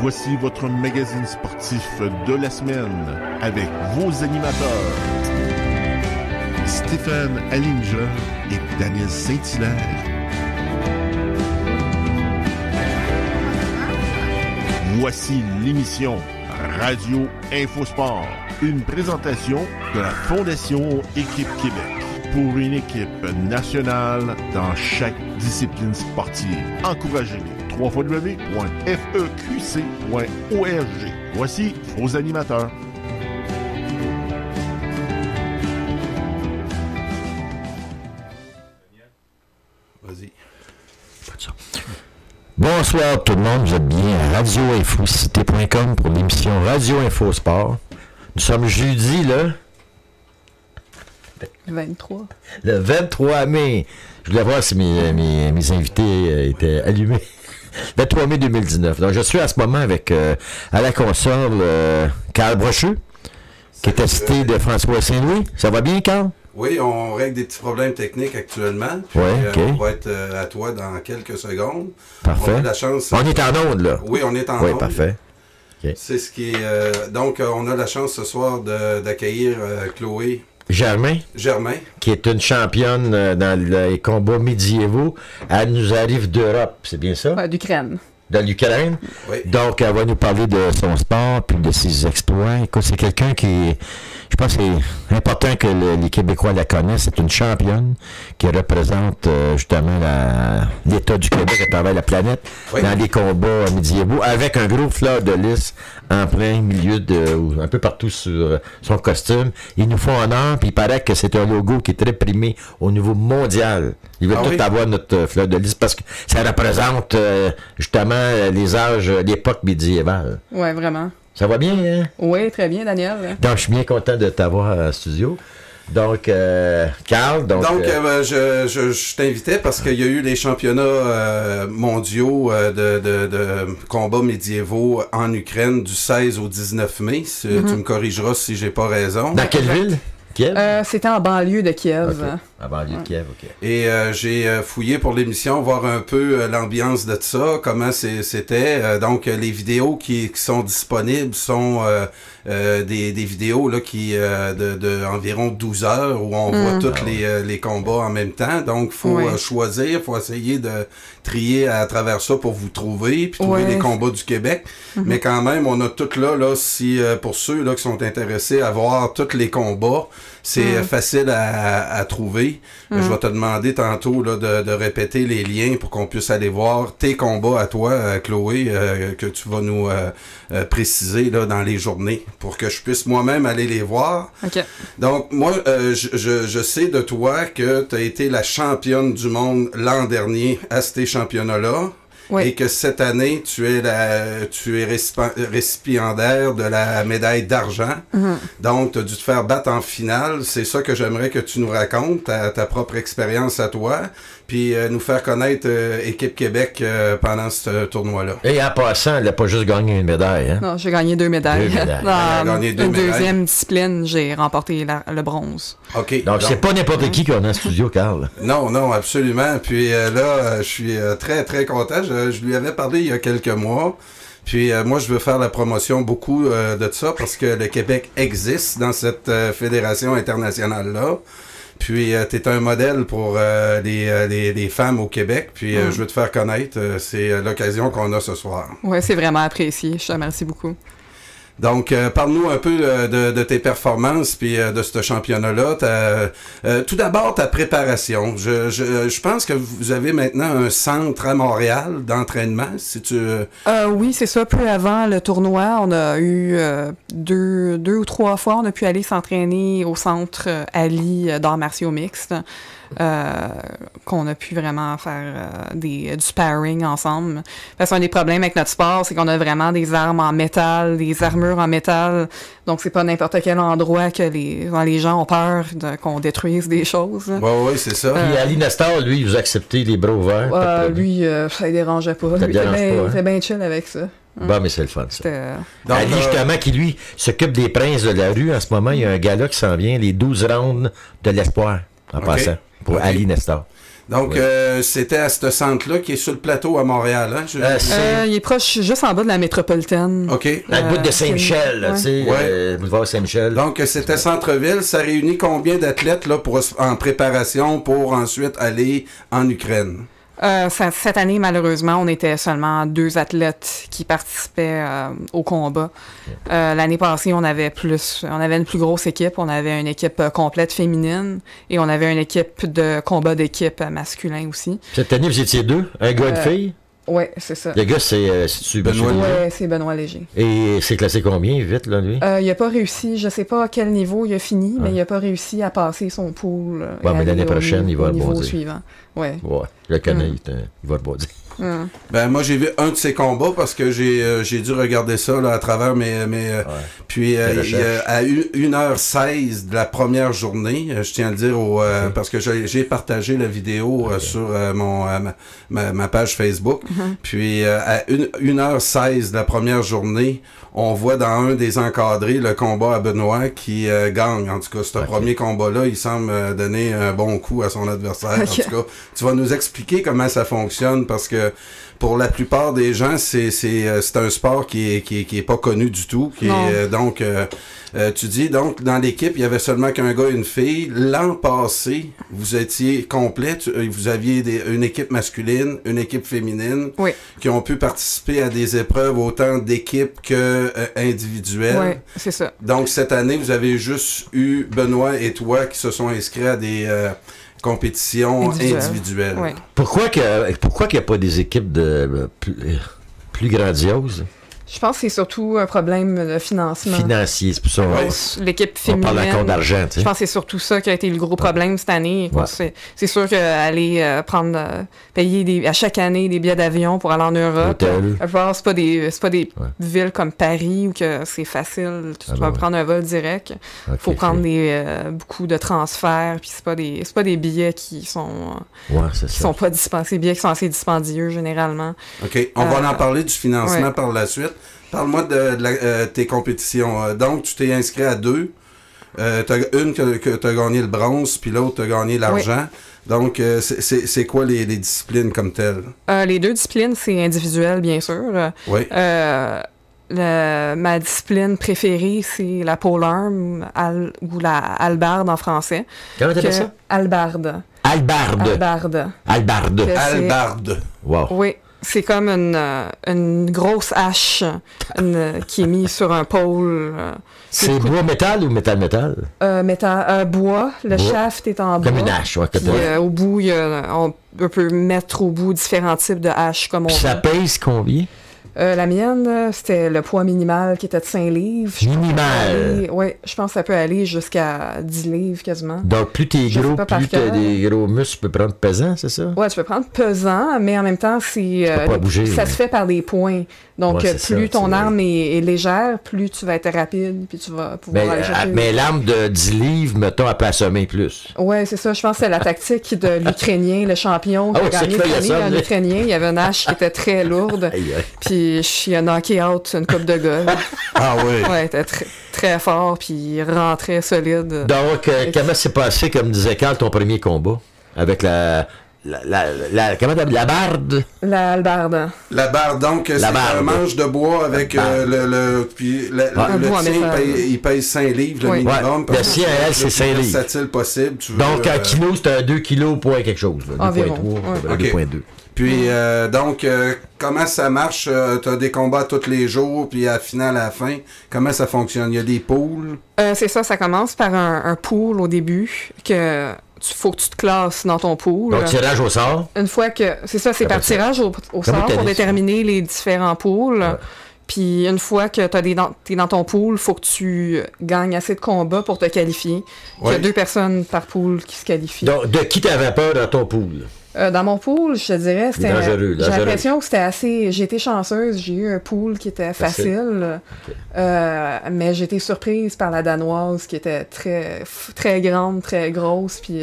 Voici votre magazine sportif de la semaine avec vos animateurs Stéphane Allinger et Daniel Saint-Hilaire. Voici l'émission Radio Infosport, une présentation de la Fondation Équipe Québec pour une équipe nationale dans chaque discipline sportive. Encouragez-les. www.feqc.org. Voici vos animateurs. Vas-y. Bonsoir tout le monde, vous êtes bien à radioinfocité.com pour l'émission Radio Info Sport. Nous sommes jeudi le 23. Le 23 mai. Je voulais voir si mes invités étaient allumés. 23 mai 2019. Donc je suis à ce moment avec à la console Carl Brocheux, qui est assisté de François Saint-Louis. Ça va bien, Carl? Oui, on règle des petits problèmes techniques actuellement. Puis, on va être à toi dans quelques secondes. Parfait. On a la chance. On est en onde, là. Oui, on est en onde. Oui, parfait. Okay. C'est ce qui est. Donc, on a la chance ce soir d'accueillir Chloé Germain, qui est une championne dans les combats médiévaux. Elle nous arrive d'Europe, c'est bien ça? Ouais, d'Ukraine. De l'Ukraine. Oui. Donc, elle va nous parler de son sport puis de ses exploits. Écoute, c'est quelqu'un qui, je pense que c'est important que les Québécois la connaissent. C'est une championne qui représente justement l'État du Québec à travers la planète dans les combats médiévaux avec un gros fleur de lys en plein milieu un peu partout sur son costume. Ils nous font honneur, puis il paraît que c'est un logo qui est très primé au niveau mondial. Ils veulent tout avoir notre fleur de lys parce que ça représente justement les âges, l'époque médiévale. Oui, vraiment. Ça va bien, hein? Oui, très bien, Daniel. Donc, je suis bien content de t'avoir en studio. Donc, Carl, je t'invitais parce qu'il y a eu les championnats mondiaux de combats médiévaux en Ukraine du 16 au 19 mai. Tu me corrigeras si j'ai pas raison. Dans quelle ville? Kiev? C'était en banlieue de Kiev. Okay. En banlieue de Kiev, OK. Et j'ai fouillé pour l'émission, voir un peu l'ambiance de ça, comment c'était. Donc, les vidéos qui sont disponibles sont des vidéos là, qui de environ 12 heures où on voit tous les combats en même temps. Donc, il faut choisir, il faut essayer de trier à travers ça pour vous trouver, puis trouver les combats du Québec. Mais quand même, on a tout là si pour ceux là, qui sont intéressés à voir tous les combats, c'est facile à trouver. Je vais te demander tantôt là, de répéter les liens pour qu'on puisse aller voir tes combats à toi, Chloé, que tu vas nous préciser là, dans les journées pour que je puisse moi-même aller les voir. Okay. Donc, moi, je sais de toi que tu as été la championne du monde l'an dernier à ces championnats-là. Oui. Et que cette année, tu es récipiendaire de la médaille d'argent. Donc, tu as dû te faire battre en finale. C'est ça que j'aimerais que tu nous racontes, ta propre expérience à toi, puis nous faire connaître Équipe Québec pendant ce tournoi-là. Et en passant, elle n'a pas juste gagné une médaille. Hein? Non, j'ai gagné 2 médailles. Dans une deuxième discipline, j'ai remporté le bronze. OK. Donc, c'est pas n'importe qui qu'on a en studio, Carl. Non, absolument. Puis là, je suis très, très content. Je lui avais parlé il y a quelques mois. Puis moi, je veux faire la promotion beaucoup de ça parce que le Québec existe dans cette fédération internationale-là. Puis tu es un modèle pour les femmes au Québec. Puis je veux te faire connaître. C'est l'occasion qu'on a ce soir. Oui, c'est vraiment apprécié. Je te remercie beaucoup. Donc, parle-nous un peu de tes performances puis de ce championnat-là. Tout d'abord, ta préparation. Je pense que vous avez maintenant un centre à Montréal d'entraînement, si tu... Oui, c'est ça. Peu avant le tournoi, on a eu deux ou 3 fois, on a pu aller s'entraîner au centre Ali d'arts martiaux mixtes. Qu'on a pu vraiment faire du sparring ensemble. Parce qu'un des problèmes avec notre sport, c'est qu'on a vraiment des armes en métal, des armures en métal. Donc, c'est pas n'importe quel endroit que les gens ont peur qu'on détruise des choses. Oui, c'est ça. Puis Ali Nestor, lui, il vous acceptait les bras ouverts. Lui, ça ne dérangeait pas. Lui, il était bien chill avec ça. Bon, mais c'est le fun, ça. Donc, Ali, justement, qui, lui, s'occupe des princes de la rue. En ce moment, il y a un gala qui s'en vient, les 12 rounds de l'espoir, en passant, pour Ali Nestor. Donc, c'était à ce centre-là qui est sur le plateau à Montréal. Hein? Il est proche, juste en bas de la métropolitaine. OK. À le bout de Saint-Michel, tu sais, boulevard Saint-Michel. Donc, c'était centre-ville. Ça réunit combien d'athlètes là en préparation pour ensuite aller en Ukraine? Cette année, malheureusement, on était seulement 2 athlètes qui participaient au combat. L'année passée, on avait une plus grosse équipe. On avait une équipe complète féminine et on avait une équipe de combat d'équipe masculin aussi. Cette année, vous étiez 2, un gars et une fille? Oui, c'est ça. Le gars, c'est-tu Benoît Léger? Oui, c'est Benoît Léger. Et c'est classé combien, vite, là, lui? Il n'a pas réussi, je ne sais pas à quel niveau il a fini, mais il n'a pas réussi à passer son pool. Mais l'année prochaine, il va au niveau rebondir. Suivant. Ouais, je le connais, il va rebondir. Ben moi j'ai vu un de ses combats parce que j'ai dû regarder ça là, à travers puis à 1h16 de la première journée, je tiens à le dire parce que j'ai partagé la vidéo sur ma page Facebook. Puis à 1h16 de la première journée, on voit dans un des encadrés le combat à Benoît qui gagne. En tout cas, ce premier combat-là, il semble donner un bon coup à son adversaire. En tout cas, tu vas nous expliquer comment ça fonctionne parce que pour la plupart des gens, c'est un sport qui est pas connu du tout. Donc, tu dis, donc, dans l'équipe, il y avait seulement qu'un gars et une fille. L'an passé, vous étiez complet. Vous aviez une équipe masculine, une équipe féminine, qui ont pu participer à des épreuves autant d'équipes que individuelles. Oui, c'est ça. Donc, cette année, vous avez juste eu Benoît et toi qui se sont inscrits à des compétitions individuelles. Oui. Pourquoi qu'il n'y a pas des équipes plus grandioses? Je pense que c'est surtout un problème de financement. Financier, c'est pour ça. L'équipe féminine. On parle encore d'argent, tu sais. Je pense que c'est surtout ça qui a été le gros problème cette année. C'est sûr qu'aller payer à chaque année des billets d'avion pour aller en Europe. C'est pas des villes comme Paris où que c'est facile. Tu vas prendre un vol direct. Il faut prendre beaucoup de transferts. Puis c'est pas des billets qui sont sont pas dispensés. Des billets qui sont assez dispendieux généralement. OK. On va en parler du financement par la suite. Parle-moi de tes compétitions. Donc, tu t'es inscrit à 2. T'as une que tu as gagné le bronze, puis l'autre, tu as gagné l'argent. Donc, c'est quoi les disciplines comme telles? Les 2 disciplines, c'est individuel, bien sûr. Oui. Ma discipline préférée, c'est la polearm ou la halbarde en français. Comment t'appelles ça? Halbarde. Halbarde. Wow. Oui. C'est comme une grosse hache qui est mise sur un pôle. C'est bois-métal ou métal-métal? Bois. Le shaft est en bois. Comme une hache, ouais. Puis, au bout, on peut mettre au bout différents types de haches comme on veut. Ça pèse combien? La mienne, c'était le poids minimal qui était de 5 livres. Minimal? Oui, je pense que ça peut aller jusqu'à 10 livres quasiment. Donc, plus t'es gros, plus t'as des gros muscles, tu peux prendre pesant, c'est ça? Oui, tu peux prendre pesant, mais en même temps, ça se fait par des points. Donc, plus ton arme est légère, plus tu vas être rapide, puis tu vas pouvoir aller chercher. Mais l'arme de 10 livres, mettons, elle peut assommer plus. Oui, c'est ça. Je pense que c'est la tactique de l'Ukrainien, le champion qui a gagné cette année, l'Ukrainien. Il y avait une hache qui était très lourde. Puis, il a knocké out une coupe de gars. Ah oui? Oui, il était très, très fort, puis il rentrait solide. Donc, comment s'est passé, comme disait Carl, ton premier combat? Avec la barde? La halbarde. La barde, donc, c'est un manche de bois avec le tien, il pèse 5 livres, le minimum. Le sien, elle, c'est 5 livres. Le plus versatile possible. Donc, un kilo, c'est un 2 kilos point quelque chose. 2,3, 2,2. Puis, donc, comment ça marche? Tu as des combats tous les jours, puis à la finale, à la fin, comment ça fonctionne? Il y a des poules? C'est ça commence par un pool au début, que faut que tu te classes dans ton pool. Donc, tirage au sort? Une fois que... C'est ça, c'est par tirage au sort pour déterminer les différents pools. Ouais. Puis, une fois que t'es dans ton pool, il faut que tu gagnes assez de combats pour te qualifier. Il y a 2 personnes par pool qui se qualifient. Donc, de qui t'avais peur dans ton pool? Dans mon pool, je te dirais, c'était... Dangereux. J'ai l'impression que c'était assez... J'ai été chanceuse, j'ai eu un pool qui était facile. Okay. Mais j'ai été surprise par la Danoise qui était très, très grande, très grosse. Puis,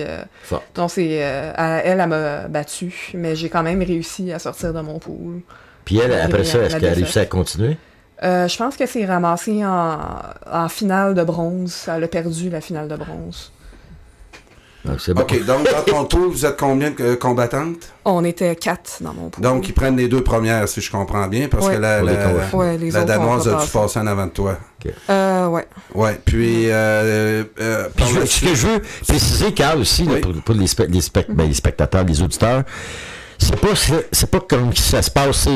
donc, elle m'a battue, mais j'ai quand même réussi à sortir de mon pool. Puis elle, après ça, est-ce qu'elle a réussi à continuer? Je pense qu'elle s'est ramassée en finale de bronze. Elle a perdu la finale de bronze. Ah, c'est bon. OK, donc dans ton pool, vous êtes combien de combattantes? On était 4 dans mon pool. Donc, ils prennent les 2 premières, si je comprends bien, parce que la les autres Danoise ont pas a dû passer en avant de toi. Ouais. Ouais, puis... Puis ce que je veux préciser, Carl, aussi, là, pour les spectateurs, les auditeurs, c'est pas comme ça se passe.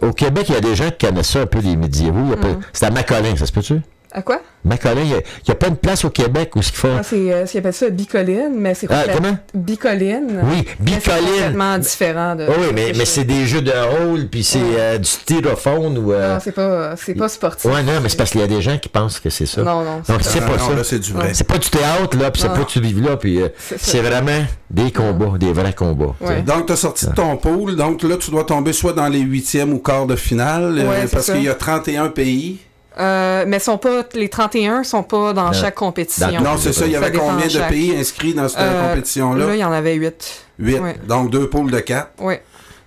Au Québec, il y a des gens qui connaissent ça un peu, les médiévaux. C'est à Macolin, ça se peut-tu? À quoi? Macolin, il n'y a pas une place au Québec où ce qu'ils font... Ils appellent ça bicoline, mais c'est comment? Bicoline. Oui, bicoline. C'est complètement différent de... Oui, mais c'est des jeux de rôle, puis c'est du styrophone ou... Non, c'est pas sportif. Ouais, non, mais c'est parce qu'il y a des gens qui pensent que c'est ça. Non. Donc, c'est pas ça. Là, c'est du vrai. C'est pas du théâtre, là, puis c'est pas que tu vives là, puis c'est vraiment des combats, des vrais combats. Ouais. Donc, tu as sorti de ton pool, donc là, tu dois tomber soit dans les 8e ou quarts de finale, parce qu'il y a 31 pays. Mais les 31 sont pas dans chaque compétition. Non, c'est ça. Il y avait combien de pays inscrits dans cette compétition-là? Là, il y en avait 8. 8. Ouais. Donc, 2 poules de 4. Oui.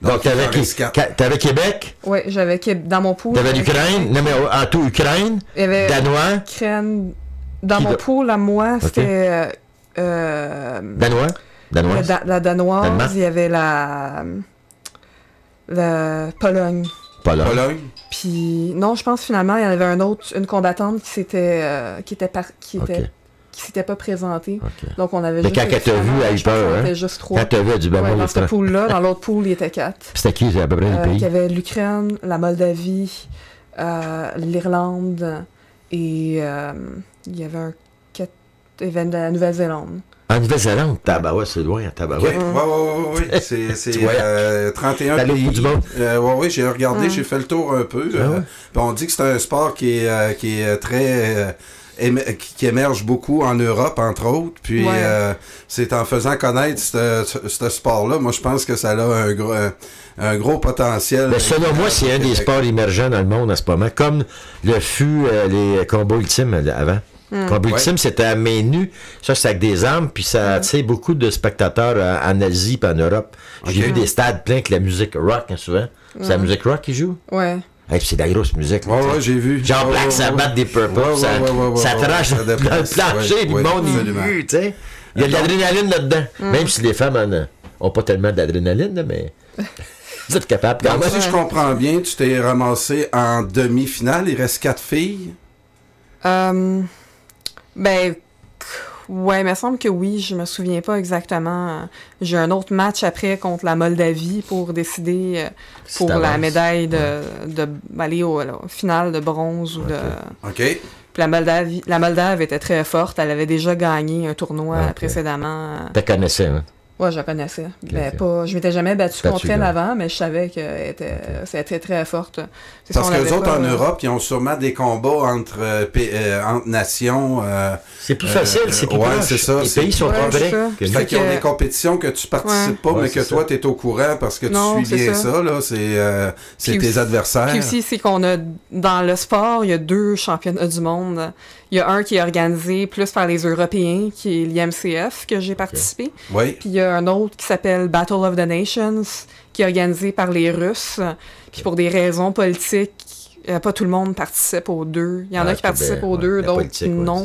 Donc, t'avais Québec? Oui, j'avais dans mon pool. T'avais l'Ukraine? Non, mais en tout, Ukraine? Il y avait Danois? Ukraine. Dans mon pool, à moi, c'était... Danois? La Danoise. Danemark. Il y avait la Pologne. Pologne. Puis non, je pense finalement il y en avait une combattante qui s'était pas présentée. Okay. Donc on avait mais juste... quand elle t'a vu, elle a eu peur, hein? Juste 3. Quand t'as vu, elle a dit, ben moi, dans ce pool-là, dans l'autre pool, il était 4. C'était qui, à peu près, les pays? Il y avait l'Ukraine, la Moldavie, l'Irlande et il y avait la Nouvelle-Zélande. En Nouvelle-Zélande, Tabarouette, c'est loin, Tabarouette. Oui. C'est 31 pays. Oui, j'ai regardé, j'ai fait le tour un peu. Puis on dit que c'est un sport qui est très... qui émerge beaucoup en Europe, entre autres. Puis c'est en faisant connaître ce sport-là, moi, je pense que ça a un gros potentiel. Mais selon moi, c'est un des sports émergents dans le monde en ce moment, comme le fut les combats ultimes avant. Combat ultime, c'était à main nue. Ça, c'est avec des armes, puis ça attire beaucoup de spectateurs en Asie et en Europe. J'ai vu des stades pleins avec la musique rock, hein, souvent. C'est la musique rock qui joue? Ouais. Et puis c'est de la grosse musique. Ouais, j'ai vu. Genre Black Sabbath, des Purple, ça trache dans le plancher, du monde est vu, tu sais. Il y a de l'adrénaline là-dedans. Même si les femmes n'ont pas tellement d'adrénaline, mais... Vous êtes capable quand même. Si je comprends bien, tu t'es ramassé en demi-finale. Il reste 4 filles. Ouais, il me semble que oui, je me souviens pas exactement. J'ai un autre match après contre la Moldavie pour décider pour la médaille aller au finale de bronze ou de... OK. Puis la Moldave était très forte, elle avait déjà gagné un tournoi précédemment. Tu connaissais, hein? Ouais, je la connaissais. Mais je m'étais jamais battue contre elle avant, mais je savais qu'elle était très forte. Parce que les autres en Europe, ils ont sûrement des combats entre nations. C'est plus facile, c'est plus proche. C'est ça. Les pays sont pas vrais. Fait qu'ils ont des compétitions que tu participes pas, mais que toi, tu es au courant parce que tu suis bien ça. Là, c'est tes adversaires. Puis aussi, c'est qu'on a, dans le sport, il y a 2 championnats du monde. Il y a un qui est organisé plus par les Européens, qui est l'IMCF, que j'ai participé. Oui. Puis il y a un autre qui s'appelle Battle of the Nations, qui est organisé par les Russes. Puis pour des raisons politiques, pas tout le monde participe aux 2. Il y en a qui participent aux 2, d'autres non.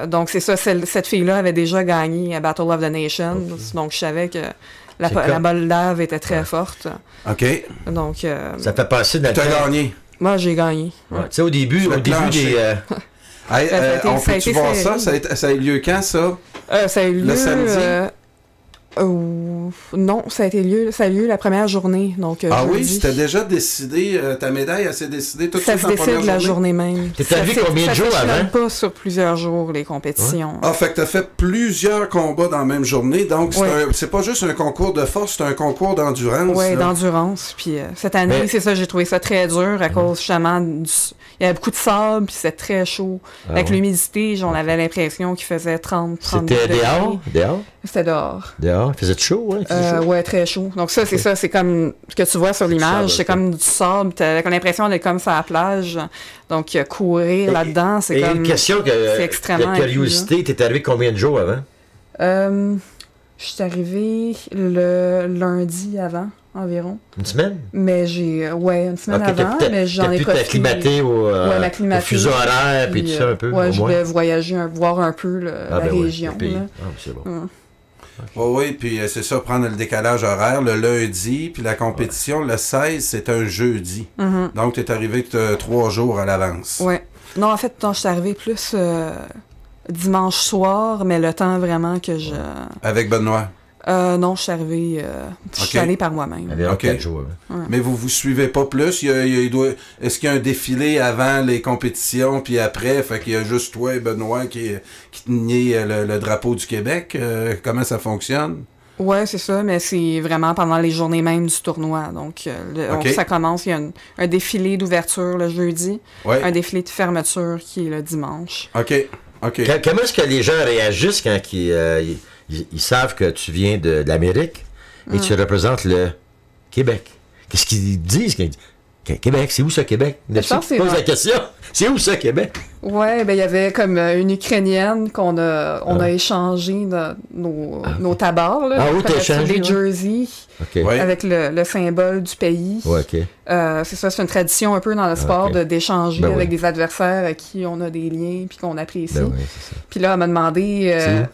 Donc c'est ça, cette fille-là avait déjà gagné à Battle of the Nations. Donc je savais que la Moldave était très forte. OK. Donc... ça fait passer dans le temps. Tu as gagné. Moi, j'ai gagné. Ouais. Tu sais, au début des... on peut-tu voir ça? Ça a eu lieu quand, ça? Ça a eu lieu... Le samedi? Non, ça a eu lieu la première journée. Donc, oui, c'était déjà décidé. Ta médaille, elle s'est décidée tout de suite en première journée? Ça se décide la journée même. T'es arrivé combien de jours avant? Ça ne pas sur plusieurs jours, les compétitions. Ah, fait que t'as fait plusieurs combats dans la même journée. Donc, c'est pas juste un concours de force, c'est un concours d'endurance. Oui, d'endurance. Puis cette année, c'est ça, j'ai trouvé ça très dur à cause, justement, il y avait beaucoup de sable, puis c'était très chaud. Avec l'humidité, on avait l'impression qu'il faisait 30 degrés. C'était dehors? C'était dehors. Dehors? Il faisait chaud, hein? Ouais, très chaud. Donc ça, c'est ça, c'est comme ce que tu vois sur l'image, c'est comme du sable, t'as l'impression d'être comme sur la plage. Donc courir là-dedans, c'est comme... une question c'est extrêmement de curiosité, t'es arrivé combien de jours avant? Je suis arrivée le lundi avant, environ. Une semaine? Mais une semaine avant, mais j'en ai pu profité. t'acclimater au fuseau horaire, puis tout ça un peu. Ouais, je voulais voyager, voir un peu la région. Oui, c'est bon. Oui, puis c'est ça, prendre le décalage horaire le lundi, puis la compétition, le 16, c'est un jeudi. Donc, tu es arrivé 3 jours à l'avance. Oui. Non, en fait, je suis arrivée plus dimanche soir, mais le temps vraiment que je... Avec Benoît? Non, je suis arrivée... Je suis allée par moi-même. OK. 4 jours. Mais vous suivez pas plus? Est-ce qu'il y a un défilé avant les compétitions, puis après? Fait qu'il y a juste toi et Benoît qui tenez le drapeau du Québec? Comment ça fonctionne? Ouais, c'est ça, mais c'est vraiment pendant les journées même du tournoi. Donc, ça commence, il y a un défilé d'ouverture le jeudi, un défilé de fermeture qui est le dimanche. OK. Comment est-ce que les gens réagissent quand ils savent que tu viens de l'Amérique et tu représentes le Québec? Qu'est-ce qu'ils disent? Québec, c'est où ça, Québec? Je pose la question. C'est où ça, Québec? Ouais, ben il y avait comme une Ukrainienne qu'on a échangé nos tabards, là. Ah oui, t'as échangé? Les jerseys, avec le symbole du pays. Ouais, OK. C'est ça, c'est une tradition un peu dans le sport d'échanger avec des adversaires à qui on a des liens puis qu'on apprécie. Ben oui, c'est ça. Puis là, elle m'a demandé... elle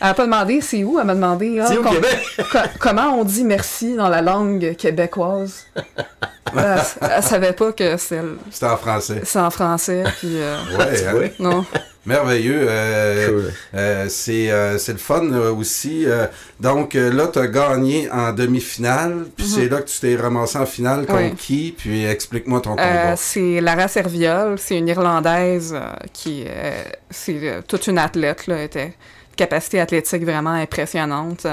m'a pas demandé c'est où, elle m'a demandé... c'est où, Québec? Comment on dit merci dans la langue québécoise? Elle savait pas que c'était en français. C'est en français, puis... Non. Merveilleux. C'est le fun aussi. Donc là, tu as gagné en demi-finale, puis c'est là que tu t'es ramassé en finale contre qui? Puis explique-moi ton combat. C'est Lara Serviol, c'est une Irlandaise qui... c'est toute une athlète, là, était une capacité athlétique vraiment impressionnante.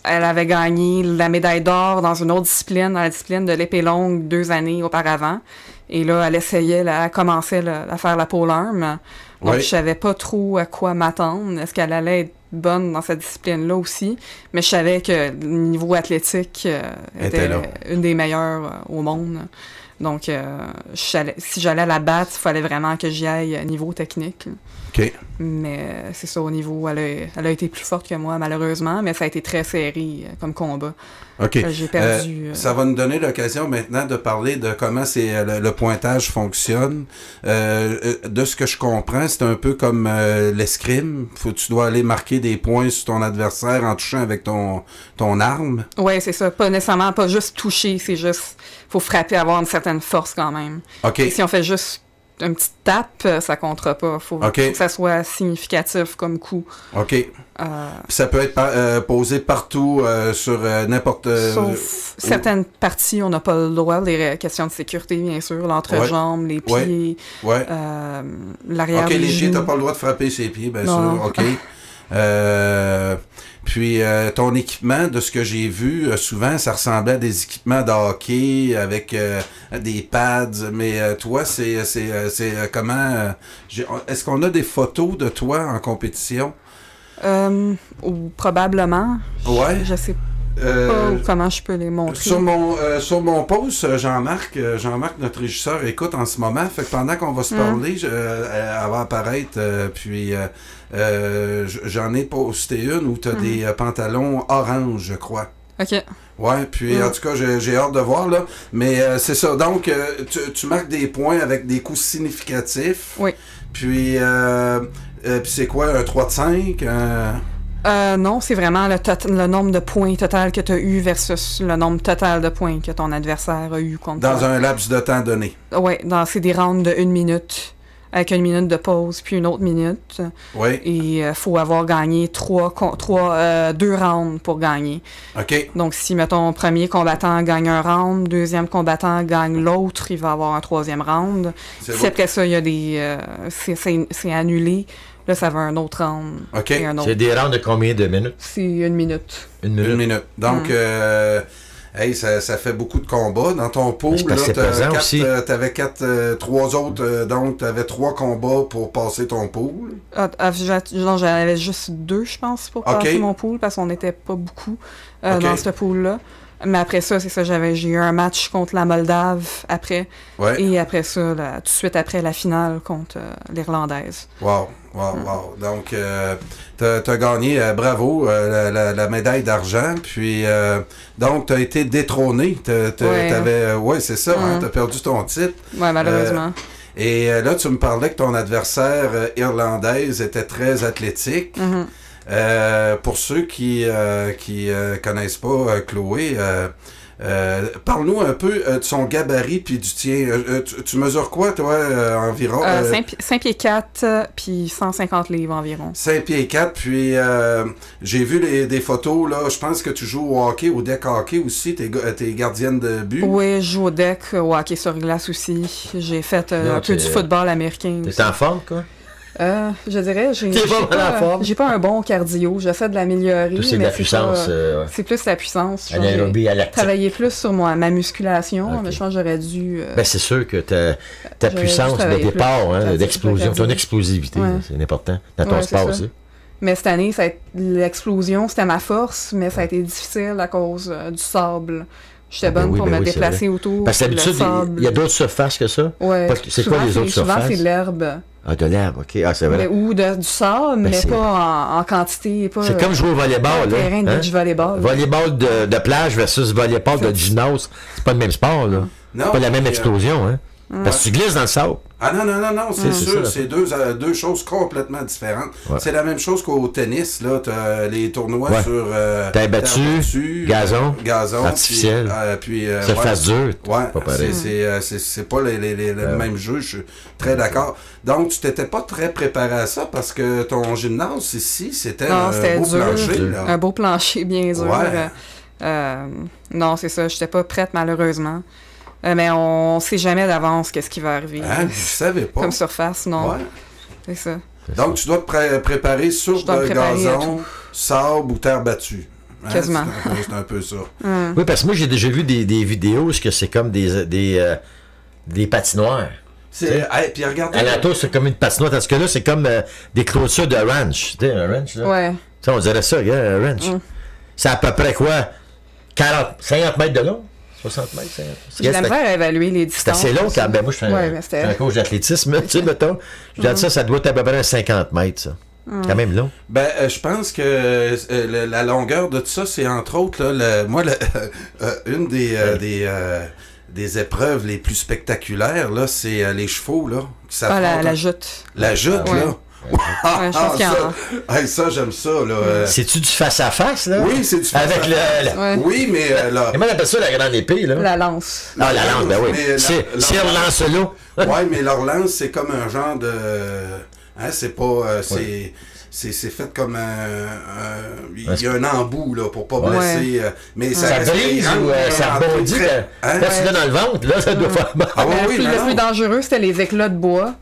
Elle avait gagné la médaille d'or dans une autre discipline, dans la discipline de l'épée longue 2 années auparavant. Et là, elle commençait à faire la pole arm. Donc, je savais pas trop à quoi m'attendre. Est-ce qu'elle allait être bonne dans cette discipline-là aussi? Mais je savais que le niveau athlétique était une des meilleures au monde. Donc, si j'allais la battre, il fallait vraiment que j'y aille niveau technique. OK. Mais c'est ça, au niveau, elle a été plus forte que moi, malheureusement, mais ça a été très serré comme combat. OK. J'ai perdu... Ça va nous donner l'occasion maintenant de parler de comment le pointage fonctionne. De ce que je comprends, c'est un peu comme l'escrime. Tu dois aller marquer des points sur ton adversaire en touchant avec ton arme. Oui, c'est ça. Pas nécessairement, pas juste toucher, c'est juste... faut frapper, avoir une certaine force quand même. OK. Et si on fait juste un petit tape, ça comptera pas. Faut que ça soit significatif comme coup. OK. Ça peut être posé partout sur n'importe... Sauf certaines parties, on n'a pas le droit. Les questions de sécurité, bien sûr. L'entrejambe, les pieds, l'arrière des les pieds, genoux. t'as pas le droit de frapper ses pieds, bien sûr. OK. Puis ton équipement, de ce que j'ai vu, souvent, ça ressemblait à des équipements de hockey avec des pads. Mais toi, c'est comment... est-ce qu'on a des photos de toi en compétition? Ou probablement. Ouais. Je sais pas comment je peux les montrer. Sur mon post, Jean-Marc, notre régisseur, écoute en ce moment. Fait que pendant qu'on va se parler, elle va apparaître. Puis j'en ai posté une où tu as des pantalons orange, je crois. OK. Ouais, puis en tout cas, j'ai hâte de voir, là. Mais c'est ça. Donc, tu marques des points avec des coups significatifs. Oui. Puis c'est quoi, un 3 de 5? Non, c'est vraiment le nombre de points total que tu as eu versus le nombre total de points que ton adversaire a eu contre toi. Dans un laps de temps donné. Oui, c'est des rounds de 1 minute, avec 1 minute de pause, puis une autre minute. Oui. Et il faut avoir gagné 2 rounds pour gagner. OK. Donc, si, mettons, premier combattant gagne un round, deuxième combattant gagne l'autre, il va avoir un 3e round. Si après ça, il y a des... c'est annulé. Là, ça va un autre round. OK. C'est des rounds de combien de minutes? C'est 1 minute. 1 minute. 1 minute. Donc, ça fait beaucoup de combats. Dans ton pool, là, t'avais 3 autres, donc t'avais 3 combats pour passer ton pool. J'en avais juste 2, je pense, pour passer mon pool, parce qu'on n'était pas beaucoup dans ce pool-là. Mais après ça, c'est ça, j'ai eu un match contre la Moldave après. Ouais. Et après ça, tout de suite après la finale contre l'Irlandaise. Wow. Donc, t'as gagné, bravo, la médaille d'argent. Puis, donc, t'as été détrôné. Ouais, c'est ça, hein, t'as perdu ton titre. Ouais, malheureusement. Et là, tu me parlais que ton adversaire irlandaise était très athlétique. Pour ceux qui connaissent pas Chloé, parle-nous un peu de son gabarit puis du tien. Tu mesures quoi, toi, environ? 5 pieds 4 puis 150 livres environ. 5 pieds 4, puis j'ai vu des photos, là. Je pense que tu joues au hockey, au deck hockey aussi. T'es gardienne de but. Oui, je joue au deck, au hockey sur glace aussi. J'ai fait un peu du football américain. T'es en forme, quoi? Je dirais, j'ai pas un bon cardio. J'essaie de l'améliorer. C'est de la puissance. C'est plus la puissance. Anaérobie à lactique. Travailler plus sur ma musculation, mais je pense que j'aurais dû... c'est sûr que ta puissance de départ, d'explosion, ton explosivité, c'est important dans ton sport aussi. Mais cette année, l'explosion, c'était ma force, mais ça a été difficile à cause du sable. J'étais bonne pour me déplacer autour. Parce que d'habitude, il y a d'autres surfaces que ça. Ouais. C'est quoi les autres surfaces? Souvent, c'est l'herbe. Ah, de l'herbe, ok. Ah, c'est vrai. Ou du sable, mais pas en quantité. C'est comme jouer au volleyball. Un terrain de volleyball. Volleyball de plage versus volleyball de gymnase. C'est pas le même sport, là. Non. C'est pas la même explosion, hein. Parce que tu glisses dans le sable. Ah non, c'est sûr, c'est deux choses complètement différentes. Ouais. C'est la même chose qu'au tennis, là, t'as les tournois sur terre battue, gazon artificiel, puis surface dure. Ouais, pas pareil. C'est pas les mêmes jeux, je suis très d'accord. Donc, tu t'étais pas très préparé à ça parce que ton gymnase ici, c'était un beau plancher. Là. Un beau plancher, bien dur. Ouais. Non, c'est ça, j'étais pas prête malheureusement. Mais on sait jamais d'avance qu'est-ce qui va arriver. Ah, je savais pas. Comme surface, non. Ouais. C'est ça. Donc, tu dois te préparer sur le gazon, sable ou terre battue. Hein? Quasiment. C'est un peu ça. Oui, parce que moi, j'ai déjà vu des vidéos où c'est comme des patinoires. Puis regardez. À la tour, c'est comme une patinoire, tandis que là, c'est comme des clôtures de ranch. Tu sais, un ranch, là. Ouais. Ça, on dirait ça, un ranch. C'est à peu près quoi? 50 mètres de long? 60 mètres, 50. J'ai la misère à évaluer les distances. C'est assez long quand moi, je suis un coach d'athlétisme, tu sais, mettons. Je dis ça doit être à peu près 50 mètres, ça. Quand même long. Je pense que la longueur de tout ça, c'est entre autres, là, une des épreuves les plus spectaculaires, là, c'est les chevaux, là. La joute. La joute, là. Ça, j'aime ça, là. C'est-tu du face-à-face, là? Oui, c'est du face-à-face. Oui, mais là... Comment on appelle ça, la grande épée, là? La lance. Ah, la lance, ben oui. C'est un lance-là. Oui, mais leur lance, c'est comme un genre de... Hein, c'est pas... C'est fait comme il y a un embout, là, pour pas blesser. Mais ça brise ou ça rebondit. Quand tu l'as dans le ventre, là, ça doit faire mal. Le plus dangereux, c'était les éclats de bois.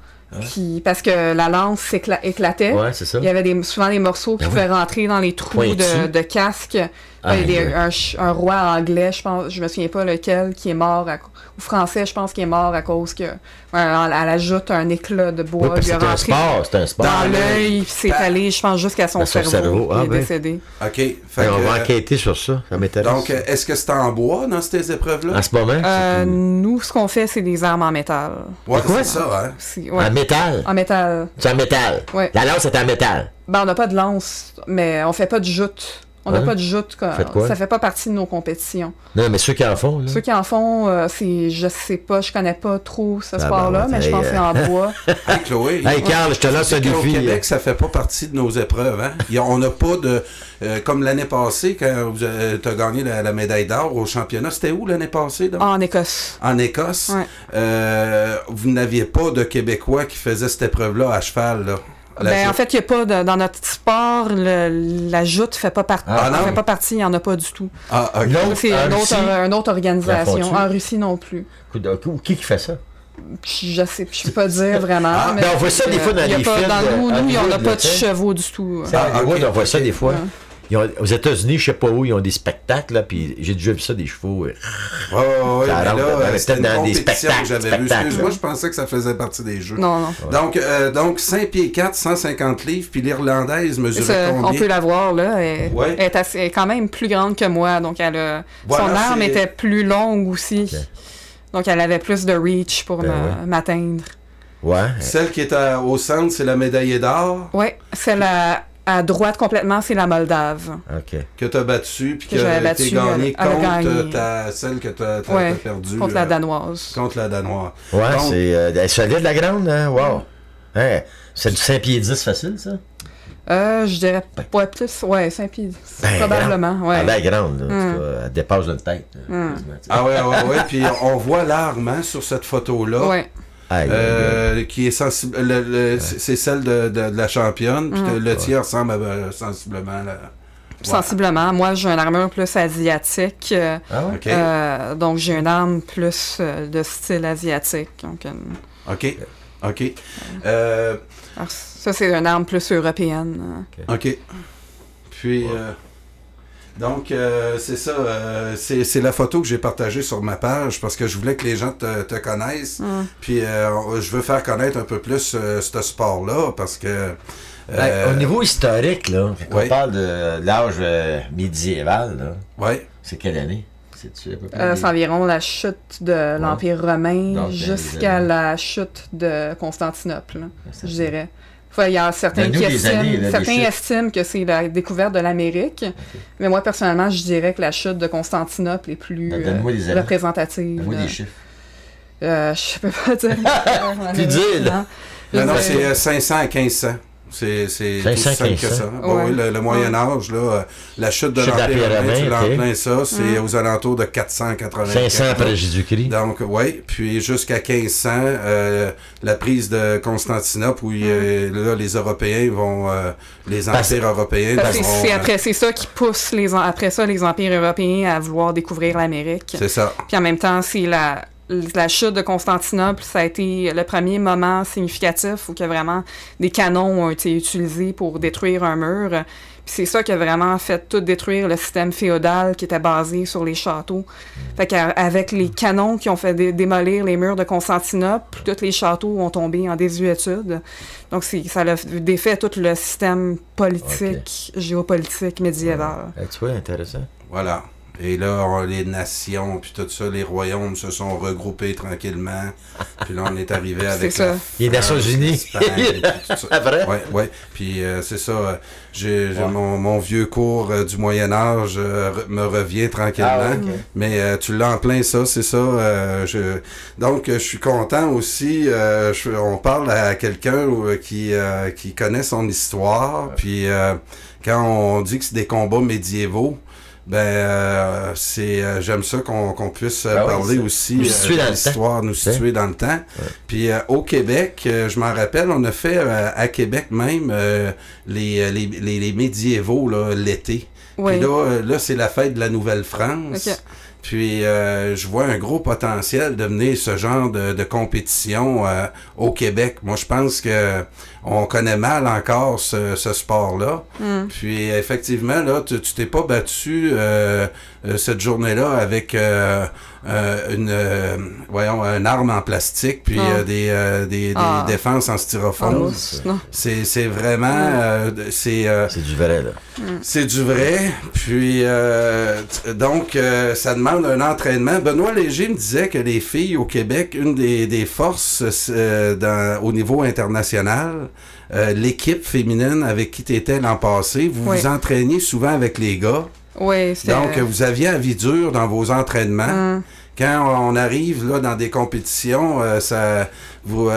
Parce que la lance éclatait. Ouais, c'est ça. Il y avait souvent des morceaux qui pouvaient rentrer dans les trous de casque. Un roi anglais, je me souviens pas lequel, qui est mort, ou français, je pense, qui est mort à cause que elle ajoute un éclat de bois. C'est un sport. Dans l'œil, puis c'est allé, je pense, jusqu'à son cerveau. Il est décédé. OK. On va enquêter sur ça. Donc, est-ce que c'est en bois dans ces épreuves-là? En ce moment? Nous, ce qu'on fait, c'est des armes en métal. Ouais, c'est ça, hein? En métal? En métal. C'est en métal? Ouais. La lance est en métal? On n'a pas de lance, mais on fait pas de joute. On n'a pas de joute. Ça fait pas partie de nos compétitions. Non, mais ceux qui en font, là. Ceux qui en font, je sais pas, je connais pas trop ce sport-là, mais je pense que c'est en bois. Hey, Chloé. Hey, Carl, je te lance un défi. Au Québec, ça fait pas partie de nos épreuves, hein? On n'a pas de... comme l'année passée, quand tu as gagné la médaille d'or au championnat, c'était où l'année passée? Donc? En Écosse. En Écosse. Ouais. Vous n'aviez pas de Québécois qui faisaient cette épreuve-là à cheval, là? En fait, il n'y a pas dans notre sport, la joute fait pas partie. Fait pas partie, il n'y en a pas du tout. C'est une autre organisation. En Russie non plus. Qui fait ça? Je sais, je peux pas dire vraiment. Mais on voit ça des fois dans les films. Nous, on n'a pas de chevaux du tout. On voit ça des fois. aux États-Unis, je sais pas où, ils ont des spectacles, là, puis j'ai déjà vu ça, des chevaux. Oui, mais Ça rentre là, c'était une dans des compétition que j'avais vu. spectacles. Excuse-moi, je pensais que ça faisait partie des jeux. Non, non. Donc 5 pieds 4, 150 livres, puis l'Irlandaise mesurait combien? On peut la voir, là. Elle est quand même plus grande que moi, donc son arme était plus longue aussi. Okay. Donc elle avait plus de reach pour m'atteindre. Ouais. Celle qui est au centre, c'est la médaillée d'or? Oui, celle à droite complètement, c'est la Moldave. OK. Que tu as battue, puis que tu as gagné contre celle que tu as perdue. Contre la Danoise. Contre la Danoise. Ouais, donc, c'est solide, la grande, hein? Wow. Hein? C'est du 5 pieds 10 facile, ça? Je dirais pas plus. Ouais, 5 pieds 10. Probablement. Ouais. Elle est grande, là. En tout cas, elle dépasse d'une tête. Ouais. Puis on voit l'arme sur cette photo-là. Ouais. Qui est sensible. C'est celle de la championne. Puis le tir ressemble sensiblement. Sensiblement. Moi, j'ai une armure plus asiatique. Donc, j'ai une arme plus de style asiatique. Donc, OK. Alors, ça, c'est une arme plus européenne. OK. Puis... Donc, c'est ça. C'est la photo que j'ai partagée sur ma page parce que je voulais que les gens te connaissent. Puis, je veux faire connaître un peu plus ce sport-là parce que... au niveau historique, là, on parle de l'âge médiéval, là. Oui. C'est quelle année? C'est environ la chute de l'Empire romain jusqu'à la chute de Constantinople, je dirais. Il y a certains qui estiment que c'est la découverte de l'Amérique, mais moi, personnellement, je dirais que la chute de Constantinople est plus représentative. Donne-moi des chiffres. Je peux pas dire. Puis dire, non, c'est 500 à 1500. C'est tout simple que ça. Oui, le Moyen-Âge, là, la chute de l'Empire romain, tu l'en ça, c'est aux alentours de 480. 500 après Jésus-Christ. Donc, oui, puis jusqu'à 1500, la prise de Constantinople, où là, les Européens vont, les empires européens... C'est ça qui pousse après ça les empires européens à vouloir découvrir l'Amérique. C'est ça. Puis en même temps, c'est la chute de Constantinople, ça a été le premier moment significatif où que vraiment des canons ont été utilisés pour détruire un mur. Puis c'est ça qui a vraiment fait tout détruire le système féodal qui était basé sur les châteaux. Fait qu'avec les canons qui ont fait démolir les murs de Constantinople, tous les châteaux ont tombé en désuétude. Donc ça a défait tout le système politique, géopolitique médiéval. Tu vois, intéressant. Voilà. Et là, les nations, puis tout ça, les royaumes se sont regroupés tranquillement. Puis là, on est arrivé avec les Nations Unies. Après? Oui. Puis c'est ça. Mon vieux cours du Moyen-Âge me revient tranquillement. Mais tu l'as en plein, ça, c'est ça. Donc, je suis content aussi. On parle à quelqu'un qui connaît son histoire. Puis quand on dit que c'est des combats médiévaux, j'aime ça qu'on puisse parler aussi de l'histoire, nous situer dans le temps. Puis au Québec, je m'en rappelle, on a fait à Québec même les médiévaux l'été. Puis là c'est la fête de la Nouvelle-France. Okay. Puis je vois un gros potentiel de mener ce genre de compétition au Québec. Moi, je pense que on connaît mal encore ce sport-là. Puis effectivement, là, tu t'es pas battu cette journée-là avec une arme en plastique puis des défenses en styrofoam. C'est vraiment c'est du vrai là. C'est du vrai. Puis donc ça demande un entraînement. Benoît Léger me disait que les filles au Québec, une des forces au niveau international, l'équipe féminine avec qui tu étais l'an passé, vous vous entraîniez souvent avec les gars. Oui, c'est... Donc, vous aviez la vie dure dans vos entraînements. Quand on arrive là dans des compétitions,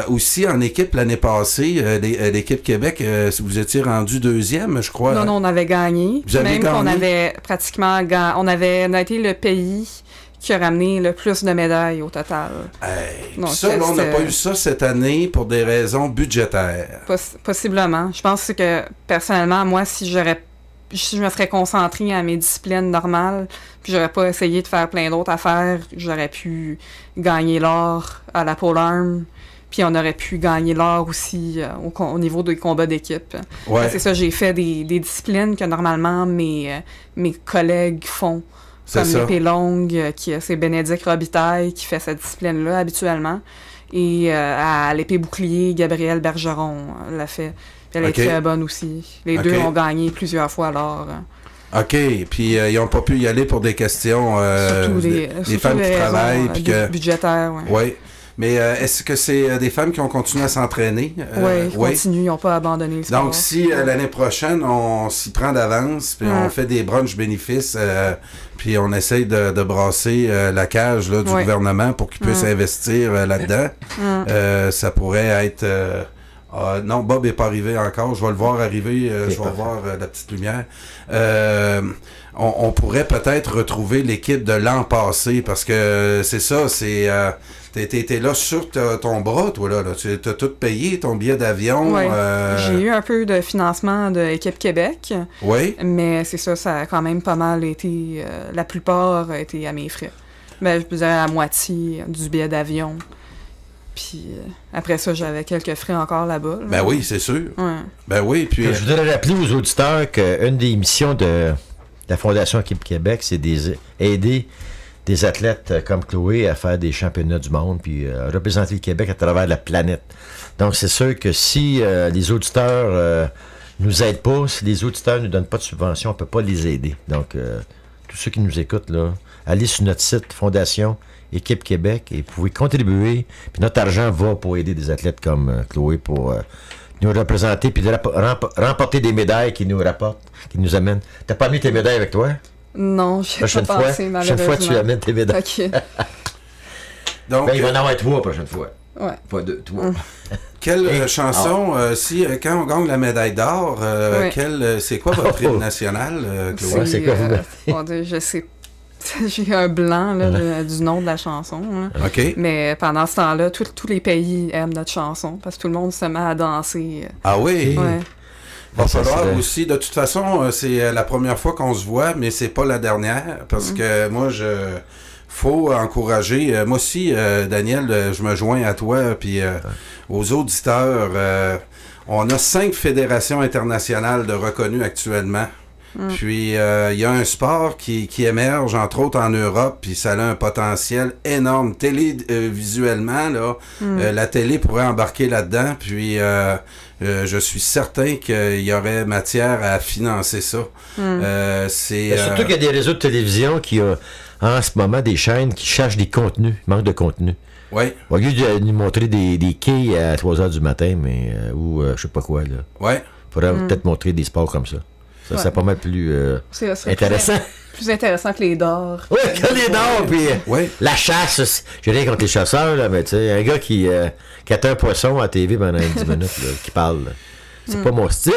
aussi en équipe l'année passée, l'équipe Québec, vous étiez rendu deuxième, je crois. Non, on avait gagné. Même qu'on avait pratiquement on a été le pays qui a ramené le plus de médailles au total. Donc, ça, là, on n'a pas eu ça cette année pour des raisons budgétaires. Possiblement. Je pense que, personnellement, moi, si je me serais concentrée à mes disciplines normales, puis j'aurais pas essayé de faire plein d'autres affaires, j'aurais pu gagner l'or à la pole arm, Puis on aurait pu gagner l'or aussi au niveau des combats d'équipe. Ouais. C'est ça, j'ai fait des disciplines que normalement mes collègues font. C'est Comme ça. l'épée longue, c'est Bénédicte Robitaille qui fait cette discipline-là habituellement. Et à l'épée bouclier, Gabrielle Bergeron l'a fait. Elle est très bonne aussi. Les deux ont gagné plusieurs fois l'or. OK. Puis ils n'ont pas pu y aller pour des questions surtout des femmes qui travaillent. Puis budgétaires, oui. Oui. Mais est-ce que c'est des femmes qui ont continué à s'entraîner? Oui, ils continuent, ils n'ont pas abandonné le sport. Donc, si l'année prochaine, on s'y prend d'avance, puis on fait des brunchs bénéfices, puis on essaye de brasser la cage là, du gouvernement pour qu'ils puissent investir là-dedans, ça pourrait être... non, Bob n'est pas arrivé encore. Je vais le voir arriver. Je vais voir la petite lumière. On pourrait peut-être retrouver l'équipe de l'an passé parce que c'est ça, c'est... T'es là sur ton bras, toi, là. Tu as tout payé, ton billet d'avion. Oui. J'ai eu un peu de financement de Équipe Québec. Oui. Mais c'est ça, ça a quand même pas mal été... la plupart a été à mes frais. Mais je dirais la moitié du billet d'avion. Puis après ça, j'avais quelques frais encore là-bas. Ben oui, c'est sûr. Ouais. Ben oui, puis... Je voudrais rappeler aux auditeurs qu'une des missions de la Fondation Équipe Québec, c'est d'aider des athlètes comme Chloé à faire des championnats du monde puis représenter le Québec à travers la planète. Donc, c'est sûr que si les auditeurs nous aident pas, si les auditeurs nous donnent pas de subvention, on peut pas les aider. Donc, tous ceux qui nous écoutent, là, allez sur notre site Fondation Équipe Québec et vous pouvez contribuer. Puis notre argent va pour aider des athlètes comme Chloé pour nous représenter puis remporter des médailles qui nous rapportent, qui nous amènent. T'as pas mis tes médailles avec toi? Non, je n'ai pas pensé, malheureusement. Prochaine fois, tu amènes tes médailles. OK. Donc, il va en avoir 3 la prochaine fois. Ouais. Pas 2, 3. Quelle chanson, quand on gagne la médaille d'or, c'est quoi votre hymne national, Chloé? C'est quoi, bon, je sais j'ai un blanc là, du nom de la chanson. Là. OK. Mais pendant ce temps-là, tous les pays aiment notre chanson parce que tout le monde se met à danser. Ah oui? Ouais. Il va falloir aussi, de toute façon, c'est la première fois qu'on se voit, mais c'est pas la dernière, parce que moi, faut encourager. Moi aussi, Daniel, je me joins à toi, puis aux auditeurs. On a 5 fédérations internationales de reconnues actuellement. Puis, il y a un sport qui émerge, entre autres en Europe, puis ça a un potentiel énorme. Visuellement, là, la télé pourrait embarquer là-dedans, puis je suis certain qu'il y aurait matière à financer ça. Surtout qu'il y a des réseaux de télévision qui ont en ce moment des chaînes qui cherchent des contenus, manque de contenu. Oui. Au lieu de nous montrer des quilles à 3 h du matin, mais ou je sais pas quoi, là. Ouais. Faudrait peut-être montrer des sports comme ça. Ça serait pas mal plus intéressant. Plus intéressant que les dards. Oui, que les dards, puis la chasse. J'ai rien contre les chasseurs, là, mais tu sais, un gars qui atteint un poisson à TV pendant 10 minutes, là, qui parle, là. C'est pas mon style.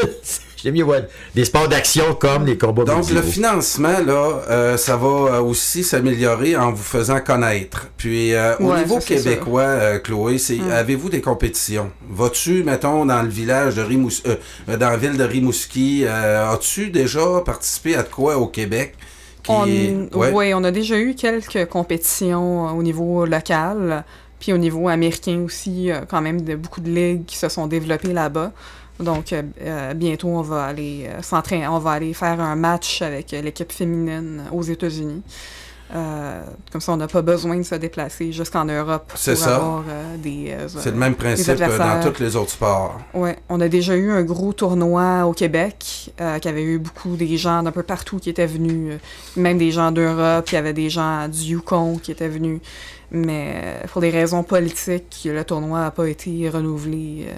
J'aime mieux voir des sports d'action comme les combats. Donc, le financement, là, ça va aussi s'améliorer en vous faisant connaître. Puis, au niveau québécois, Chloé, avez-vous des compétitions? Vas-tu, mettons, dans le village de dans la ville de Rimouski, as-tu déjà participé à de quoi au Québec? Oui, on a déjà eu quelques compétitions au niveau local, puis au niveau américain aussi, quand même beaucoup de ligues qui se sont développées là-bas. Donc, bientôt, on va aller s'entraîner. On va aller faire un match avec l'équipe féminine aux États-Unis. Comme ça, on n'a pas besoin de se déplacer jusqu'en Europe pour avoir des c'est le même principe dans tous les autres sports. Oui, on a déjà eu un gros tournoi au Québec qui avait eu beaucoup des gens d'un peu partout qui étaient venus, même des gens d'Europe, il y avait des gens du Yukon qui étaient venus. Mais pour des raisons politiques, le tournoi n'a pas été renouvelé.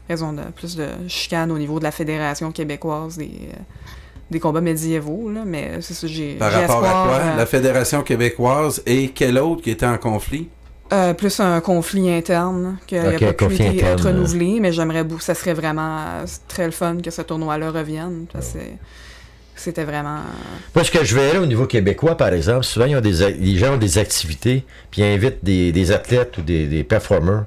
Raison de plus de chicanes au niveau de la Fédération québécoise des combats médiévaux, là, mais c'est ça, Par rapport à quoi? La Fédération québécoise et quel autre qui était en conflit? Plus un conflit interne qui n'a pas pu être renouvelé, mais j'aimerais beaucoup, ça serait vraiment très le fun que ce tournoi-là revienne, parce que c'était vraiment... Moi, ce que je verrais au niveau québécois, par exemple, souvent, les gens ont des activités, puis ils invitent des athlètes ou des performers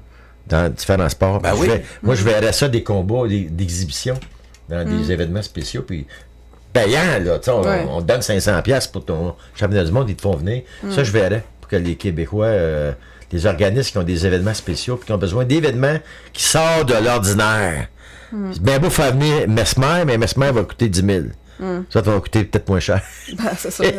dans différents sports. Ben Moi, je verrais ça des combats, d'exhibitions dans des événements spéciaux, puis payant, là, on te donne 500$ pour ton championnat du monde, ils te font venir. Ça, je verrais, pour que les Québécois, des organismes qui ont des événements spéciaux, puis qui ont besoin d'événements qui sortent de l'ordinaire. C'est bien beau faire venir Mesmer, mais Mesmer va coûter 10 000. Ça va coûter peut-être moins cher. Ben, c'est ça. Tu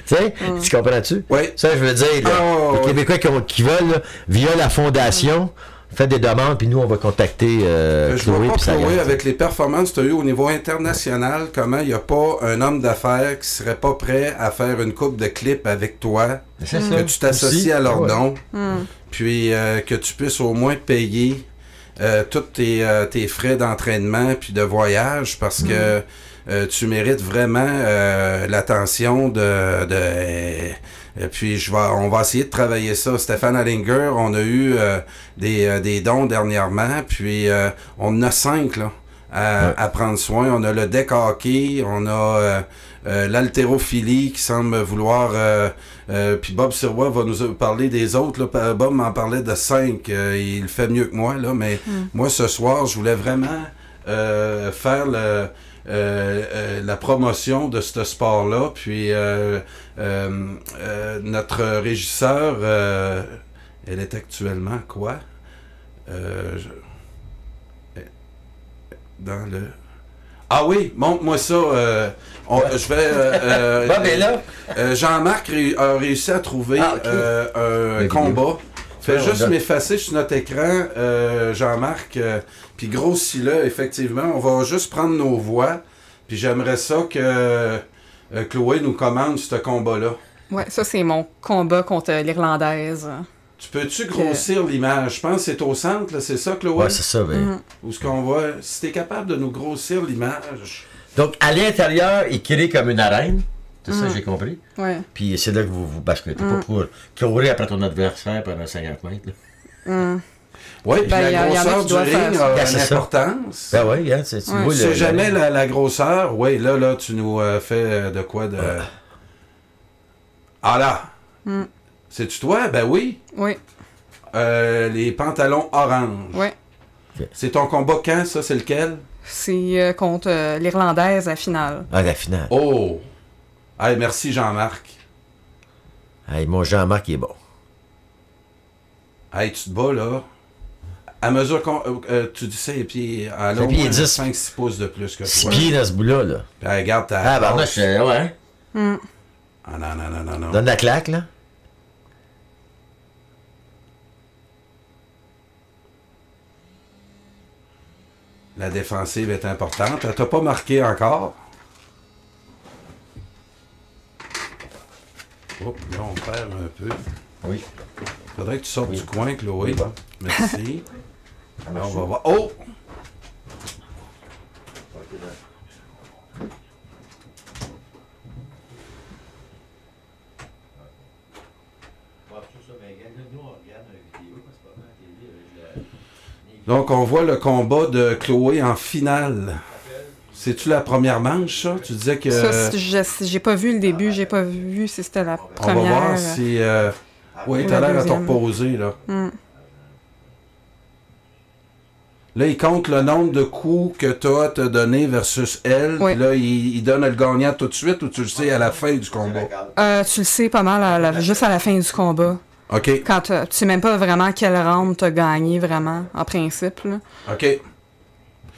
sais, tu comprends-tu? Oui. Ça, je veux dire, là, Oh, les oui. Québécois qui veulent, là, via la fondation, faites des demandes, puis nous, on va contacter Je vois Chloé. pas, puis ça Chloé, garde. avec les performances que tu as eues au niveau international, comment il n'y a pas un homme d'affaires qui serait pas prêt à faire une coupe de clips avec toi, C'est ça. que tu t'associes Aussi. à leur Ouais. nom, puis que tu puisses au moins payer tous tes frais d'entraînement puis de voyage, parce que tu mérites vraiment l'attention puis on va essayer de travailler ça. Stéphane Allinger, on a eu des dons dernièrement, puis on en a 5 là, à prendre soin. On a le deck hockey, on a l'haltérophilie qui semble vouloir... puis Bob Sirois va nous parler des autres. Là. Bob m'en parlait de 5. Il le fait mieux que moi, là, mais moi, ce soir, je voulais vraiment faire la promotion de ce sport-là. Puis notre régisseur, elle est actuellement quoi? Dans le... Ah oui, montre-moi ça. Je vais... Bob est là. Jean-Marc a réussi à trouver un combat. Fais juste m'effacer sur notre écran, Jean-Marc. Puis grossis-le, effectivement. On va juste prendre nos voix. Puis j'aimerais ça que Chloé nous commande ce combat-là. Ouais, ça, c'est mon combat contre l'Irlandaise. Tu peux-tu grossir l'image? Je pense que c'est au centre, là, c'est ça, Chloé? Ouais, c'est ça. Ben. Où ce qu'on voit? Si t'es capable de nous grossir l'image... Donc, à l'intérieur, il crée comme une arène. C'est ça, j'ai compris. Ouais. Puis c'est là que vous basculez. T'es pas pour courir après ton adversaire pendant 50 mètres. Là. Oui, puis Ben, la y en a grosseur qui du doivent faire ring ça. a Ben, une c'est ça. importance. Ben oui, hein, tu Ouais. vois C'est jamais la grosseur. Oui, là, tu nous fais de quoi de... Ah là! C'est-tu toi? Ben oui. Oui, Les pantalons orange. oui. C'est ton combat quand, ça? C'est lequel? C'est contre l'Irlandaise à finale. Ah, la finale. Oh! Hey, merci Jean-Marc. Hey, mon Jean-Marc, il est bon. Hey, tu te bats, là. À mesure qu'on... tu dis ça, et puis à Cinq pieds 10. 5-6 pouces de plus que 6 toi. pieds dans ce bout-là. Là. Puis, hey, regarde ta... Ah, ben, là, ouais. Ah non. Donne la claque, là. La défensive est importante. T'as pas marqué encore. Oh, là, on perd un peu. Oui. Faudrait que tu sortes du coin, Chloé. Oui. Merci. Là, on va voir. Oh! Donc, on voit le combat de Chloé en finale. C'est-tu la première manche, ça? Tu disais que... Ça, j'ai pas vu le début, j'ai pas vu si c'était la on va première. voir si... oui, ou t'as la l'air à te deuxième. reposer, là. Là, il compte le nombre de coups que toi t'as donné versus elle. Oui. Puis là, il donne le gagnant tout de suite ou tu le sais à la fin du combat? Tu le sais pas mal juste à la fin du combat. OK. Quand tu sais même pas vraiment quel round t'as gagné vraiment, en principe. Là. OK.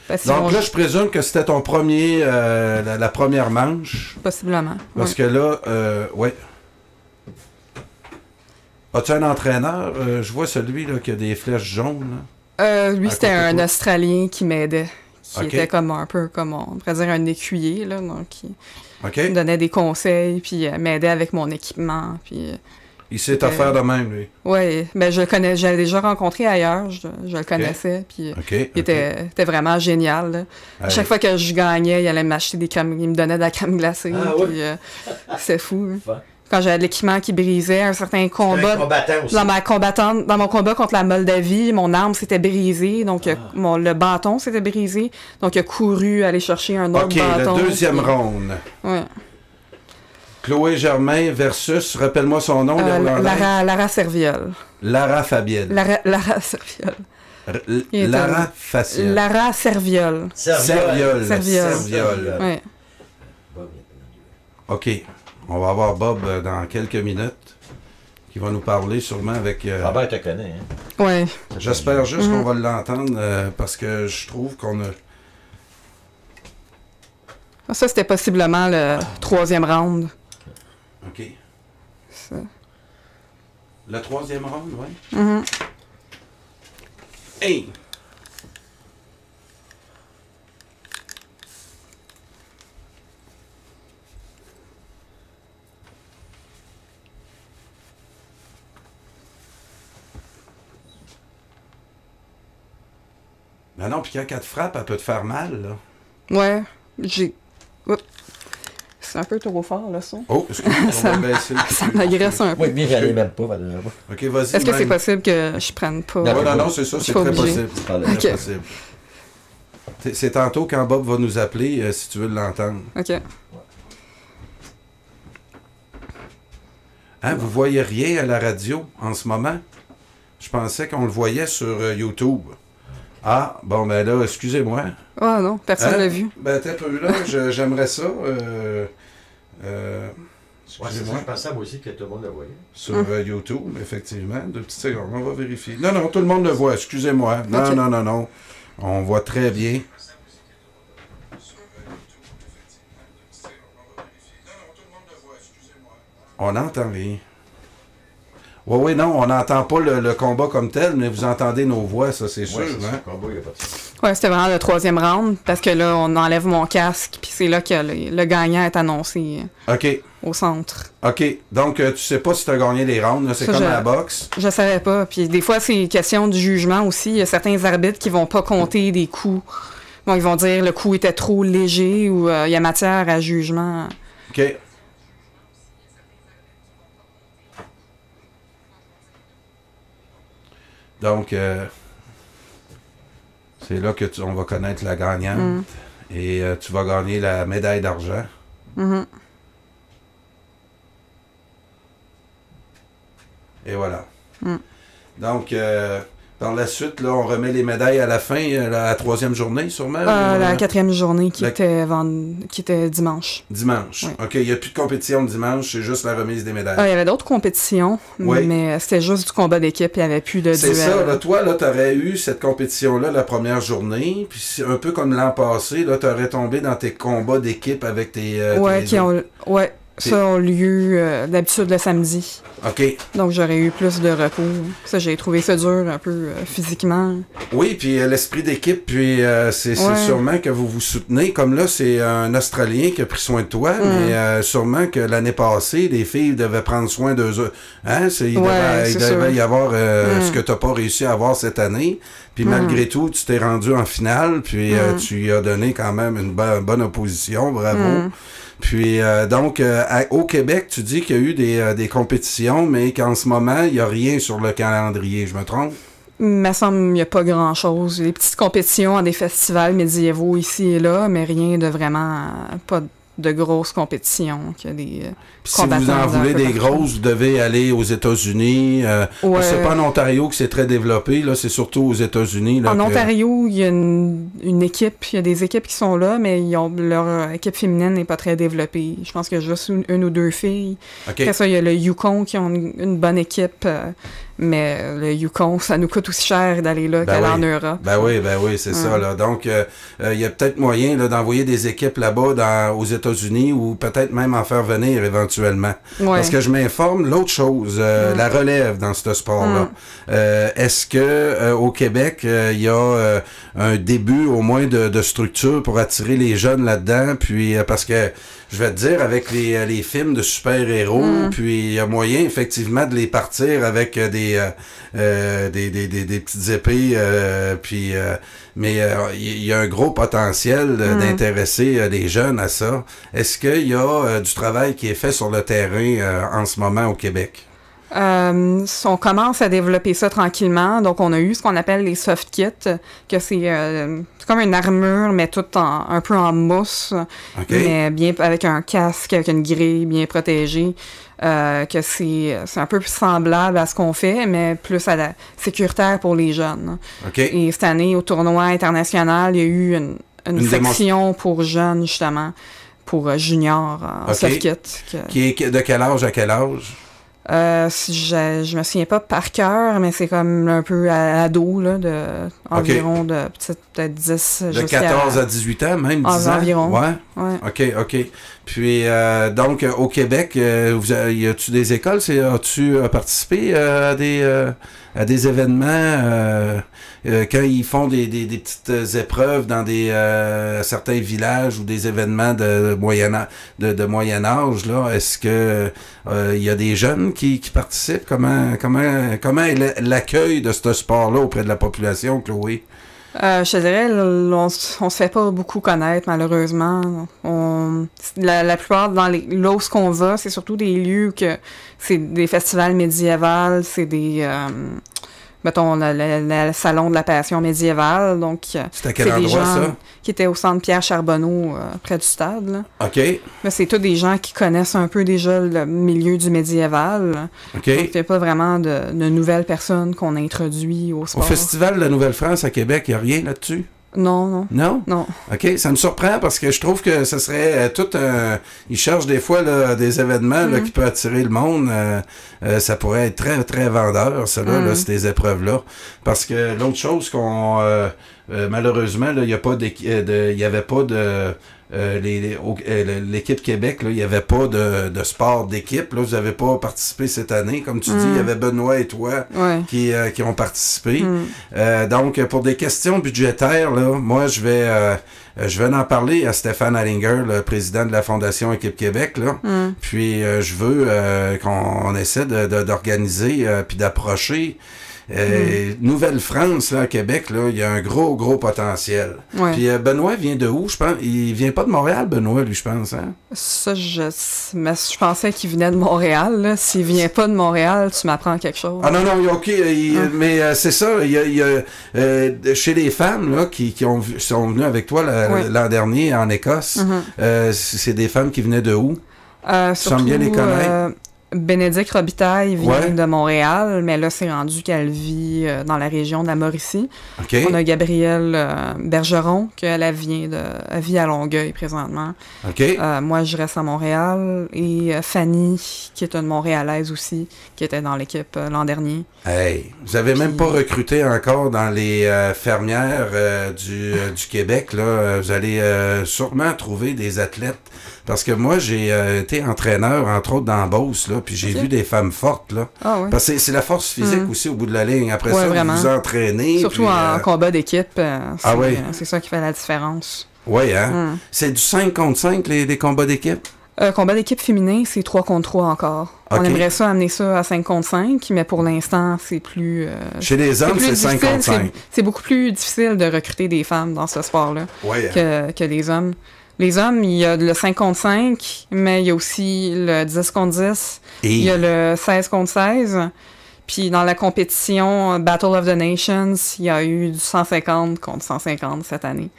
Parce qu'ils Donc vont là, je présume que c'était ton premier... la première manche. possiblement. Parce Oui. que là... ouais. As-tu un entraîneur? Je vois celui là qui a des flèches jaunes, là. Lui, À c'était côté de un toi. Australien qui m'aidait. Qui Ok. était comme un peu comme, on pourrait dire, un écuyer. Là, donc, il OK? me donnait des conseils, puis m'aidait avec mon équipement. Puis, Il sait offert de même, lui. ouais, ben, je le connais, j'avais déjà rencontré ailleurs, je le connaissais, puis OK. il était vraiment génial. Là. À chaque fois que je gagnais, il allait m'acheter des crèmes, il me donnait de la crème glacée, Ah, puis c'est fou. Hein. Quand j'avais de l'équipement qui brisait, un certain combat, combattant aussi. dans mon combat contre la Moldavie, mon arme s'était brisée, donc le bâton s'était brisé, donc il a couru aller chercher un autre OK, bâton. le deuxième puis- round. Ouais. Chloé Germain versus, rappelle-moi son nom, l'Irlandaise. Lara Serviol. Lara Fabienne. Lara Serviol. Il est Lara Faciel. Lara Serviol. Serviol. Serviol. Ouais. OK. On va avoir Bob dans quelques minutes qui va nous parler sûrement avec... Robert te connaît, hein? Ouais. J'espère juste qu'on va l'entendre parce que je trouve qu'on a... Ça, c'était possiblement le 3e round. OK. Ça. Le 3e round, oui. Hey! Ben non, puis quand elle te frappe, elle peut te faire mal, là. Ouais, Oups. C'est un peu trop fort, le son. Oh, excuse-moi, on va baisser. Ça m'agresse un peu. Oui, bien, j'allais même pas. OK, vas-y. Est-ce que c'est possible que je prenne pas? Non, c'est ça, c'est très possible. Ok. Très possible. C'est tantôt quand Bob va nous appeler, si tu veux l'entendre. OK. Hein, vous voyez rien à la radio en ce moment? Je pensais qu'on le voyait sur YouTube. Ah, bon, ben là, excusez-moi. Ah non, personne l'a vu. Ben, t'es un peu là, j'aimerais ça. Excusez-moi. Je pensais moi aussi que tout le monde le voyait. Sur YouTube, effectivement. 2 petites secondes, on va vérifier. Non, tout le monde le voit, excusez-moi. Non, Okay. non. On voit très bien. On n'entend rien. Oui, non, on n'entend pas le combat comme tel, mais vous entendez nos voix, ça, c'est sûr. C'est hein? ça, le combat, il n'y a pas de... Ouais, c'était vraiment le 3e round, parce que là, on enlève mon casque, puis c'est là que le gagnant est annoncé OK. au centre. OK. Donc, tu sais pas si tu as gagné les rounds, là, c'est Ça, comme à la boxe. Je savais pas. Puis des fois, c'est question du jugement aussi. Il y a certains arbitres qui vont pas compter des coups. Bon, ils vont dire le coup était trop léger ou il y a matière à jugement. OK. Donc, c'est là que on va connaître la gagnante. Et tu vas gagner la médaille d'argent. Et voilà. Donc, par la suite, là, on remet les médailles à la fin, la 3e journée, sûrement? La 4e journée qui était dimanche. Dimanche. Oui. OK, il n'y a plus de compétition le dimanche, c'est juste la remise des médailles. Il y avait d'autres compétitions, Oui. mais c'était juste du combat d'équipe, il n'y avait plus de duel. C'est ça, là, toi, là, tu aurais eu cette compétition-là la première journée, puis un peu comme l'an passé, là, tu aurais tombé dans tes combats d'équipe avec tes... Ça a lieu d'habitude le samedi. OK. Donc j'aurais eu plus de repos. Ça, j'ai trouvé ça dur un peu physiquement. Oui, puis l'esprit d'équipe, puis c'est sûrement que vous vous soutenez. Comme là, c'est un Australien qui a pris soin de toi, mais sûrement que l'année passée, les filles devaient prendre soin d'eux. Hein? Il devait y avoir ce que tu n'as pas réussi à avoir cette année. Puis malgré tout, tu t'es rendu en finale, puis tu y as donné quand même une bonne opposition. Bravo. Puis, donc, au Québec, tu dis qu'il y a eu des compétitions, mais qu'en ce moment, il n'y a rien sur le calendrier. Je me trompe? Il me semble qu'il n'y a pas grand-chose. Des petites compétitions à des festivals médiévaux ici et là, mais rien de vraiment... pas de grosses compétitions. Qu'il y a des si vous en voulez des grosses, vous devez aller aux États-Unis. C'est pas en Ontario que c'est très développé, là, c'est surtout aux États-Unis. Là, Ontario, il y a une équipe, il y a des équipes qui sont là, mais leur équipe féminine n'est pas très développée. Je pense qu'il y a juste une ou deux filles. Okay. Après ça, il y a le Yukon qui ont une bonne équipe. Mais le Yukon, ça nous coûte aussi cher d'aller là qu'aller en Europe. Ben oui, c'est ça. Là. Donc, il y a peut-être moyen là, d'envoyer des équipes là-bas aux États-Unis ou peut-être même en faire venir éventuellement. Ouais. Parce que je m'informe, l'autre chose, la relève dans ce sport-là. Est-ce que au Québec, il y a un début au moins de structure pour attirer les jeunes là-dedans? Puis parce que je vais te dire, avec les films de super-héros, puis il y a moyen effectivement de les partir avec des petites épées, mais il y a un gros potentiel d'intéresser les jeunes à ça. Est-ce qu'il y a du travail qui est fait sur le terrain en ce moment au Québec? On commence à développer ça tranquillement. Donc, on a eu ce qu'on appelle les soft kits, que c'est comme une armure, mais tout un peu en mousse, mais bien avec un casque, avec une grille bien protégée. Que c'est un peu plus semblable à ce qu'on fait, mais plus à la sécuritaire pour les jeunes. Et cette année, au tournoi international, il y a eu une section pour jeunes, justement, pour juniors en soft kit. Qui est de quel âge à quel âge? Je me souviens pas par cœur, mais c'est comme un peu ado, là, environ de peut-être 10 de 14 à 18 ans, même 10 ans? Environ. Ouais. OK. Puis, donc, au Québec, y a-tu des écoles? As-tu participé à des événements quand ils font des petites épreuves dans certains villages ou des événements de Moyen Âge, là? Est-ce que il y a des jeunes qui participent? Comment est l'accueil de ce sport-là auprès de la population, Chloé? Je te dirais, on se fait pas beaucoup connaître, malheureusement. La plupart, là où qu'on va, c'est surtout des lieux que c'est des festivals médiévals, c'est des... mettons, le Salon de la Passion médiévale, donc... C'est à quel endroit, des gens ça? Qui étaient au centre Pierre Charbonneau, près du stade, là. OK. Mais c'est tous des gens qui connaissent un peu déjà le milieu du médiéval. OK. Donc, il n'y a pas vraiment de nouvelles personnes qu'on introduit au sport. Au Festival de la Nouvelle-France à Québec, il n'y a rien là-dessus? Non. Non? OK. Ça me surprend parce que je trouve que ce serait ils cherchent des fois là, des événements là, qui peuvent attirer le monde. Ça pourrait être très, très vendeur, ça, là, ces épreuves-là. Parce que l'autre chose qu'on... malheureusement, là, il y avait pas de... l'équipe Québec, là, il n'y avait pas de sport d'équipe. Là, vous n'avez pas participé cette année. Comme tu dis, il y avait Benoît et toi qui ont participé. Donc, pour des questions budgétaires, là, moi, je vais en parler à Stéphane Hallinger, le président de la Fondation Équipe Québec. Là. Puis, je veux qu'on essaie d'organiser puis d'approcher Nouvelle-France, là, à Québec, là, il y a un gros potentiel. Ouais. Puis Benoît vient de où, je pense? Il vient pas de Montréal, Benoît, lui, je pense, hein? Ça, je pensais qu'il venait de Montréal, là. S'il vient pas de Montréal, tu m'apprends quelque chose. Ah non, OK, mais c'est ça, il y a chez les femmes, là, qui sont venues avec toi l'an dernier en Écosse, c'est des femmes qui venaient de où? Tu sembles bien les connaître. Bénédicte Robitaille vient de Montréal, mais là, c'est rendu qu'elle vit dans la région de la Mauricie. Okay. On a Gabrielle Bergeron, qu'elle vit à Longueuil présentement. Okay. Moi, je reste à Montréal. Et Fanny, qui est une Montréalaise aussi, qui était dans l'équipe l'an dernier. Hey, vous avez même pas recruté encore dans les fermières du Québec, là. Vous allez sûrement trouver des athlètes. Parce que moi, j'ai été entraîneur, entre autres, dans Beauce, là, puis j'ai vu des femmes fortes, là. Ah, oui. Parce que c'est la force physique aussi au bout de la ligne. Après ça, vraiment. vous vous entraînez. Surtout puis, en combat d'équipe, c'est ça qui fait la différence. Oui, hein? C'est du 5 contre 5, les combats d'équipe? Combat d'équipe féminin, c'est 3 contre 3 encore. Okay. On aimerait ça amener ça à 5 contre 5, mais pour l'instant, c'est plus... Chez les hommes, c'est 5 contre 5. C'est beaucoup plus difficile de recruter des femmes dans ce sport-là que les hommes. Les hommes, il y a le 5 contre 5, mais il y a aussi le 10 contre 10. Il y a le 16 contre 16. Puis dans la compétition Battle of the Nations, il y a eu du 150 contre 150 cette année.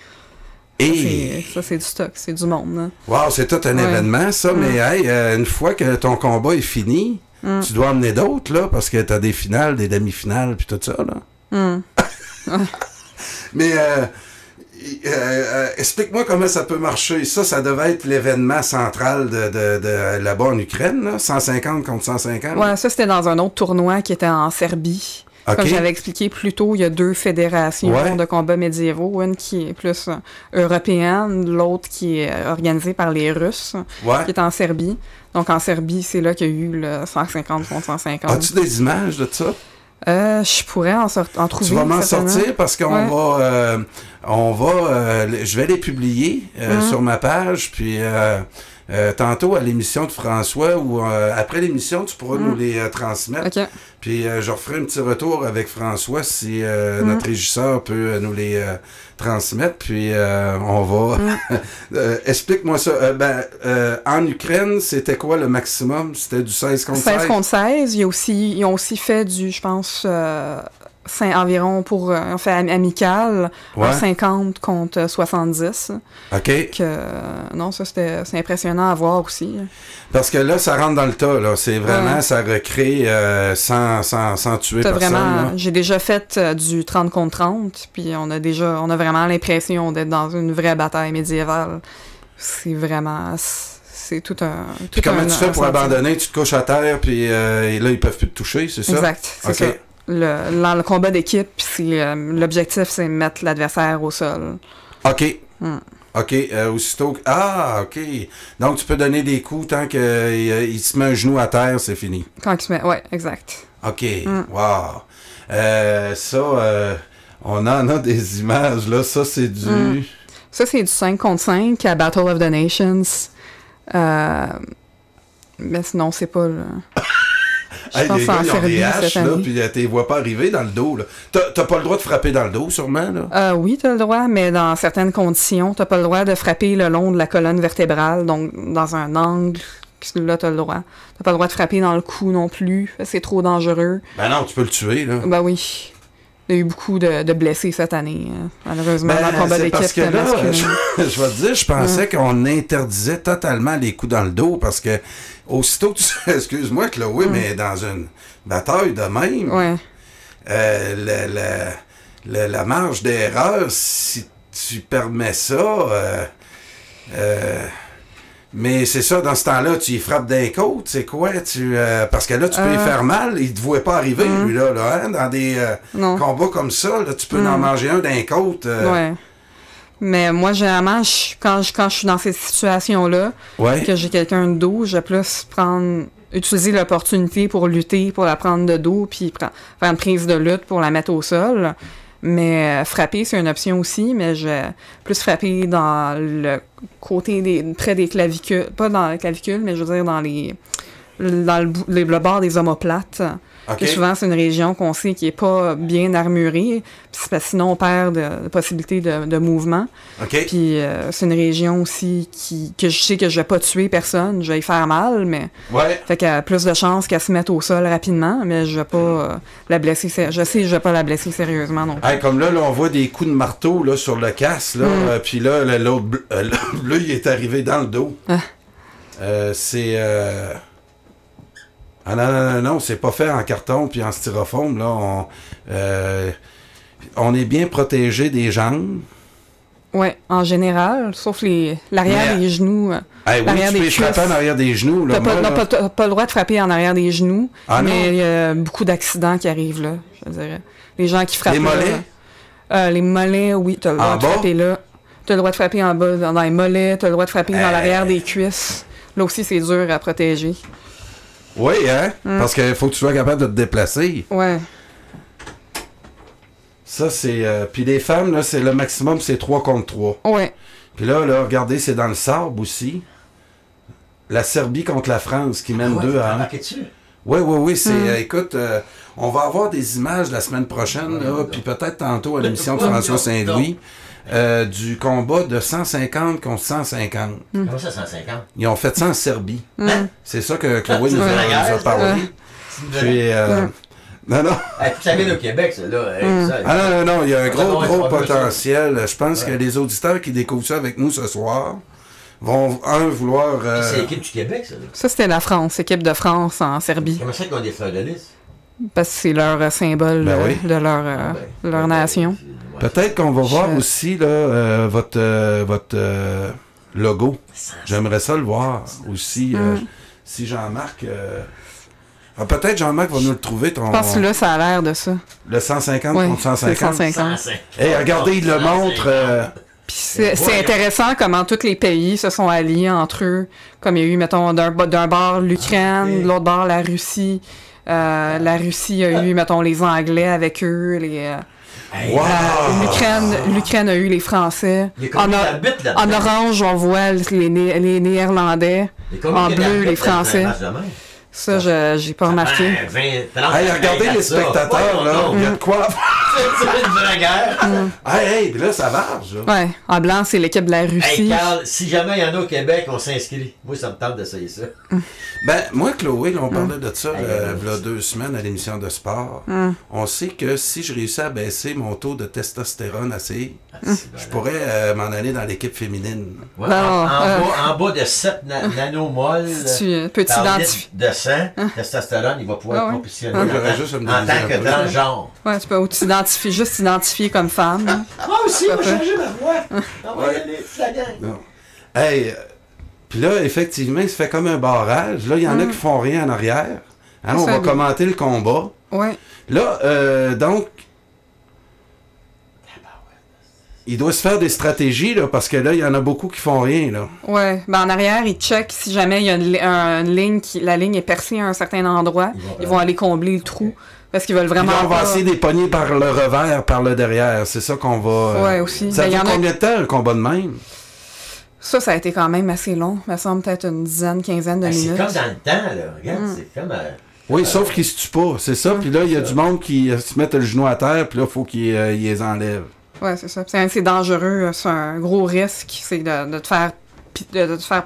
Ça, c'est du stock, c'est du monde. Là. Wow, c'est tout un événement, ça. Mais hey, une fois que ton combat est fini, tu dois emmener d'autres, là, parce que t'as des finales, des demi-finales, puis tout ça, là. Mais... explique-moi comment ça peut marcher. Ça devait être l'événement central de là-bas en Ukraine, là, 150 contre 150. Ouais, ça c'était dans un autre tournoi qui était en Serbie. Okay. Comme j'avais expliqué plus tôt, il y a 2 fédérations de combats médiévaux, une qui est plus européenne, l'autre qui est organisée par les Russes, qui est en Serbie. Donc en Serbie, c'est là qu'il y a eu le 150 contre 150. As-tu des images de ça? Je pourrais en trouver. Tu vas m'en sortir parce qu'on je vais les publier sur ma page, puis tantôt à l'émission de François ou après l'émission, tu pourras nous les transmettre. Okay. Puis je referai un petit retour avec François si notre régisseur peut nous les transmettre. Puis on va... explique-moi ça. En Ukraine, c'était quoi le maximum? C'était du 16 contre 16? 16 contre 16. Ils ont aussi fait du, je pense... environ pour on fait amical, 50 contre 70. OK. Non, ça c'est impressionnant à voir aussi. Parce que là, ça rentre dans le tas, là. C'est vraiment, ça recrée sans tuer personne. J'ai déjà fait du 30 contre 30, puis on a vraiment l'impression d'être dans une vraie bataille médiévale. C'est vraiment... c'est tout un... Puis comment tu fais pour abandonner? Tu te couches à terre, puis et là, ils peuvent plus te toucher, c'est ça? Exact, c'est ça. Dans le combat d'équipe, l'objectif, c'est mettre l'adversaire au sol. OK. OK, aussitôt que... Ah, OK. Donc, tu peux donner des coups tant qu'il se met un genou à terre, c'est fini. Quand il se met... Ouais, exact. OK, wow. On en a des images, là. Ça, c'est du... Ça, c'est du 5 contre 5 à Battle of the Nations. Mais sinon, c'est pas... Hey, les gars, ils ont des haches, là, puis tu les vois pas arriver dans le dos, là. T'as pas le droit de frapper dans le dos, sûrement, là? Oui, t'as le droit, mais dans certaines conditions. T'as pas le droit de frapper le long de la colonne vertébrale, donc dans un angle. Là, t'as le droit. T'as pas le droit de frapper dans le cou non plus. C'est trop dangereux. Ben non, tu peux le tuer, là. Ben oui. Il y a eu beaucoup de blessés cette année, malheureusement, dans le combat d'équipe. Parce que là, je vais te dire, je pensais qu'on interdisait totalement les coups dans le dos, parce que aussitôt que tu... Excuse-moi, Chloé, mais dans une bataille de même, la marge d'erreur, si tu permets ça... mais c'est ça, dans ce temps-là, tu y frappes d'un côte, c'est quoi? Parce que là, tu peux y faire mal, il ne te voit pas arriver, lui, là, hein? Dans des combats comme ça, là, tu peux en manger un d'un côte. Ouais. Mais moi, généralement, quand je suis dans ces situations-là, que j'ai quelqu'un de dos, je vais plus utiliser l'opportunité pour lutter, pour la prendre de dos, puis faire une prise de lutte pour la mettre au sol. Mais frapper, c'est une option aussi, mais je vais plus frapper dans le côté près des clavicules, pas dans les clavicules, mais je veux dire dans le bord des omoplates. Okay. Que souvent, c'est une région qu'on sait qui n'est pas bien armurée, puis sinon on perd de possibilité de mouvement. Okay. Puis c'est une région aussi que je sais que je vais pas tuer personne, je vais y faire mal, mais fait qu'elle a plus de chances qu'elle se mette au sol rapidement, mais je vais pas la blesser. Je sais que je vais pas la blesser sérieusement non plus. Hey, comme là, on voit des coups de marteau là, sur le casque, là, puis là, l'autre bleu, il est arrivé dans le dos. C'est... Ah non, c'est pas fait en carton puis en styrofoam, là. On est bien protégé des jambes. Oui, en général, sauf l'arrière des genoux. Oui, tu peux frapper en arrière des genoux. Là, t'as pas le droit de frapper en arrière des genoux, mais il y a beaucoup d'accidents qui arrivent là, je dirais. Les gens qui frappent les mollets? Les mollets, oui, t'as le droit de frapper là. T'as le droit de frapper en bas, dans les mollets, t'as le droit de frapper dans l'arrière des cuisses. Là aussi, c'est dur à protéger. Oui, hein? Parce qu'il faut que tu sois capable de te déplacer. Ouais. Ça, c'est... puis les femmes, là, c'est le maximum, c'est 3 contre 3. Ouais. Puis là, regardez, c'est dans le sable aussi. La Serbie contre la France qui mène 2-1. Oui, c'est... écoute, on va avoir des images la semaine prochaine, là, puis peut-être tantôt à l'émission de François Saint-Louis, du combat de 150 contre 150. Comment ça, 150? Ils ont fait ça en Serbie. C'est ça que Chloé nous a parlé. Puis... non. Ça vient au Québec, ça, là. Non, il y a un gros potentiel. Je pense que les auditeurs qui découvrent ça avec nous ce soir vont, vouloir... C'est l'équipe du Québec, ça, là. Ça, c'était la France, l'équipe de France en Serbie. Comment ça qu'ils ont des fleurs de lys? Parce que c'est leur symbole de leur nation. Peut-être qu'on va voir aussi là, votre logo. J'aimerais ça le voir aussi. Si Jean-Marc... peut-être Jean-Marc va nous le trouver. Je pense que là, ça a l'air de ça. Le 150 contre 150. 150. Hey, regardez, il le montre. Puis c'est intéressant comment tous les pays se sont alliés entre eux. Comme il y a eu, mettons, d'un bord l'Ukraine, de l'autre bord la Russie. La Russie a eu, mettons, les Anglais avec eux. L'Ukraine a eu les Français. En orange, on voit les Néerlandais. En bleu, les Français. Ça, j'ai pas remarqué. Regardez les spectateurs, là. Il y a de quoi. C'est une vraie guerre. Puis là, ça marche. Ouais, en blanc, c'est l'équipe de la Russie. Hey, Carl, si jamais il y en a au Québec, on s'inscrit. Moi, ça me tente d'essayer ça. Moi, Chloé, là, on parlait de ça il y a 2 semaines à l'émission de sport. On sait que si je réussis à baisser mon taux de testostérone assez, je pourrais m'en aller dans l'équipe féminine. Ouais, en bas de 7 nanomoles de sang, testostérone, il va pouvoir compétitionner en tant que transgenre. Ouais, tu peux juste t'identifier comme femme. Moi aussi, on va changer ma voix. On va y aller, la gang. Hey, Puis là, effectivement, il se fait comme un barrage. Là, il y en a qui font rien en arrière. Hein, on va commenter le combat. Ouais. Là, donc, il doit se faire des stratégies, là, parce que là, il y en a beaucoup qui font rien, là. Ouais. Ben, en arrière, ils checkent si jamais il y a une ligne la ligne est percée à un certain endroit. Ils vont aller combler le trou. Parce qu'ils veulent vraiment. Là, on va essayer de les pogner par le revers, par le derrière. C'est ça qu'on va. Ouais, aussi. Ça dure combien de temps, un combat de même? Ça a été quand même assez long. Ça me semble peut-être une dizaine, quinzaine de minutes. C'est comme dans le temps, là. Regarde, c'est comme. Oui, sauf qu'ils se tuent pas, c'est ça. Puis là, il y a du monde qui se met le genou à terre, puis là, il faut qu'ils les enlèvent. Ouais, c'est ça. C'est dangereux. C'est un gros risque. C'est de te faire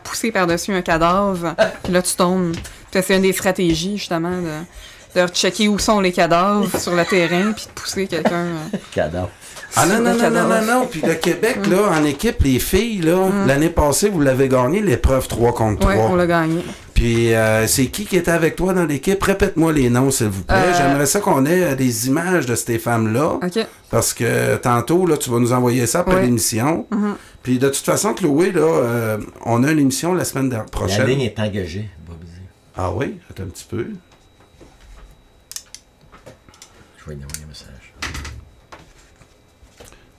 pousser par-dessus un cadavre. Puis là, tu tombes. C'est une des stratégies, justement, de checker où sont les cadavres sur le terrain, puis de pousser quelqu'un. Cadavre. Ah non. Puis le Québec, là, en équipe, les filles, là, l'année passée, vous l'avez gagné, l'épreuve 3 contre 3. Oui, on l'a gagné. Puis c'est qui était avec toi dans l'équipe? Répète-moi les noms, s'il vous plaît. J'aimerais ça qu'on ait des images de ces femmes-là. OK. Parce que tantôt, là, tu vas nous envoyer ça après l'émission. Puis de toute façon, Chloé, là, on a une émission la semaine prochaine. La ligne est engagée, Bobby. Ah oui? Attends un petit peu. Je vais y envoyer un message.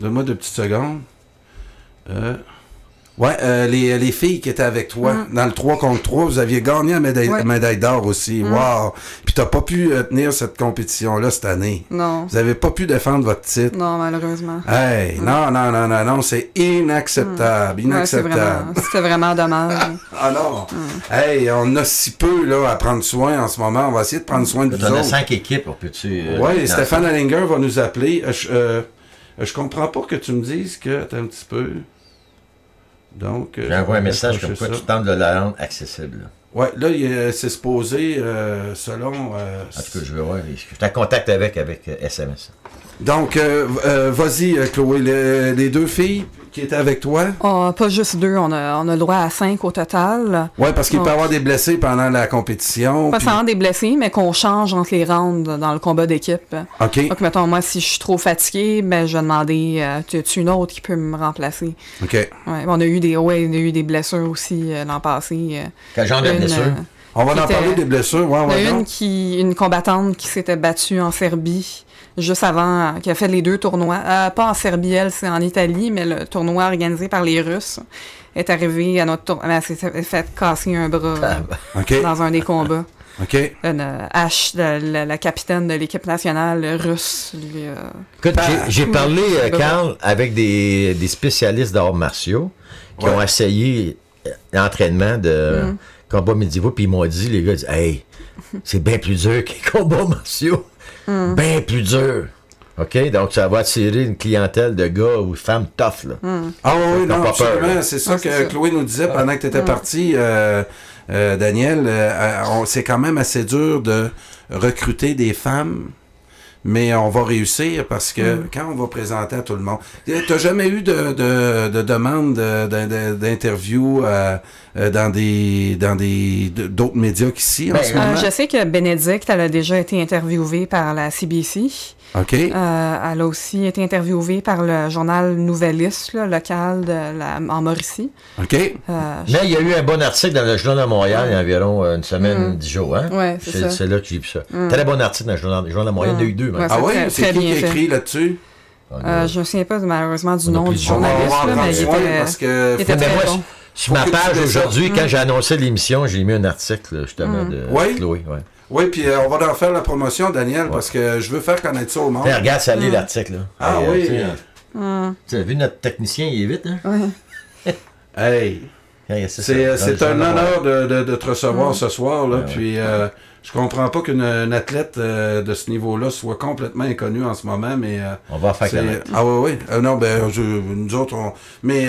Donne-moi 2 petites secondes. Les filles qui étaient avec toi, dans le 3 contre 3, vous aviez gagné la médaille d'or aussi. Wow! Puis t'as pas pu tenir cette compétition-là cette année. Non. Vous avez pas pu défendre votre titre. Non, malheureusement. Hey, non, c'est inacceptable. Inacceptable. Ouais, c'était vraiment dommage. Ah non! Hey, on a si peu là, à prendre soin en ce moment. On va essayer de prendre soin de vous autres. On a 5 équipes, on peut-tu... Oui, Stéphane Allinger va nous appeler. Je comprends pas que tu me dises que... Attends un petit peu. Donc... J'envoie un message comme quoi tu tentes de la rendre accessible. Oui, là, c'est supposé, selon... en tout cas, je vais voir. Je suis en contact avec SMS. Donc, vas-y, Chloé, les 2 filles qui étaient avec toi? Pas juste 2, on a le droit à 5 au total. Oui, parce qu'il peut y avoir des blessés pendant la compétition. Pas seulement des blessés, mais qu'on change entre les rounds dans le combat d'équipe. OK. Donc, mettons, moi, si je suis trop fatiguée, ben, je vais demander, tu une autre qui peut me remplacer? OK. Ouais, on a eu des blessures aussi l'an passé. Quel genre de blessures? On va en parler des blessures. Une combattante qui s'était battue en Serbie juste avant, qui a fait les 2 tournois. Pas en Serbie, elle, c'est en Italie, mais le tournoi organisé par les Russes est arrivé à notre tournoi. Elle s'est fait casser un bras dans un des combats. OK. La capitaine de l'équipe nationale russe. Écoute, j'ai parlé, Carl, avec des spécialistes d'arts martiaux qui ont essayé l'entraînement de combats médiévaux, puis ils m'ont dit, les gars, hey, c'est bien plus dur que les combats martiaux. Bien plus dur. OK? Donc, ça va attirer une clientèle de gars ou femmes tough, là. Ah oui, non, absolument. C'est ça que Chloé nous disait pendant que tu étais parti, Daniel. C'est quand même assez dur de recruter des femmes, mais on va réussir parce que quand on va présenter à tout le monde... T'as jamais eu de demande d'interview dans d'autres médias qu'ici en ce moment? Je sais que Bénédicte, elle a déjà été interviewée par la CBC. OK. Elle a aussi été interviewée par le journal Nouvelliste, là, local en Mauricie. OK. Mais il y a eu un bon article dans le Journal de Montréal il y a environ une semaine, 10 jours. Hein? Oui, c'est ça. C'est là que j'ai vu ça. Très bon article dans le Journal de Montréal. Il y en a eu 2. Ouais, oui? C'est qui a écrit là-dessus? Je ne me souviens pas malheureusement du nom du journaliste, mais il était très bon. Sur ma page aujourd'hui, quand j'ai annoncé l'émission, j'ai mis un article justement de Chloé. Oui, puis on va en faire la promotion, Daniel, parce que je veux faire connaître ça au monde. Regarde, ça lit l'article. Ah oui. Tu as vu notre technicien, il est vite, hein? Oui. Hey! C'est un honneur de te recevoir ce soir, là. Puis je comprends pas qu'une athlète de ce niveau-là soit complètement inconnue en ce moment, mais... on va faire connaître. Ah oui. Non, ben, nous autres, Mais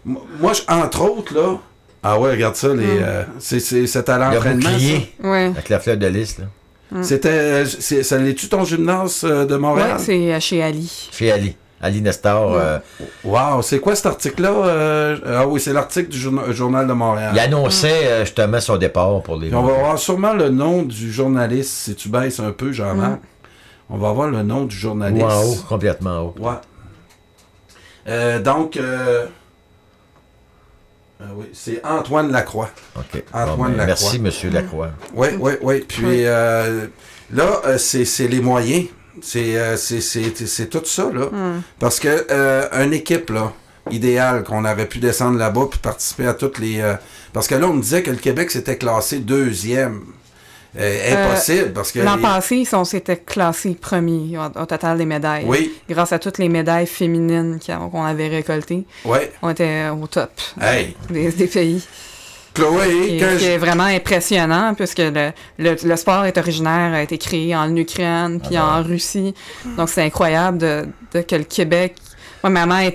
moi, entre autres, là... Ah ouais, regarde ça, c'est à l'entraînement, ça. Avec la fleur de lys, là. Ça l'est-tu ton gymnase de Montréal? Oui, c'est chez Ali. Chez Ali. Ali Nestor. Wow, c'est quoi cet article-là? Ah oui, c'est l'article du Journal de Montréal. Il annonçait justement son départ pour les... Puis on va voir sûrement le nom du journaliste. Si tu baisses un peu, Jean-Marc, on va avoir le nom du journaliste. Wow, complètement haut. Ouais. Donc... Oui, c'est Antoine Lacroix. OK. Antoine Lacroix. Merci, M. Lacroix. Oui. Puis là, c'est les moyens. C'est tout ça, là. Parce que une équipe, là, idéale, qu'on aurait pu descendre là-bas puis participer à toutes les... parce que là, on me disait que le Québec s'était classé 2e. Impossible, parce que... L'an passé, on s'était classé premier au total des médailles. Oui. Grâce à toutes les médailles féminines qu'on avait récoltées. Oui. On était au top des pays. Chloé, qui est vraiment impressionnant, puisque le sport est originaire, a été créé en Ukraine, puis en Russie. Donc, c'est incroyable que le Québec... Moi, ma maman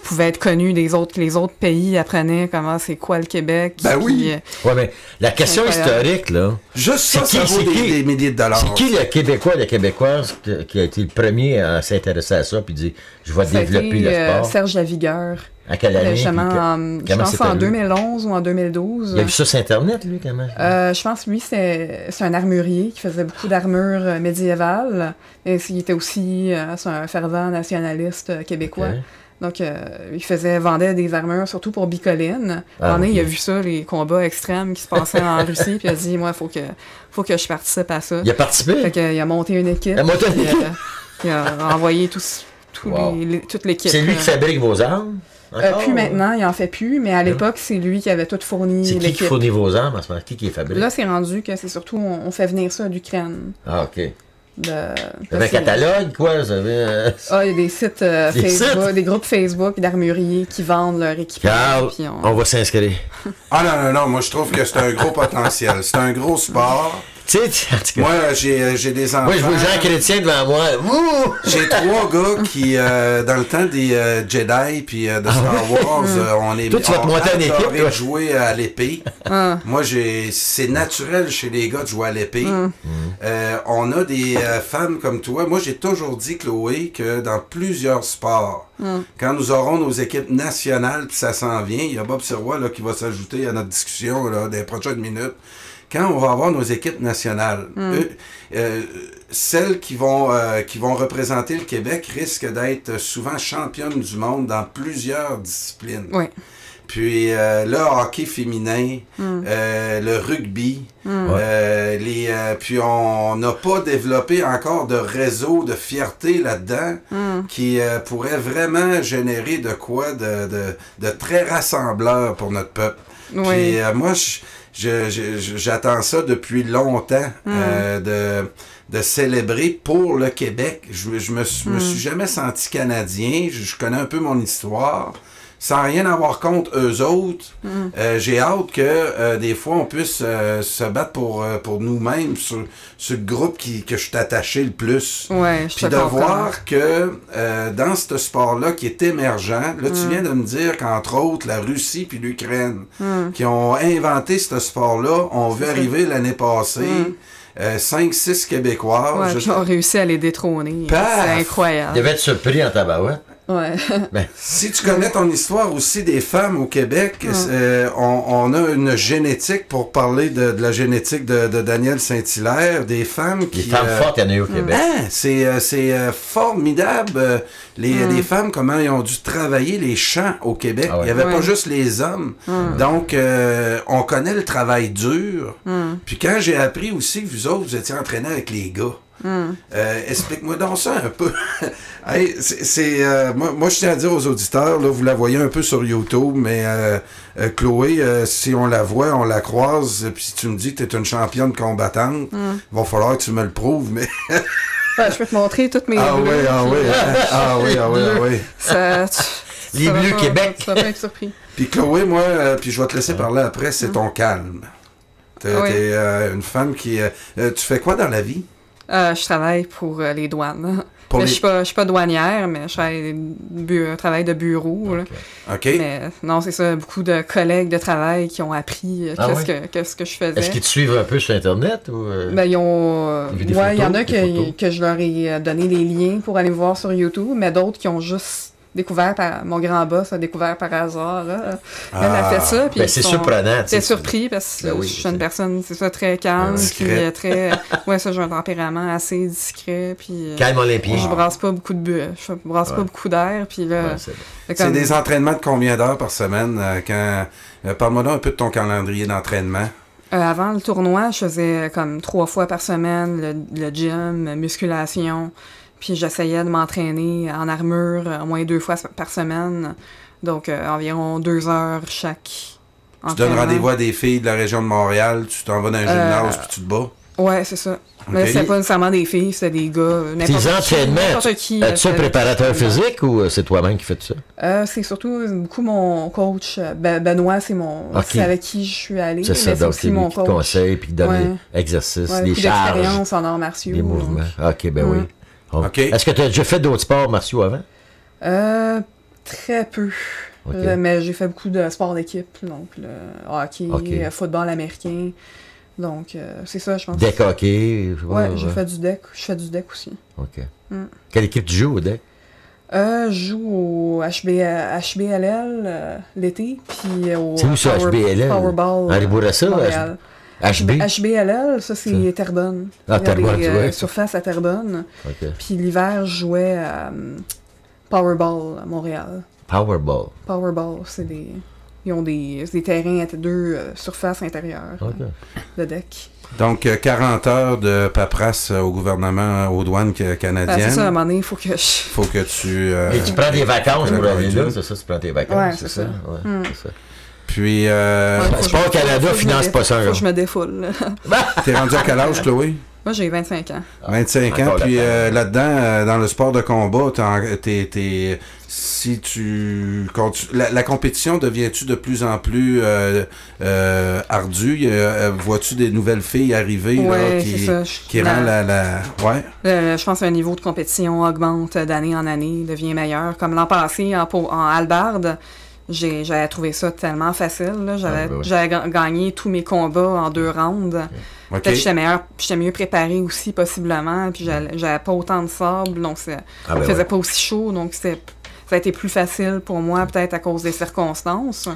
pouvait être connue les autres pays apprenaient comment c'est quoi le Québec. Ben oui. Ouais, mais la question historique, là. Juste ça vaut des milliers de dollars. C'est qui le Québécois, la Québécoise qui a été le premier à s'intéresser à ça puis dit je vais développer le sport? Serge Lavigueur. À quelle année? Je pense en 2011 ou en 2012. Il a vu ça sur Internet, lui, quand même? Je pense lui, c'est un armurier qui faisait beaucoup d'armures médiévales. Et il était aussi un fervent nationaliste québécois. Okay. Donc, il vendait des armures, surtout pour Bicoline. Il a vu ça, les combats extrêmes qui se passaient en Russie, puis il a dit, moi, faut que je participe à ça. Il a participé? Fait qu'il a monté une équipe. Il a envoyé toute l'équipe. C'est lui qui fabrique vos armes? Puis maintenant, il en fait plus, mais à l'époque, c'est lui qui avait tout fourni l'équipe. C'est qui fournit vos armes en ce moment? Qui les fabrique? Là, c'est rendu que c'est surtout, on fait venir ça d'Ukraine. Ah, OK. Vous avez un catalogue, quoi? Vous avez... il y a des sites Facebook, des groupes Facebook d'armuriers qui vendent leur équipement. Carl, on va s'inscrire. Non, moi je trouve que c'est un gros potentiel. C'est un gros sport. Moi, j'ai des enfants. Moi, je vois Jean Chrétien devant moi. J'ai 3 gars qui, dans le temps des Jedi puis de Star Wars, on est adoré jouer à l'épée. Moi, c'est naturel chez les gars de jouer à l'épée. On a des femmes comme toi. Moi, j'ai toujours dit, Chloé, que dans plusieurs sports, quand nous aurons nos équipes nationales, puis ça s'en vient, il y a Bob Sirois là, qui va s'ajouter à notre discussion là, des prochaines minutes. Quand on va avoir nos équipes nationales, celles qui vont représenter le Québec risquent d'être souvent championnes du monde dans plusieurs disciplines. Oui. Puis le hockey féminin, le rugby, puis on n'a pas développé encore de réseau de fierté là-dedans qui pourrait vraiment générer de quoi de très rassembleur pour notre peuple. Oui. Puis moi, j'attends ça depuis longtemps de célébrer pour le Québec. Je me suis jamais senti Canadien. Je connais un peu mon histoire. Sans rien avoir contre eux autres, j'ai hâte que des fois on puisse se battre pour nous-mêmes sur le groupe que je suis attaché le plus. Ouais, puis de voir que dans ce sport-là qui est émergent, là tu viens de me dire qu'entre autres la Russie puis l'Ukraine qui ont inventé ce sport-là ont vu arriver l'année passée 5-6 Québécois. Qui ont réussi à les détrôner. C'est incroyable. Ils devaient être surpris en tabarouette. Ouais. Si tu connais ton histoire aussi des femmes au Québec, on a une génétique, pour parler de la génétique de Daniel Saint-Hilaire, des femmes qui... Les femmes fortes, il y en a eu au Québec. C'est formidable, les femmes, comment ils ont dû travailler les champs au Québec. Il n'y avait pas juste les hommes. Donc, on connaît le travail dur. Puis quand j'ai appris aussi que vous autres, vous étiez entraînés avec les gars, explique-moi donc ça un peu. Hey, moi, je tiens à dire aux auditeurs, là, vous la voyez un peu sur YouTube, mais Chloé, si on la voit, on la croise, puis si tu me dis que tu es une championne combattante, il va falloir que tu me le prouves, mais... je peux te montrer toutes mes bleus. Ah oui. Les Bleus Québec. Tu vas pas être surpris. Puis Chloé, moi, puis je vais te laisser parler après, c'est ton calme. T'es une femme qui... tu fais quoi dans la vie? Je travaille pour les douanes. Je suis pas douanière, mais je fais un travail de bureau. OK. Mais non, c'est ça, beaucoup de collègues de travail qui ont appris qu'est-ce que je faisais. Est-ce qu'ils te suivent un peu sur Internet? Ou ils ont... il y en a que je leur ai donné les liens pour aller me voir sur YouTube, mais d'autres qui ont juste découvert par mon grand boss, a découvert par hasard. Là. Elle a fait ça. Puis c'est surprenant. J'étais surpris parce que je suis une personne, c'est ça, très calme. Puis très. Ouais, ça, j'ai un tempérament assez discret. Puis. Calme olympien. Je brasse pas beaucoup je brasse pas beaucoup d'air. Puis là. C'est des entraînements de combien d'heures par semaine? Parle-moi donc un peu de ton calendrier d'entraînement. Avant le tournoi, je faisais comme 3 fois par semaine le gym, musculation. Puis j'essayais de m'entraîner en armure au moins 2 fois par semaine. Donc environ 2 heures chaque entraînement. Tu donnes rendez-vous à des filles de la région de Montréal, tu t'en vas dans un gymnase puis tu te bats? Ouais, c'est ça. Okay. Mais c'était pas nécessairement des filles, c'était des gars. Tes entraînements, as-tu un préparateur physique ou c'est toi-même qui fais tout ça? C'est surtout beaucoup mon coach. Benoît, c'est avec qui je suis allée. C'est ça, donc c'est lui qui te conseille puis qui donne des exercices, des charges. D'expérience en arts martiaux. Des mouvements. OK, ben oui. Okay. Est-ce que tu as déjà fait d'autres sports martiaux avant? Très peu. Okay. Mais j'ai fait beaucoup de sports d'équipe, donc le hockey, football américain. Donc, c'est ça, je pense. Deck hockey? Ouais, j'ai fait du deck. Je fais du deck aussi. OK. Quelle équipe tu joues au deck? Je joue au HBLL l'été, puis au c'est où ça, HBLL? Powerball. Henri Bourassa? HBLL, ça c'est Terrebonne. Terrebonne, tu vois. Surface à Terrebonne. Puis l'hiver, je jouais à Powerball à Montréal. Powerball, c'est des... Ils ont des terrains à 2 surfaces intérieures de deck. Donc, 40 heures de paperasse au gouvernement, aux douanes canadiennes. C'est ça, à un moment donné, il faut que tu... Et tu prends des vacances pour aller là, c'est ça? Tu prends tes vacances, ouais, c'est ça. Ouais, c'est ça. Puis... Sport Canada finance pas ça. Faut que je me défoule. T'es rendu à quel âge, Chloé? Moi, j'ai 25 ans. 25 ans, puis là-dedans, dans le sport de combat, si tu la compétition devient-tu de plus en plus ardue? Vois-tu des nouvelles filles arriver qui rend ouais? Je pense que le niveau de compétition augmente d'année en année, devient meilleur. Comme l'an passé, en hallebarde, j'avais trouvé ça tellement facile. J'avais gagné tous mes combats en 2 rounds. Okay. Peut-être que j'étais mieux préparée aussi, possiblement. Puis j'avais pas autant de sable, donc ça faisait pas aussi chaud. Donc ça a été plus facile pour moi, peut-être à cause des circonstances.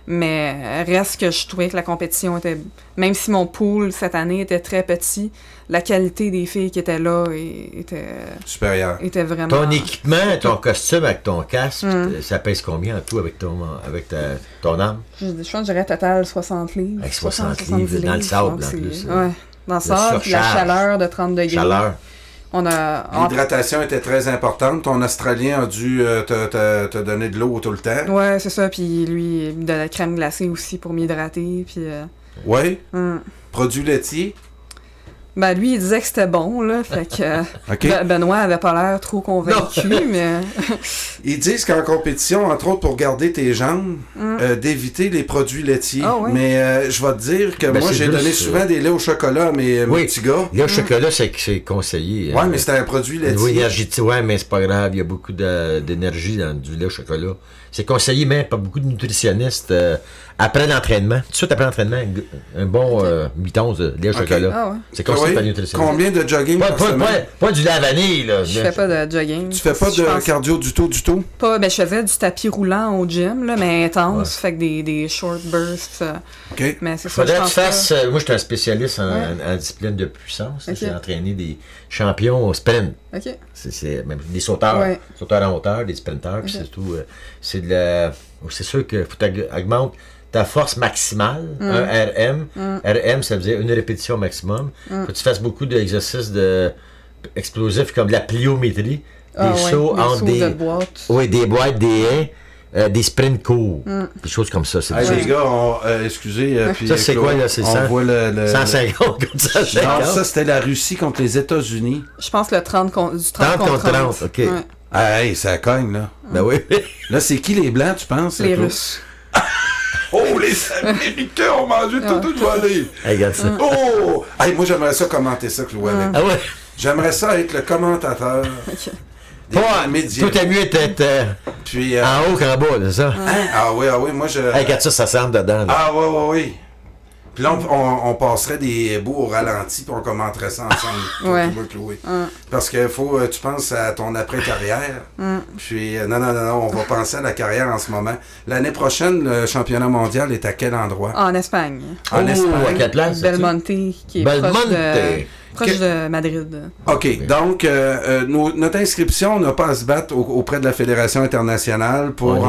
Mais reste que je trouvais que la compétition était... Même si mon pool, cette année, était très petit, la qualité des filles qui étaient là était... supérieure. Était vraiment... Ton équipement, ton costume avec ton casque, ça pèse combien en tout avec ton arme? Je pense que je dirais total 60 livres. Avec 60 livres, dans le sable, en plus. Ouais, dans le sable, puis la chaleur de 30 degrés. L'hydratation était très importante. Ton Australien a dû te donner de l'eau tout le temps. Ouais, c'est ça. Puis lui, de la crème glacée aussi pour m'hydrater. Puis. Ouais. Produits laitiers. Ben lui, il disait que c'était bon, là. Fait que Benoît avait pas l'air trop convaincu, mais... Ils disent qu'en compétition, entre autres pour garder tes jambes, d'éviter les produits laitiers. Ah, oui. Mais je vais te dire que moi, j'ai donné souvent des laits au chocolat à mes petits gars. Lait au chocolat, c'est conseillé. Oui, mais c'était un produit laitier. Oui, mais c'est pas grave. Il y a beaucoup d'énergie dans du lait au chocolat. C'est conseillé même par beaucoup de nutritionnistes après l'entraînement. Tout de suite après l'entraînement, un bon 8 onces de lait au chocolat. Ah, ouais. C'est conseillé par le nutritionniste. Combien de jogging par semaine? Pas du lait à vanille, là. Je fais pas de jogging. Tu fais pas de cardio du tout? Pas, je faisais du tapis roulant au gym, là, mais intense. Fait que des short bursts. OK. Mais c'est ça, faudrait que tu fasses... moi, je suis un spécialiste en discipline de puissance. Okay. J'ai entraîné des champions au sprint. OK. C'est même des sauteurs. Sauteurs en hauteur, des sprinteurs. Puis c'est tout... c'est sûr qu'il faut que tu augmentes ta force maximale, un RM. RM, ça veut dire une répétition maximum. Faut que tu fasses beaucoup d'exercices explosifs comme de la pliométrie, des sauts entre des boîtes. Oui, des boîtes, des haies, des sprints courts, des choses comme ça. Les gars, excusez. Puis ça, c'est quoi, là? C'est 150 comme ça. Non, ça, c'était la Russie contre les États-Unis. Je pense le 30 contre 30. OK. Ouais. Hey, ça cogne, là. Ben oui. Là, c'est qui les Blancs, tu penses? Les Russes. Oh, les Américains ont mangé tout voilé. Hey, regarde ça. Oh! Hey, moi, j'aimerais ça commenter ça, Chloé. Ah ouais? J'aimerais ça être le commentateur. Des médias. Tout est mieux d'être en haut qu'en bas, c'est ça? Ah oui, moi, je... Hey, regarde ça, ça sent dedans. Là. Ah oui. Puis là, on passerait des bouts au ralenti, puis on commenterait ça ensemble. Ouais. Chloé. Parce que tu penses à ton après-carrière. Puis, non, on va penser à la carrière en ce moment. L'année prochaine, le championnat mondial est à quel endroit? En Espagne. En Espagne. À quelle place? Belmonte, qui est proche de Madrid. OK. Donc, notre inscription, on n'a pas à se battre auprès de la Fédération internationale pour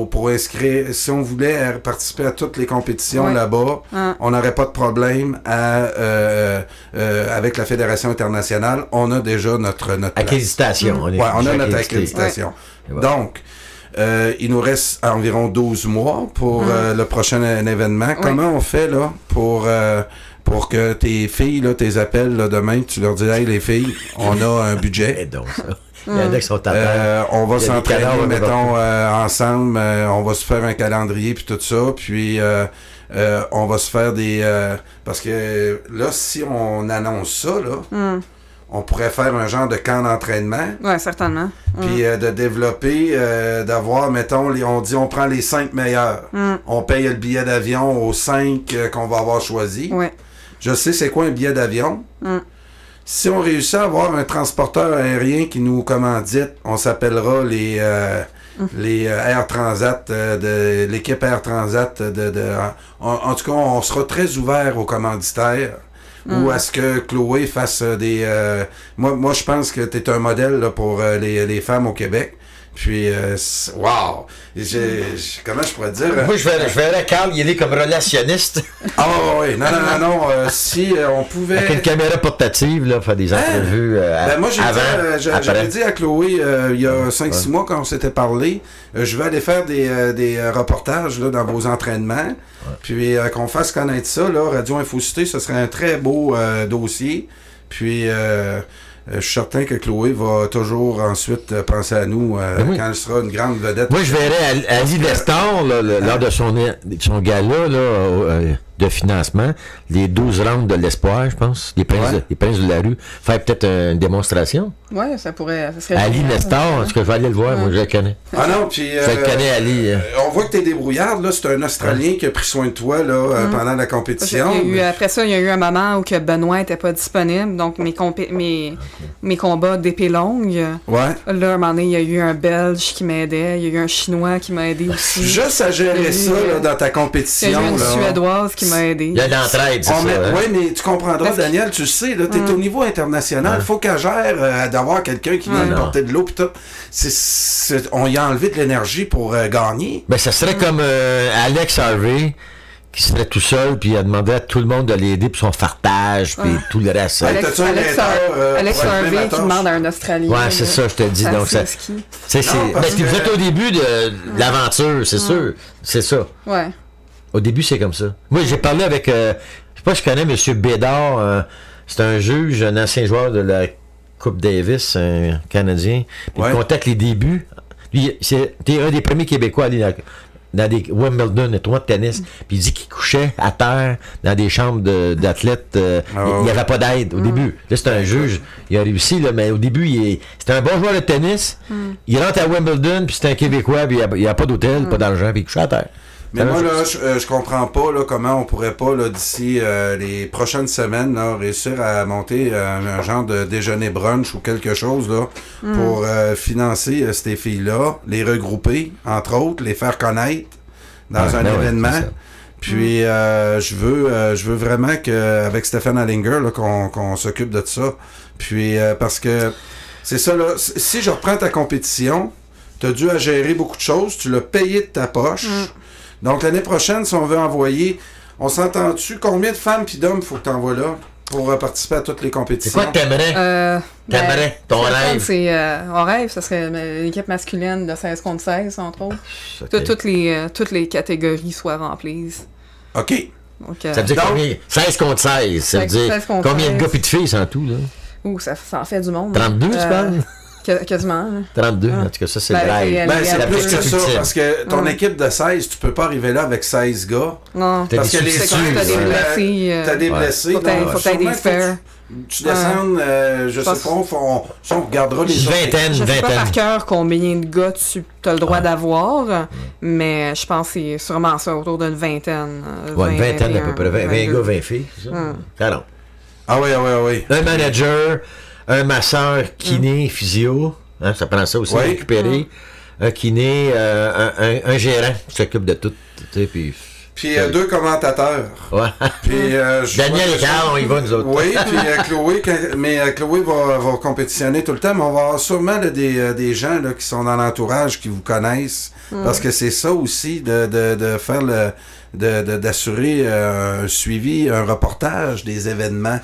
pour inscrire. Si on voulait participer à toutes les compétitions là-bas, on n'aurait pas de problème avec la Fédération internationale. On a déjà notre accréditation. On a notre accréditation. Ouais. Donc, il nous reste environ 12 mois pour le prochain événement. Comment on fait là pour que tes filles, là, tes appels là, demain, tu leur dis, hey les filles, on a un budget. Donc, ça. Il y en a qui sont à on va s'entraîner, mettons, ensemble, on va se faire un calendrier puis tout ça, puis on va se faire des... parce que là, si on annonce ça, là, on pourrait faire un genre de camp d'entraînement. Oui, certainement. Puis de développer, d'avoir, mettons, on prend les 5 meilleurs. On paye le billet d'avion aux 5 qu'on va avoir choisi. Ouais. Je sais c'est quoi un billet d'avion. Si on réussit à avoir un transporteur aérien qui nous commandite, on s'appellera les Air Transat, de l'équipe Air Transat. En tout cas, on sera très ouvert aux commanditaires. Ou à ce que Chloé fasse des... Moi, je pense que tu es un modèle là, pour les femmes au Québec. Puis, wow! Comment je pourrais dire? Moi, je verrais Carl y aller comme relationniste. Ah oui, non. Si on pouvait... Avec une caméra portative, là, faire des entrevues moi, j'avais dit à Chloé, il y a 5-6 mois, quand on s'était parlé, je vais aller faire des reportages là, dans vos entraînements. Puis, qu'on fasse connaître ça, là, Radio Infocité, ce serait un très beau dossier. Puis... je suis certain que Chloé va toujours ensuite penser à nous quand elle sera une grande vedette. Moi, je verrais Ali Nestor, lors de son gala de financement, les 12 rounds de l'espoir, je pense, les princes de la rue, faire peut-être une démonstration. Oui, ça serait Ali Nestor, est-ce que je vais aller le voir? Moi, je le connais. Ah non, puis... je le connais, Ali. On voit que t'es débrouillarde, là. C'est un Australien qui a pris soin de toi, là, pendant la compétition. Après ça, il y a eu un moment où que Benoît n'était pas disponible, donc mes combats d'épée longue. Ouais. Là, à un moment donné, il y a eu un Belge qui m'aidait, il y a eu un Chinois qui m'a aidé aussi. Juste à gérer ça, là, dans ta compétition. Il y a eu une Suédoise qui m'a aidé. Il y a l'entraide, c'est ça. Oui, mais tu comprendras, Daniel, tu sais, là, t'es au niveau international, il faut qu'elle gère d'avoir quelqu'un qui vient porter de l'eau pis tout. On y a enlevé de l'énergie pour gagner. Ben, ça serait comme Alex Harvey qui serait tout seul, puis il a demandé à tout le monde de l'aider pour son fartage, puis tout le reste. Alex Harvey qui demande à un Australien. Ouais, c'est ça, je te dis. Donc, ça, mais vous êtes au début de l'aventure, c'est sûr. C'est ça. Ouais. Au début, c'est comme ça. Moi, j'ai parlé avec... je sais pas si je connais M. Bédard. C'est un juge, un ancien joueur de la Coupe Davis, un Canadien. Il contacte les débuts. Lui, c'était un des premiers Québécois à aller dans des Wimbledon, des tournois de tennis. Puis il dit qu'il couchait à terre dans des chambres d'athlètes. Il n'y avait pas d'aide au début. Là, c'est un juge. Il a réussi, là, mais au début, c'était un bon joueur de tennis. Il rentre à Wimbledon, puis c'est un Québécois, puis il n'y a pas d'hôtel, pas d'argent, puis il couche à terre. Mais moi, là, je comprends pas là, comment on pourrait pas, là, d'ici les prochaines semaines, là, réussir à monter un genre de déjeuner brunch ou quelque chose là, pour financer ces filles-là, les regrouper, entre autres, les faire connaître dans un événement. Puis je veux vraiment qu'avec Stéphane Hallinger, là, qu'on s'occupe de ça. Puis parce que c'est ça, là, si je reprends ta compétition, tu as dû à gérer beaucoup de choses, tu l'as payé de ta poche. Donc, l'année prochaine, si on veut envoyer, on s'entend-tu combien de femmes et d'hommes il faut que tu envoies là pour participer à toutes les compétitions? C'est quoi que t'aimerais? Ton rêve? Mon rêve, ce serait l'équipe masculine de 16 contre 16, entre autres. Okay. Toutes les catégories soient remplies. OK. Donc, ça veut dire combien? 16 contre 16. Ça veut dire combien de gars et de filles en tout, là? Ça en fait du monde. 32, tu parles? Quasiment. 32, en tout cas, ça, c'est le rêve. C'est plus que ça, parce que ton équipe de 16, tu peux pas arriver là avec 16 gars. Non. Parce que les t'as des blessés. Faut que t'aies des spares. Tu descends, je sais pas, on regardera les autres. Je sais pas par cœur combien de gars tu as le droit d'avoir, mais je pense que c'est sûrement ça, autour d'une vingtaine. Une vingtaine à peu près, 20 gars, 20 filles, c'est ça? 40. Ah oui. Un manager, un masseur, kiné, physio, hein, ça prend ça aussi, récupérer. Un kiné, un gérant qui s'occupe de tout, tu sais, puis 2 commentateurs. Ouais. Puis, Daniel et Carl, on y va, nous autres. Oui, puis Chloé va compétitionner tout le temps, mais on va avoir sûrement là, des gens là, qui sont dans l'entourage, qui vous connaissent. Parce que c'est ça aussi, de faire d'assurer un suivi, un reportage des événements.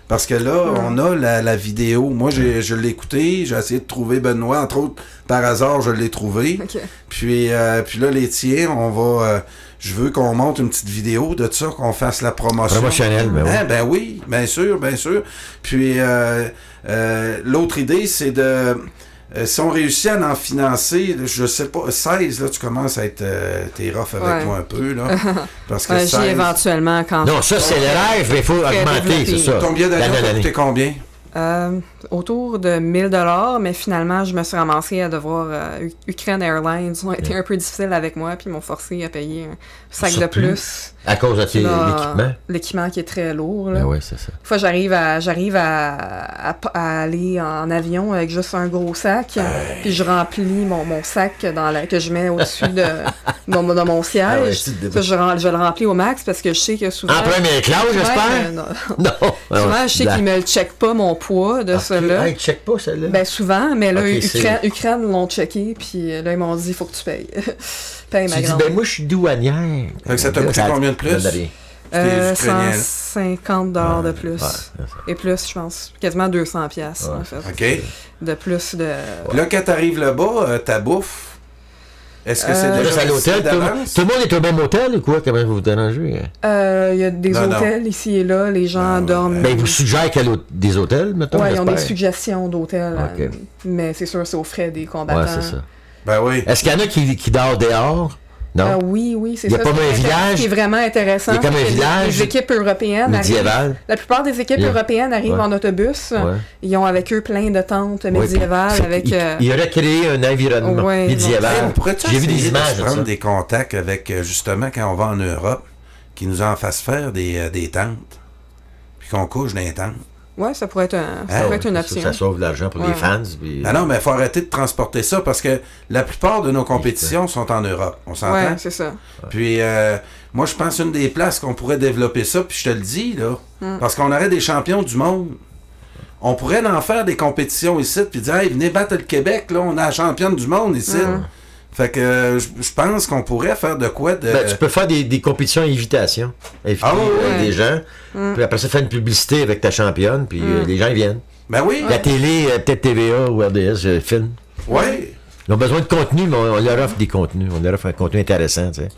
Parce que là, on a la vidéo. Moi, je l'ai écouté, j'ai essayé de trouver Benoît, entre autres, par hasard, je l'ai trouvé. Okay. Puis là, les tiens, on va... je veux qu'on monte une petite vidéo de ça, qu'on fasse la promotion. Promotionnelle, ben oui. Ben oui, bien sûr. Puis l'autre idée, c'est de... si on réussit à en financer, je sais pas, 16, là, tu commences à être... t'es rough avec moi un peu, là. Parce que 16... J'y éventuellement quand... Non, ça, c'est le rêve, mais il faut augmenter, c'est ça. Ton billet d'avion t'a coûté combien? Autour de 1000$, mais finalement, je me suis ramassée à devoir... Ukraine Airlines ont été un peu difficiles avec moi, puis m'ont forcé à payer un sac de plus. À cause de l'équipement? L'équipement qui est très lourd, là. Ben oui, c'est ça. Des fois, j'arrive à aller en avion avec juste un gros sac, puis je remplis mon sac que je mets au-dessus de mon siège. Ça, je le remplis au max, parce que je sais que souvent... En première classe, j'espère? Non. Souvent, je sais qu'ils me le checkent pas, mon poids de cela. Ils ne checkent pas celle-là? Ben souvent, mais là, Ukraine l'ont checké, puis là, ils m'ont dit, il faut que tu payes. Paye ma grande. Ben moi, je suis douanière. Ça t'a coûté combien de plus? 150$ de plus. Et plus, je pense. Quasiment 200$, en fait. OK. De plus de... Là, quand t'arrives là-bas, ta bouffe, est-ce que c'est déjà à l'hôtel? Tout le monde est au même hôtel ou quoi? Comment vous vous dérangez? Il y a des hôtels ici et là. Les gens dorment... Ben, ils vous suggèrent des hôtels, mettons? Oui, ils ont des suggestions d'hôtels. Mais c'est sûr, c'est aux frais des combattants. Ouais, c'est ça. Ben oui. Est-ce qu'il y en a qui dorment dehors? Non? Oui, c'est ça. Il n'y a pas un village? Ce qui est vraiment intéressant. Il y a comme un village les équipes européennes médiéval. La plupart des équipes européennes arrivent en autobus. Ils ont avec eux plein de tentes médiévales. Ils auraient créé un environnement médiéval. J'ai vu des images. Prendre des contacts avec, justement, quand on va en Europe, qui nous en fassent faire des tentes. Puis qu'on couche dans les tentes. Oui, ça pourrait être une option. Ça sauve de l'argent pour les fans. Puis... Non, mais il faut arrêter de transporter ça parce que la plupart de nos compétitions sont en Europe. On s'entend? Oui, c'est ça. Puis, moi, je pense une des places qu'on pourrait développer ça, puis je te le dis, là, parce qu'on aurait des champions du monde. On pourrait en faire des compétitions ici, puis dire, hey, venez battre le Québec, là, on a la championne du monde ici. Fait que je pense qu'on pourrait faire de quoi de... tu peux faire des compétitions à invitation. Inviter des gens. Puis après ça, faire une publicité avec ta championne. Puis les gens, ils viennent. Ben oui. La télé, peut-être TVA ou RDS, filme. Oui. Ils ont besoin de contenu, mais on leur offre des contenus. On leur offre un contenu intéressant, tu sais.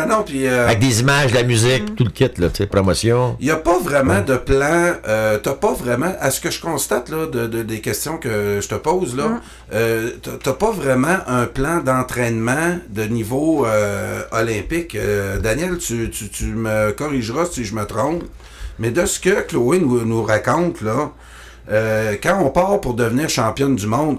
Non, puis... avec des images, de la musique, tout le kit, là, tu sais, promotion. Il n'y a pas vraiment de plan... t'as pas vraiment... À ce que je constate, là, des questions que je te pose, là, t'as pas vraiment un plan d'entraînement de niveau olympique. Daniel, tu me corrigeras si je me trompe, mais de ce que Chloé nous raconte, là, quand on part pour devenir championne du monde,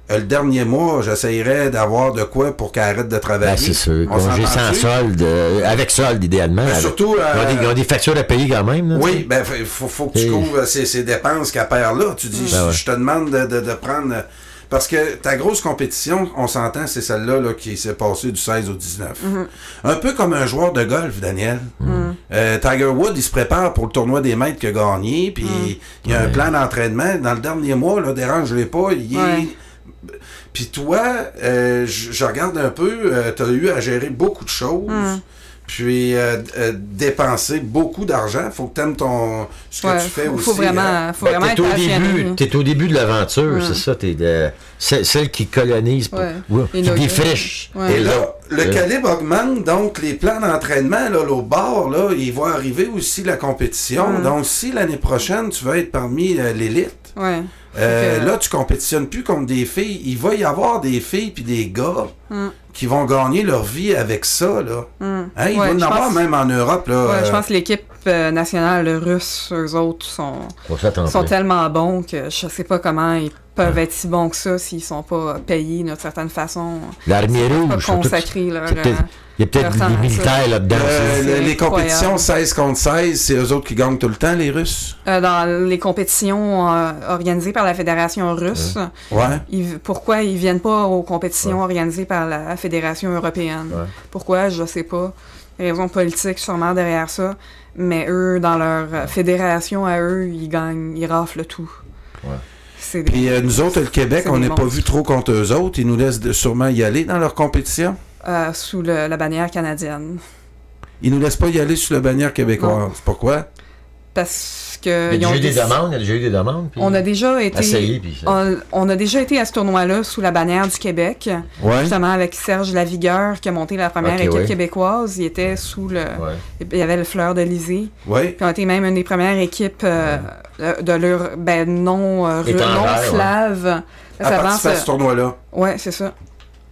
le dernier mois, j'essayerais d'avoir de quoi pour qu'elle arrête de travailler. Ben, c'est sûr. Congé sans solde, avec solde, idéalement. Ben, surtout... ils ont des factures à payer quand même. Là, oui, ben faut que tu couvres ces dépenses qu'elle perd là. Tu dis, je te demande de prendre... Parce que ta grosse compétition, on s'entend, c'est celle-là là, qui s'est passée du 16 au 19. Un peu comme un joueur de golf, Daniel. Tiger Woods, il se prépare pour le tournoi des maîtres qu'il a gagné, puis il y a un plan d'entraînement. Dans le dernier mois, là, dérange-les pas, il est... Puis toi, je regarde un peu, tu as eu à gérer beaucoup de choses, puis dépenser beaucoup d'argent. Faut que tu aimes ce que tu fais aussi. Faut vraiment être passionné. T'es au début de l'aventure, c'est ça. T'es celle qui colonise. Puis des friches. Et là, le calibre augmente, donc les plans d'entraînement, là, au bord, là, il va arriver aussi la compétition. Donc, si l'année prochaine, tu vas être parmi l'élite, là, tu compétitionnes plus contre des filles. Il va y avoir des filles puis des gars qui vont gagner leur vie avec ça, là. Hein, il va y en avoir même en Europe, là. Je pense que l'équipe nationale russe, eux autres, sont tellement bons que je sais pas comment ils peuvent être si bons que ça s'ils sont pas payés d'une certaine façon. L'armée rouge, consacré leur... Il y a peut-être des militaires là-dedans. Les compétitions 16 contre 16, c'est eux autres qui gagnent tout le temps, les Russes? Dans les compétitions organisées par la Fédération russe, pourquoi ils viennent pas aux compétitions organisées par la Fédération européenne? Pourquoi? Je sais pas. Raison politique sûrement derrière ça. Mais eux, dans leur fédération à eux, ils gagnent, ils raflent tout. Puis nous autres, le Québec, on n'est pas vu trop contre eux autres. Ils nous laissent sûrement y aller dans leur compétition? Sous la bannière canadienne. Ils nous laissent pas y aller sous la bannière québécoise. Non. Pourquoi? Parce que... Il y a déjà eu des demandes. On a déjà été... On a déjà été à ce tournoi-là sous la bannière du Québec. Justement avec Serge Lavigueur qui a monté la première équipe québécoise. Il était sous le... Il y avait le Fleur de Lysée. Puis on était même une des premières équipes de non slave. À participer à ce tournoi-là. Oui, c'est ça.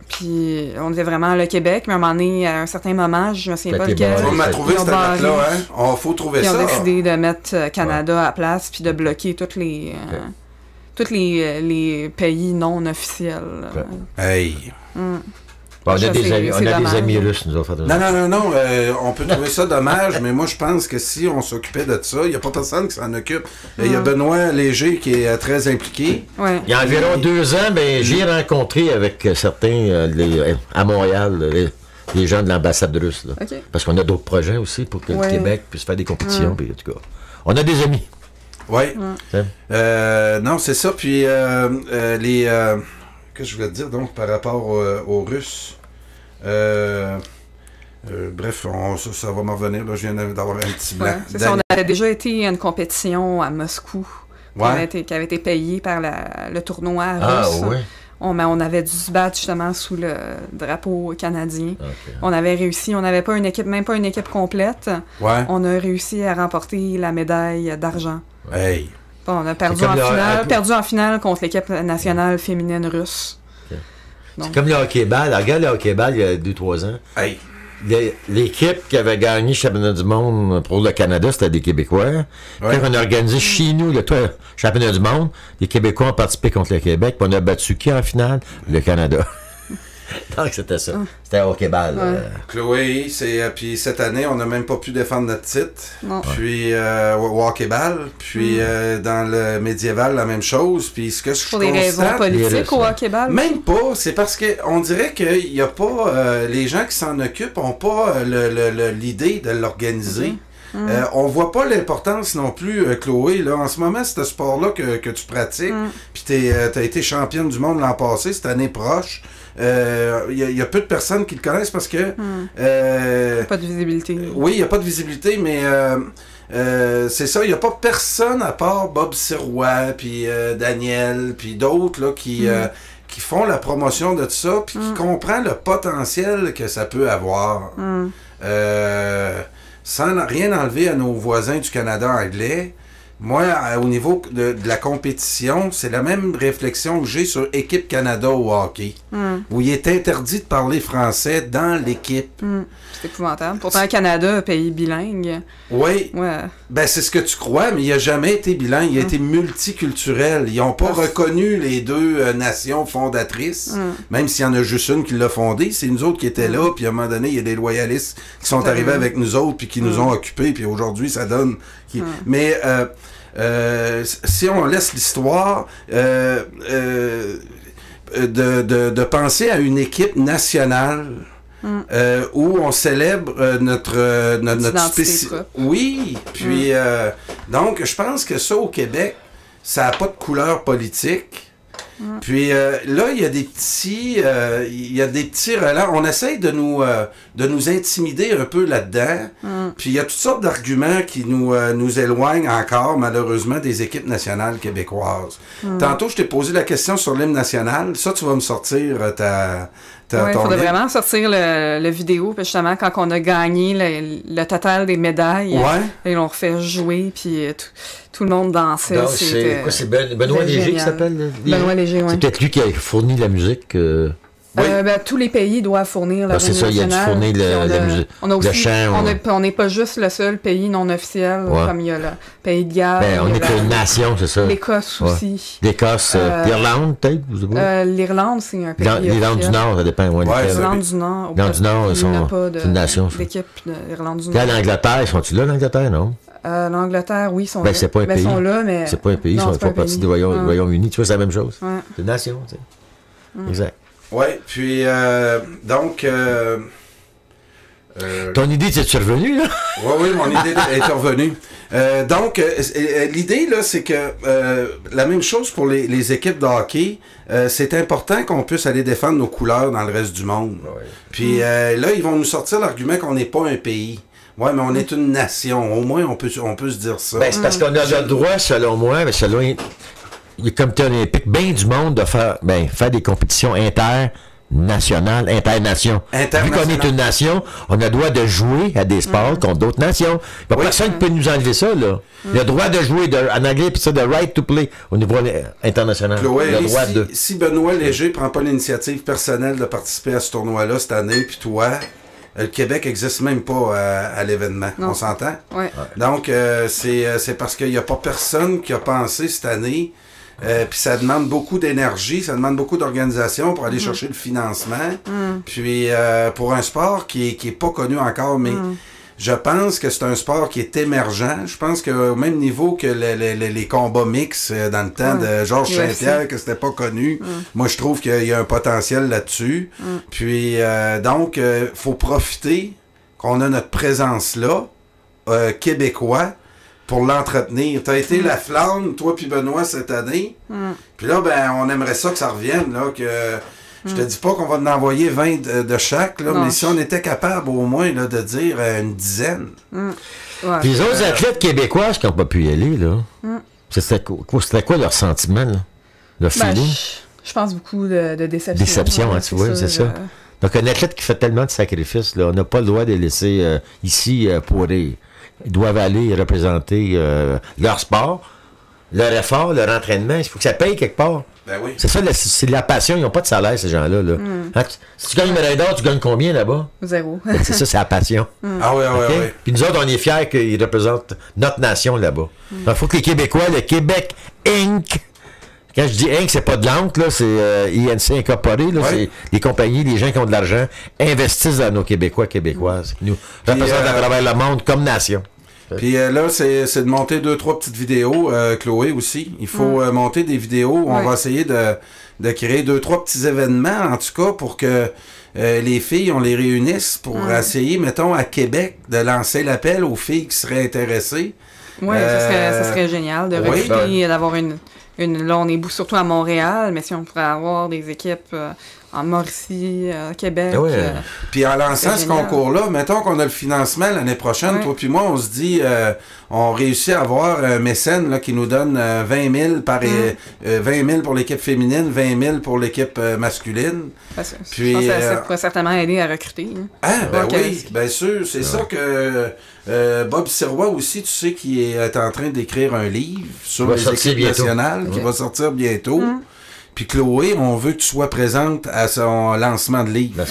Puis on était vraiment le Québec, mais à un moment donné, à un certain moment, je me souviens pas lequel. On m'a trouvé cette date-là, hein? On faut trouver ça. Ils ont décidé de mettre Canada à la place, puis de bloquer tous les pays non officiels. Hey! On a des amis russes, nous autres. Non, on peut trouver ça dommage, mais moi, je pense que si on s'occupait de ça, il n'y a pas personne qui s'en occupe. Il y a Benoît Léger qui est très impliqué. Il y a environ 2 ans, j'ai rencontré avec certains à Montréal, les gens de l'ambassade russe. Là. Parce qu'on a d'autres projets aussi pour que le Québec puisse faire des compétitions. Puis, en tout cas, on a des amis. Oui. Non, c'est ça. Puis, qu'est-ce que je voulais te dire donc par rapport aux Russes? Bref, ça va m'en revenir. Là, je viens d'avoir un petit blanc. On avait déjà été à une compétition à Moscou qui avait été payée par le tournoi russe. On avait dû se battre justement sous le drapeau canadien. On avait réussi, on n'avait pas même pas une équipe complète. On a réussi à remporter la médaille d'argent. Hey! Bon, on a perdu en finale contre l'équipe nationale féminine russe. C'est comme le hockey-ball. Regarde le hockey-ball il y a 2-3 ans. Hey. L'équipe qui avait gagné le championnat du monde pour le Canada, c'était des Québécois. Quand on a organisé chez nous le championnat du monde, les Québécois ont participé contre le Québec, puis on a battu qui en finale? Le Canada. Donc c'était ça. C'était hockey-ball. Chloé, puis cette année, on n'a même pas pu défendre notre titre. Puis hockey-ball. Puis dans le médiéval, la même chose. Puis ce que je pour des raisons politiques au hockey-ball? Même pas. C'est parce qu'on dirait qu'il n'y a pas... les gens qui s'en occupent n'ont pas l'idée de l'organiser. On voit pas l'importance non plus, Chloé. Là, en ce moment, c'est ce sport-là que tu pratiques. Puis t'as été championne du monde l'an passé, cette année proche. Il y a peu de personnes qui le connaissent parce que... pas de visibilité. Oui, il n'y a pas de visibilité, mais c'est ça. Il n'y a pas personne à part Bob Sirois, puis Daniel, puis d'autres là qui font la promotion de tout ça, puis qui comprennent le potentiel que ça peut avoir. Sans rien enlever à nos voisins du Canada anglais, moi, au niveau de la compétition, c'est la même réflexion que j'ai sur Équipe Canada au hockey, où il est interdit de parler français dans l'équipe. C'est épouvantable. Pourtant, le Canada, un pays bilingue. Oui. Ben, c'est ce que tu crois, mais il n'a jamais été bilingue. Il a été multiculturel. Ils n'ont pas reconnu les deux nations fondatrices, même s'il y en a juste une qui l'a fondée. C'est nous autres qui étaient là, puis à un moment donné, il y a des loyalistes qui sont arrivés avec nous autres, puis qui nous ont occupés, puis aujourd'hui, ça donne... Mais... si on laisse l'histoire de penser à une équipe nationale où on célèbre notre spécificité. Oui, puis donc je pense que ça au Québec, ça n'a pas de couleur politique. Puis là, il y a des petits relents. On essaye de nous intimider un peu là-dedans. Puis il y a toutes sortes d'arguments qui nous éloignent encore, malheureusement, des équipes nationales québécoises. Tantôt, je t'ai posé la question sur l'hymne national. Ça, tu vas me sortir il faudrait vraiment sortir le vidéo, puis justement, quand on a gagné le total des médailles, ils l'ont refait jouer, puis tout le monde dansait. Donc, c'est Benoît Léger qui s'appelle? Benoît Léger, oui. C'est peut-être lui qui a fourni la musique. Tous les pays doivent fournir leur c'est ça, il y a dû fournir la musique, le chant. On n'est pas juste le seul pays non officiel, comme il y a le pays de Galles. On est une nation, c'est ça. L'Écosse aussi. L'Écosse, l'Irlande, peut-être, vous savez? L'Irlande, c'est un pays l'Irlande du Nord, ça dépend. L'Irlande du Nord. L'Irlande du Nord, c'est une nation. L'équipe de l'Irlande du Nord. L'Angleterre, sont-ils là, l'Angleterre, non? L'Angleterre, oui, sont là. C'est pas un pays. Ils sont là, mais... C'est pas un pays, ils font partie du Royaume-Uni. Tu vois, c'est la même chose. C'est une nation, tu sais. Exact. Oui, puis donc... ton idée, t'es-tu revenu, là? Oui, mon idée est revenue. Donc, l'idée, là, c'est que la même chose pour les équipes de hockey, c'est important qu'on puisse aller défendre nos couleurs dans le reste du monde. Ouais. Puis là, ils vont nous sortir l'argument qu'on n'est pas un pays. Oui, mais on est une nation. Au moins, on peut se dire ça. Ben, c'est parce qu'on a le droit, selon moi, mais selon... le comité olympique, bien du monde de faire des compétitions internationales. Vu qu'on est une nation, on a le droit de jouer à des sports contre d'autres nations. Personne ne peut nous enlever ça, là. Le droit de jouer, en anglais, puis ça, de right to play, au niveau international. Chloé, si Benoît Léger ne prend pas l'initiative personnelle de participer à ce tournoi-là cette année, puis toi... le Québec n'existe même pas à l'événement. On s'entend? Oui. Donc, c'est parce qu'il n'y a pas personne qui a pensé cette année. Puis ça demande beaucoup d'énergie, ça demande beaucoup d'organisation pour aller chercher le financement. Puis pour un sport qui est pas connu encore, mais je pense que c'est un sport qui est émergent. Je pense qu'au même niveau que les combats mix dans le temps de Georges Saint-Pierre, que c'était pas connu, moi je trouve qu'il y a un potentiel là-dessus. Puis donc, faut profiter qu'on a notre présence là, québécois, pour l'entretenir. Tu as été la flamme, toi puis Benoît, cette année. Puis là, on aimerait ça que ça revienne, là, que... Je te dis pas qu'on va en envoyer 20 de chaque, là, mais si on était capable au moins là, de dire une dizaine. Puis les autres athlètes québécois qui n'ont pas pu y aller, là, c'était quoi leur sentiment, là? Leur feeling? Je pense beaucoup de déception. Déception, tu vois, c'est ça. Donc un athlète qui fait tellement de sacrifices, là, on n'a pas le droit de les laisser ici pour rire. Ils doivent aller représenter leur sport, leur effort, leur entraînement. Il faut que ça paye quelque part. Ben oui. C'est ça, c'est de la passion. Ils n'ont pas de salaire, ces gens-là. Là. Si tu gagnes une médaille d'or, tu gagnes combien là-bas? 0. C'est ça, c'est la passion. Ah oui, oui, oui. Puis nous autres, on est fiers qu'ils représentent notre nation là-bas. Il faut que les Québécois, le Québec Inc., quand je dis Inc., c'est pas de l'encre, là, c'est INC Incorporé, là, c'est les compagnies, les gens qui ont de l'argent, investissent dans nos Québécois, Québécoises. Ils nous représentent à travers le monde comme nation. Puis là, c'est de monter 2-3 petites vidéos, Chloé aussi. Il faut monter des vidéos où on va essayer de créer 2-3 petits événements, en tout cas, pour que les filles, on les réunisse pour essayer, mettons, à Québec, de lancer l'appel aux filles qui seraient intéressées. Oui, ça serait génial de recruter, d'avoir une... Là, on est surtout à Montréal, mais si on pourrait avoir des équipes en Mauricie, Québec. Puis en lançant ce concours-là, mettons qu'on a le financement l'année prochaine, toi puis moi, on se dit, on réussit à avoir un mécène là, qui nous donne 20 000 pour l'équipe féminine, 20 000 pour l'équipe masculine. Puis, je pense que ça pourrait certainement aider à recruter. Oui, bien sûr. C'est ça que Bob Sirois aussi, tu sais, qui est en train d'écrire un livre sur les équipes nationales, qui va sortir bientôt. Puis Chloé, on veut que tu sois présente à son lancement de livre.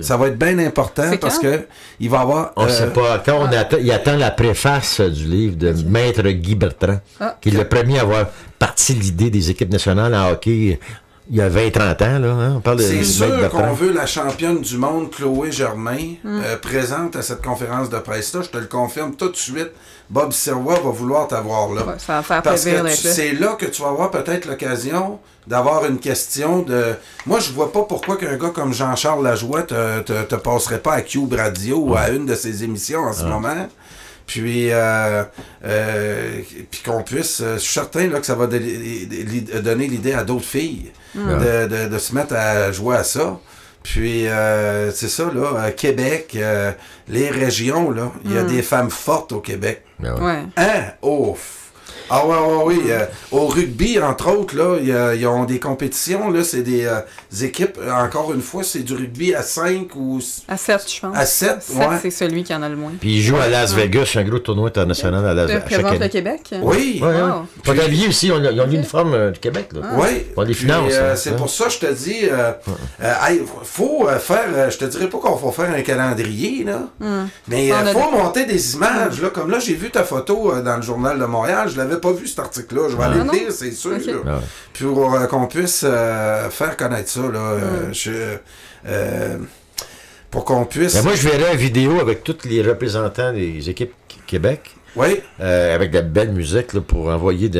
Ça va être bien important parce que il va avoir... On ne sait pas. Quand il attend la préface du livre de Maître Guy Bertrand, qui est le premier à avoir parti l'idée des équipes nationales en hockey il y a 20-30 ans. Là, hein? On parle de c'est sûr qu'on veut la championne du monde, Chloé Germain, présente à cette conférence de presse-là. Je te le confirme tout de suite. Bob Sirois va vouloir t'avoir là. Ça va faire plaisir d'être là. C'est là que tu vas avoir peut-être l'occasion d'avoir une question de... Moi, je vois pas pourquoi qu'un gars comme Jean-Charles Lajoie te passerait pas à Cube Radio ou à une de ses émissions en ce moment. puis qu'on puisse, je suis certain là, que ça va donner l'idée à d'autres filles de se mettre à jouer à ça. Puis, c'est ça, là, Québec, les régions, là, il y a des femmes fortes au Québec. Ouais. Hein? Oh! Ah oui. Au rugby, entre autres, là, ils ont des compétitions, là, c'est des équipes, encore une fois, c'est du rugby à 5 ou... À 7, je pense. À 7, ouais. C'est celui qui en a le moins. Puis ils jouent à Las Vegas, un gros tournoi international à Las Vegas. Tu représentes le Québec? Oui. Wow. Pas d'habillés aussi, ils ont l'uniforme du Québec, là. Oui. On les finance. C'est pour ça que je te dis, faut faire, je te dirais pas qu'on va faire un calendrier, là, mais il faut monter des images, là, comme là, j'ai vu ta photo dans le Journal de Montréal, je l'avais pas vu cet article-là, je vais aller le lire, c'est sûr, là. Puis pour qu'on puisse faire connaître ça, là, pour qu'on puisse... Mais moi, je verrais une vidéo avec tous les représentants des équipes Québec, avec de la belle musique, là, pour envoyer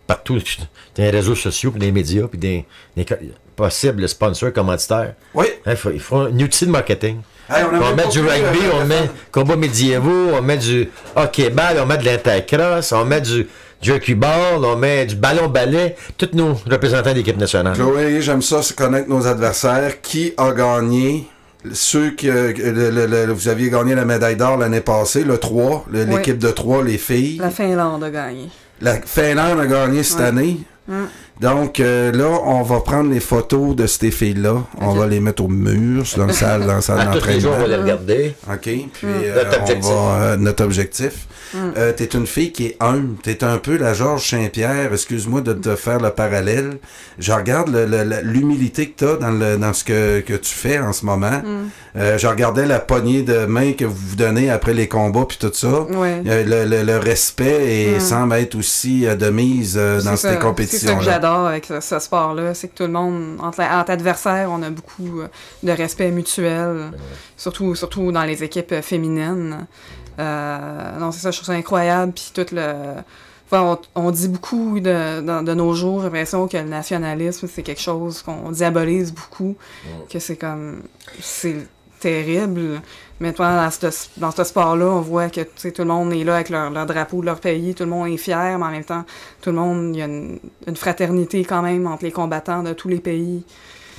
partout dans les réseaux sociaux, puis dans les médias, puis des possibles sponsors, commanditaires. Oui. Il faut un outil de marketing. Hey, on met du rugby, on met combats médiévaux, on met du hockey-ball, on met de l'intercross, on met du jerky-ball, on met du ballon-ballet, tous nos représentants d'équipe nationale. Chloé, j'aime ça, c'est connaître nos adversaires. Qui a gagné? Ceux vous aviez gagné la médaille d'or l'année passée, le 3, l'équipe de 3, les filles. La Finlande a gagné. La Finlande a gagné cette année. Donc là, on va prendre les photos de ces filles-là. On va les mettre au mur, dans la salle d'entraînement. Tous les jours, on va les regarder. OK. Puis notre objectif. T'es une fille qui est humble. T'es un peu la Georges Saint-Pierre. Excuse-moi de te faire le parallèle. Je regarde l'humilité que t'as dans ce que tu fais en ce moment. Je regardais la poignée de main que vous vous donnez après les combats puis tout ça. Le respect semble être aussi de mise dans ces compétitions. C'est ça que j'adore avec ce sport-là. C'est que tout le monde, entre adversaires, on a beaucoup de respect mutuel. Surtout dans les équipes féminines. Non, c'est ça, je trouve ça incroyable. Puis tout on dit beaucoup de nos jours, j'ai l'impression que le nationalisme, c'est quelque chose qu'on diabolise beaucoup, que c'est terrible. Mais toi, dans ce sport-là, on voit que tout le monde est là avec leur drapeau de leur pays, tout le monde est fier, mais en même temps, tout le monde, il y a une fraternité quand même entre les combattants de tous les pays.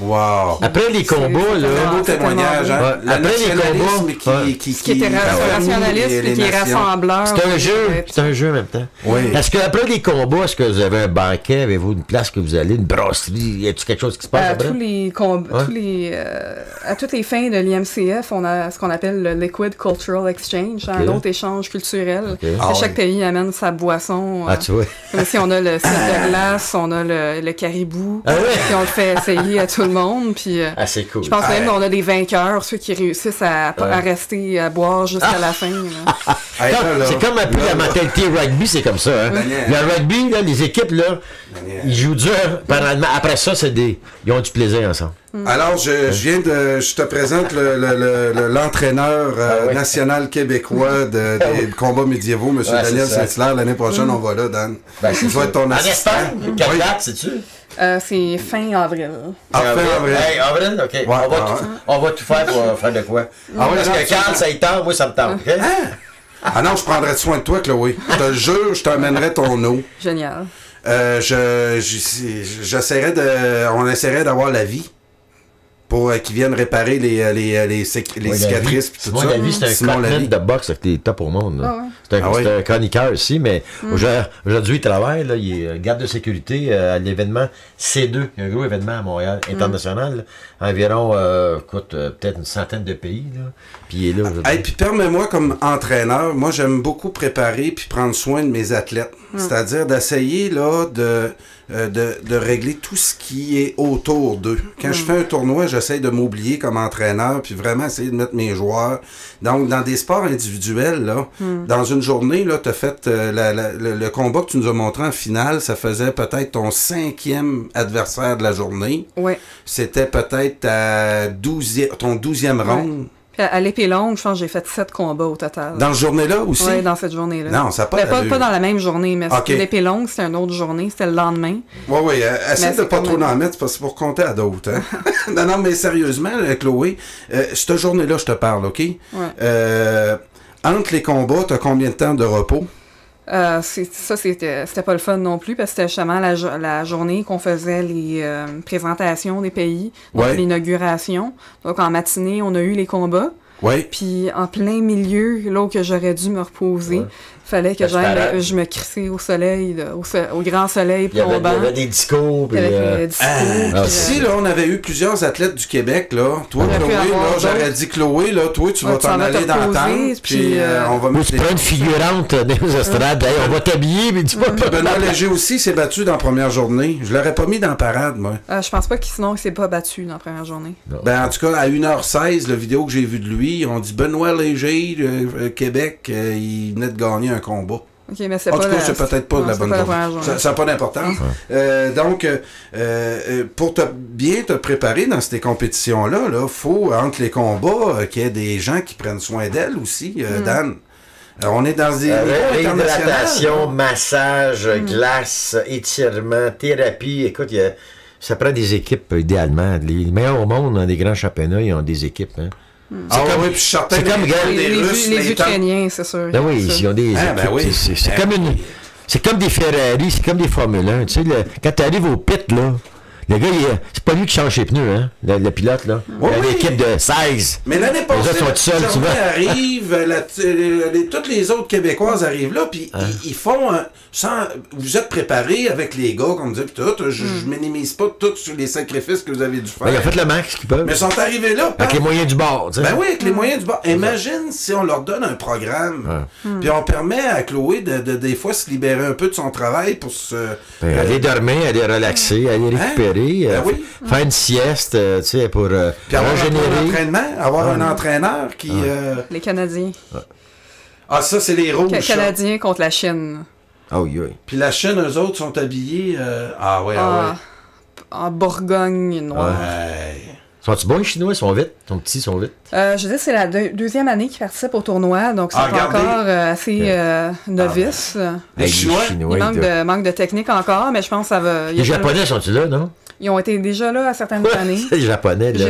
Wow! Après les combats, là, un beau témoignage, hein? Après les combats, qui était nationaliste et qui est rassembleur. C'est un jeu en même temps. Oui. Est-ce qu'après les combats, est-ce que vous avez un banquet? Avez-vous une place que vous allez, une brasserie? Y a-t-il quelque chose qui se passe après? À toutes les fins de l'IMCF, on a ce qu'on appelle le Liquid Cultural Exchange, un autre échange culturel. Chaque pays amène sa boisson. Tu vois. Comme si on a le site de glace, on a le caribou, puis on le fait essayer à tout le monde. Puis, c'est cool. Je pense même qu'on a des vainqueurs, ceux qui réussissent à rester à boire jusqu'à la fin. C'est comme un peu la mentalité rugby, c'est comme ça. Hein? Le rugby, là, les équipes, là, ils jouent dur. Après ça, ils ont du plaisir ensemble. Alors, je te présente l'entraîneur national québécois des combats médiévaux, M. Daniel Saint-Hilaire. L'année prochaine, on va là, Dan. Je vais être ton assistant. En Espagne? Quelle date, sais-tu? C'est fin avril. Fin avril. Avril, OK. On va tout faire pour faire de quoi? Parce que quand ça y tente, moi, ça me tente. OK? Ah non, je prendrai soin de toi, Chloé. Je te jure, je t'amènerai ton eau. Génial. On essaierait d'avoir la vie pour qu'ils viennent réparer les cicatrices puis tout ça. Simon Lavie, c'est un coach de boxe avec les top au monde. C'est un chroniqueur aussi, mais aujourd'hui, il travaille, là, il est garde de sécurité à l'événement C2, un gros événement à Montréal, international, environ, peut-être une centaine de pays, là, puis il est là aujourd'hui. Puis permets-moi, comme entraîneur, moi, j'aime beaucoup préparer puis prendre soin de mes athlètes. C'est-à-dire d'essayer, là, de régler tout ce qui est autour d'eux. Quand je fais un tournoi, j'essaie de m'oublier comme entraîneur, puis vraiment essayer de mettre mes joueurs. Donc, dans des sports individuels, là, dans une journée, là, t'as fait le combat que tu nous as montré en finale, ça faisait peut-être ton 5e adversaire de la journée. Oui. C'était peut-être ton 12e round. Puis à l'épée longue, je pense que j'ai fait 7 combats au total. Dans cette journée-là aussi? Oui, dans cette journée-là. Non, ça n'a pas pas dans la même journée, mais l'épée longue, c'était une autre journée, c'était le lendemain. Oui, essaie de pas trop en mettre, parce que c'est pour compter à d'autres. Hein? Non, mais sérieusement, Chloé, cette journée-là, je te parle, OK? Ouais. entre les combats, tu as combien de temps de repos? C'était pas le fun non plus, parce que c'était justement la journée qu'on faisait les présentations des pays, donc l'inauguration. Donc en matinée, on a eu les combats. Oui. Puis en plein milieu, là où que j'aurais dû me reposer, fallait que je me crissais au soleil, au grand soleil plombant. Il y avait des discours. Puis, si là, on avait eu plusieurs athlètes du Québec, là, toi, Chloé, là, j'aurais dit, Chloé, là, toi, tu vas t'en aller dans le temps, puis on va mettre... Tu prends une figurante des estrades, on va t'habiller, mais tu vas pas... Benoît Léger aussi s'est battu dans la première journée. Je l'aurais pas mis dans la parade, moi. Je pense pas sinon il s'est pas battu dans la première journée. Ben, en tout cas, à 1h16, la vidéo que j'ai vue de lui, on dit Benoît Léger, Québec, il venait de gagner un combat. OK, mais c'est en tout cas, c'est peut-être pas de la bonne journée. Ça n'a pas d'importance. Donc, pour bien te préparer dans ces compétitions-là, il faut, entre les combats, qu'il y ait des gens qui prennent soin d'elle aussi, Dan. On est dans des hydratation, massage, glace, étirement, thérapie. Écoute, ça prend des équipes, idéalement. Les meilleurs au monde dans des grands championnats, ils ont des équipes. Hein. Oui, puis c'est comme les Russes, les Ukrainiens, c'est sûr. Ben oui, ils ont des équipes. C'est comme des Ferrari, c'est comme des Formule 1. Tu sais, quand tu arrives au pit, là, le gars, c'est pas lui qui change ses pneus, hein, le pilote, là. Il y a l'équipe de 16. Mais l'année passée, arrive, toutes les autres Québécoises arrivent là, puis ils font... vous êtes préparés avec les gars, comme dit, tout. Je minimise pas tous les sacrifices que vous avez dû faire. Ils ont fait le max qu'ils peuvent. Mais ils sont arrivés là. Avec les moyens du bord, tu sais. Ben oui, avec les moyens du bord. Imagine si on leur donne un programme, puis on permet à Chloé de des fois se libérer un peu de son travail pour se... aller dormir, aller relaxer, aller récupérer. Faire une sieste, tu sais, pour régénérer. Avoir un entraîneur qui... Les Canadiens. Ça, c'est les rouges. Canadiens contre la Chine. Puis la Chine, eux autres, sont habillés... en Bourgogne noire. Sont-ils bons, les Chinois? Ils sont vite? Ils sont petits, ils sont vite? Je dis c'est la deuxième année qu'ils participent au tournoi, donc c'est encore assez novice. Les Chinois? Il manque de technique encore, mais je pense que ça va... Les Japonais sont-ils là, non? Ils ont été déjà là à certaines années. Les Japonais, là.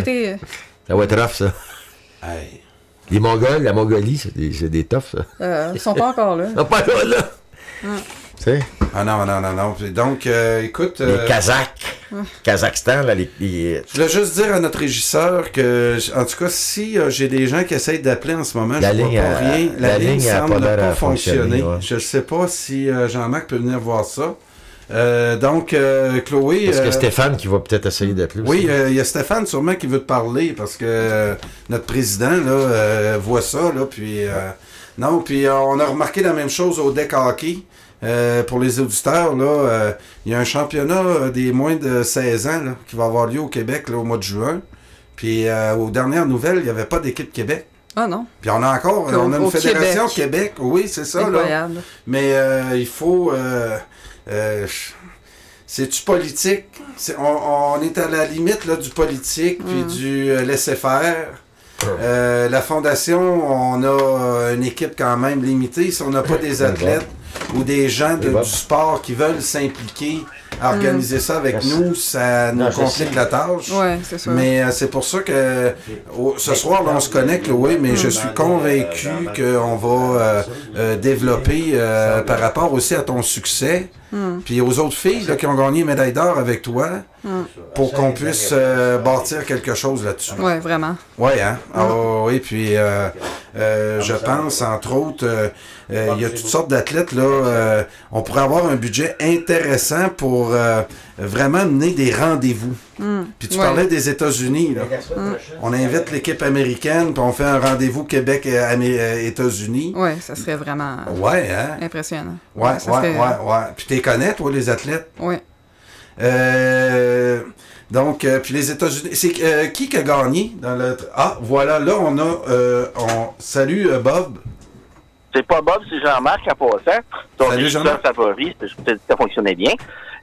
Ça va être rough, ça. Les Mongols, la Mongolie, c'est des toughs, ça. Ils sont pas encore là. Ils sont pas là. Tu sais? Non. Donc, écoute... Les Kazakhs. Kazakhstan, là, Je voulais juste dire à notre régisseur que, en tout cas, si j'ai des gens qui essayent d'appeler en ce moment, je ne vois pas rien. La ligne semble ne pas fonctionner. Je ne sais pas si Jean-Marc peut venir voir ça. Donc, Chloé... Est-ce que Stéphane qui va peut-être essayer d'appeler aussi? Oui, il y a Stéphane sûrement qui veut te parler parce que notre président là, voit ça. Là, puis, puis on a remarqué la même chose au deck hockey. Pour les auditeurs, là, il y a un championnat des moins de 16 ans là, qui va avoir lieu au Québec là, au mois de juin. Puis aux dernières nouvelles, il n'y avait pas d'équipe Québec. Ah non. Puis on a une fédération Québec. Oui, c'est ça. Incroyable. Là. Mais il faut... c'est-tu politique? On est à la limite là, du politique puis du laisser-faire. La fondation, on a une équipe quand même limitée. Si on n'a pas des athlètes ou des gens du sport qui veulent s'impliquer à organiser ça avec nous, ça nous complique la tâche. Ouais, c'est sûr. Mais c'est pour ça que ce soir, là, on se connecte, oui, mais je suis convaincu qu'on va développer par rapport aussi à ton succès. Puis aux autres filles là, qui ont gagné médaille d'or avec toi, pour qu'on puisse bâtir quelque chose là-dessus. Oui, vraiment. Oui, hein? Oui, puis je pense, entre autres, il y a toutes sortes d'athlètes, là. On pourrait avoir un budget intéressant pour vraiment mener des rendez-vous. Puis tu parlais des États-Unis, là. On invite l'équipe américaine, puis on fait un rendez-vous Québec-États-Unis. Oui, ça serait vraiment impressionnant. Oui. Puis tu les connais, toi, les athlètes? Oui. Donc, puis les États-Unis, c'est qui a gagné dans le... Ah, voilà, là, on a... Salut, Bob. C'est pas Bob, c'est Jean-Marc en passant. Salut, Jean-Marc. Favori, ça fonctionnait bien.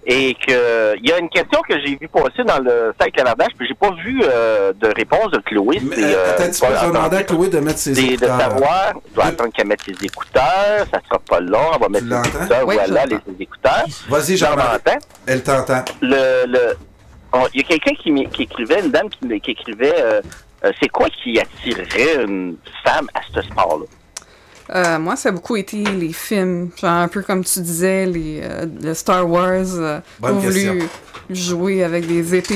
Et que il y a une question que j'ai vue passer dans le site Clavardage, puis j'ai pas vu de réponse de Chloé. Mais attends, tu peux demander à Chloé de mettre ses écouteurs. De savoir, je dois attendre qu'elle mette ses écouteurs, ça sera pas long, elle va mettre ses écouteurs, voilà, ses écouteurs. Vas-y, Jean-Marc. Elle t'entend. Il y a quelqu'un qui écrivait, une dame qui écrivait, c'est quoi qui attirerait une femme à ce sport-là? Moi, ça a beaucoup été les films. Genre, un peu comme tu disais, le Star Wars. Bonne J'ai voulu question. jouer avec des épées.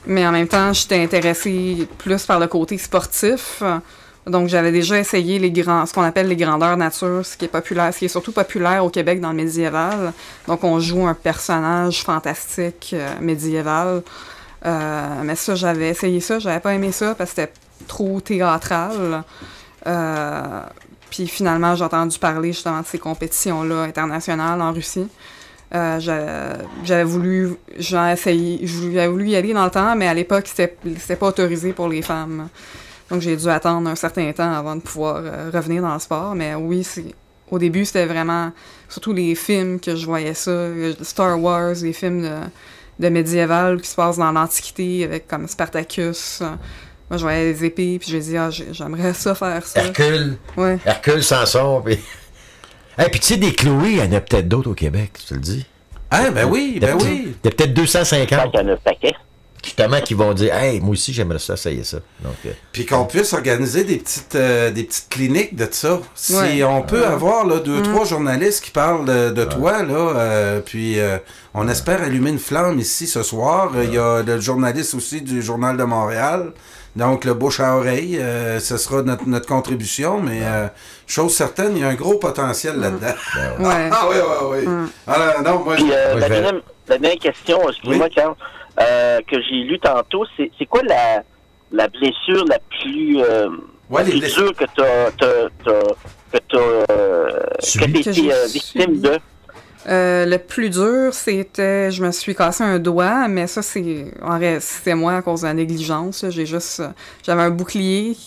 Mais en même temps, j'étais intéressée plus par le côté sportif. Donc, j'avais déjà essayé ce qu'on appelle les grandeurs nature, ce qui est surtout populaire au Québec dans le médiéval. Donc, on joue un personnage fantastique médiéval. Mais ça, j'avais essayé ça, j'avais pas aimé ça parce que c'était trop théâtral. Puis finalement, j'ai entendu parler justement de ces compétitions-là internationales en Russie. J'avais voulu y aller dans le temps, mais à l'époque, c'était pas autorisé pour les femmes. Donc, j'ai dû attendre un certain temps avant de pouvoir revenir dans le sport. Mais oui, au début, c'était vraiment surtout les films que je voyais ça. Star Wars, les films de médiéval qui se passent dans l'Antiquité, avec comme Spartacus. Moi, je voyais les épées, puis je me disais, j'aimerais ça faire ça. Hercule. Ouais. Hercule, Samson, puis... Hey, puis tu sais, des Chloé, il y en a peut-être d'autres au Québec, tu te le dis. Ah, ben oui, Il y a ben peut-être- oui. Il y a peut-être 250 Il y en a un paquet. justement qui vont dire, hey, moi aussi, j'aimerais ça, essayer ça. Donc, Puis qu'on puisse organiser des petites cliniques de ça. Si Ouais. on peut avoir là, 2-3 journalistes qui parlent de toi, là, puis on espère allumer une flamme ici ce soir. Il y a le journaliste aussi du Journal de Montréal. Donc, le bouche à oreille, ce sera notre contribution, mais chose certaine, il y a un gros potentiel là-dedans. Ouais. Ah oui, oui, oui. Alors, non, moi, Puis, Moi, je vais- la dernière question, excuse-moi, Oui. Carl, que j'ai lue tantôt, c'est quoi la blessure la plus, Ouais, la les plus blessures. dure que Subi. t'as Que été j'ai victime subi. de? Le plus dur, c'était, je me suis cassé un doigt, mais ça, c'était moi à cause de la négligence. Là. J'avais un bouclier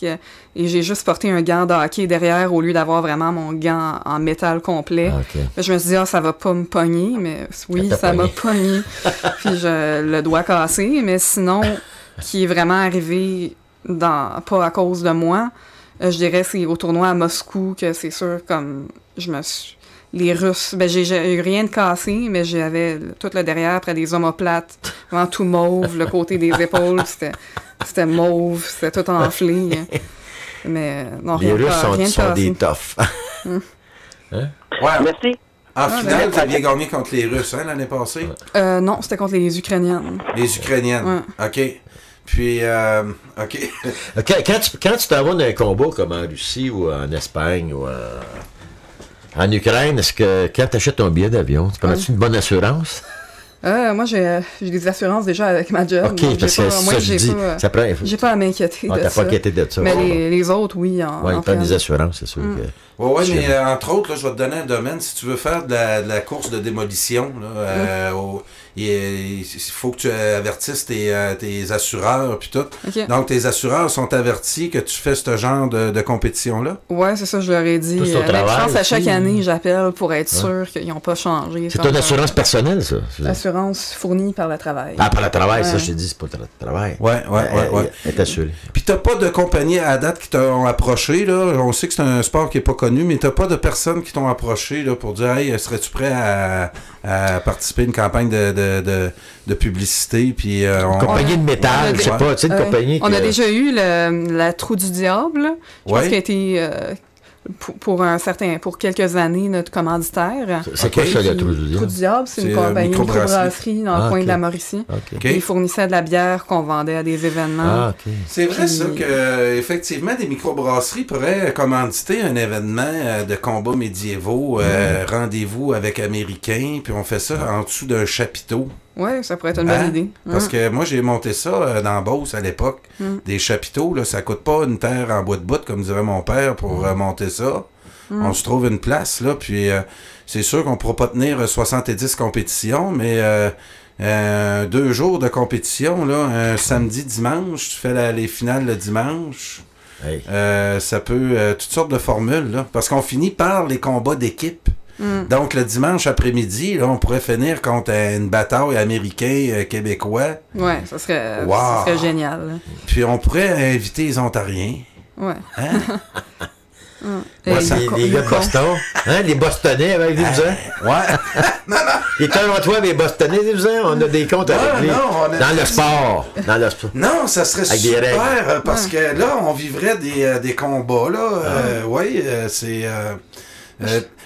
et j'ai juste porté un gant de hockey derrière au lieu d'avoir vraiment mon gant en métal complet. OK. Je me suis dit, ça va pas me pogner, mais oui, Ça t'a ça m'a pogné. Puis le doigt cassé, mais sinon, qui est vraiment arrivé pas à cause de moi, je dirais c'est au tournoi à Moscou que c'est sûr, comme les Russes, j'ai eu rien de cassé, mais j'avais tout le derrière après des omoplates, vraiment tout mauve, le côté des épaules, c'était mauve, c'était tout enflé. Mais non, Les Russes rien de sont cassé. des toughs. Ouais, Merci. en finale, mais- vous aviez gagné contre les Russes l'année passée. Non, c'était contre les Ukrainiennes. Les Ukrainiennes. OK. Puis, OK. Quand tu t'en vas dans un combat comme en Russie ou en Espagne ou en Ukraine, est-ce que quand tu achètes ton billet d'avion, tu prends-tu une bonne assurance? Moi, j'ai des assurances déjà avec ma job. OK, donc parce que ça, je dis, ça prend... j'ai pas à m'inquiéter Ah, de t'as ça. pas inquiété de ça. Mais bon. les autres, oui. Ouais, ils prennent des assurances, c'est sûr. Que... Ouais, mais entre autres, là, je vais te donner un domaine. Si tu veux faire de la course de démolition, là, il faut que tu avertisses tes assureurs puis tout. OK. Donc, tes assureurs sont avertis que tu fais ce genre de compétition-là. Ouais, c'est ça, je leur ai dit. Tout au Je travail pense à chaque aussi. année, j'appelle pour être sûr qu'ils n'ont pas changé. C'est comme, ton assurance personnelle, ça? Assurance fournie par le travail. Ah, par le travail, ça, Ouais. je t'ai dit, c'est pas le travail. Ouais. Elle est assurée. Puis t'as pas de compagnie à date qui t'ont approché, là. On sait que c'est un sport qui est pas connu, mais t'as pas de personnes qui t'ont approché là, pour dire hey, serais-tu prêt à participer à une campagne de publicité? Puis Compagnie de métal, je sais pas, tu sais, une compagnie. On a que- déjà eu la Trou du Diable, là. Je pense Ouais. qu'elle a été pour quelques années notre commanditaire. C'est quoi Ok. ça, le trou du Trou diable? du Diable, c'est C'est, une compagnie, une microbrasserie. microbrasserie dans le Ah, coin ok. de la Mauricie. OK. OK. Ils fournissaient de la bière qu'on vendait à des événements. Ah, OK. C'est vrai, ça, Puis- que effectivement des microbrasseries pourraient commanditer un événement de combats médiévaux, rendez-vous avec Américains, puis on fait ça en dessous d'un chapiteau. Ouais, ça pourrait être une bonne Hein? idée. Parce que moi, j'ai monté ça dans Beauce à l'époque. Des chapiteaux, là, ça coûte pas une terre en bois de bout, comme dirait mon père, pour monter ça. On se trouve une place, là, puis c'est sûr qu'on ne pourra pas tenir 70 compétitions, mais 2 jours de compétition, là, un samedi, dimanche, tu fais les finales le dimanche. Hey. Ça peut... toutes sortes de formules, là. Parce qu'on finit par les combats d'équipe. Donc, le dimanche après-midi, là, on pourrait finir contre une bataille américain-québécois. Ouais, ça serait Wow. génial. Puis on pourrait inviter les Ontariens. Ouais. Hein? Et Les gars de Boston, hein, les Bostonnais avec des vous Ouais. Les Torontois, les Bostonnais, des vous on a des comptes avec lui. non, on a- Dans le sport. Dans le sport. Non, ça serait Avec des super règles. parce que là, on vivrait des combats. Là. Oui, c'est.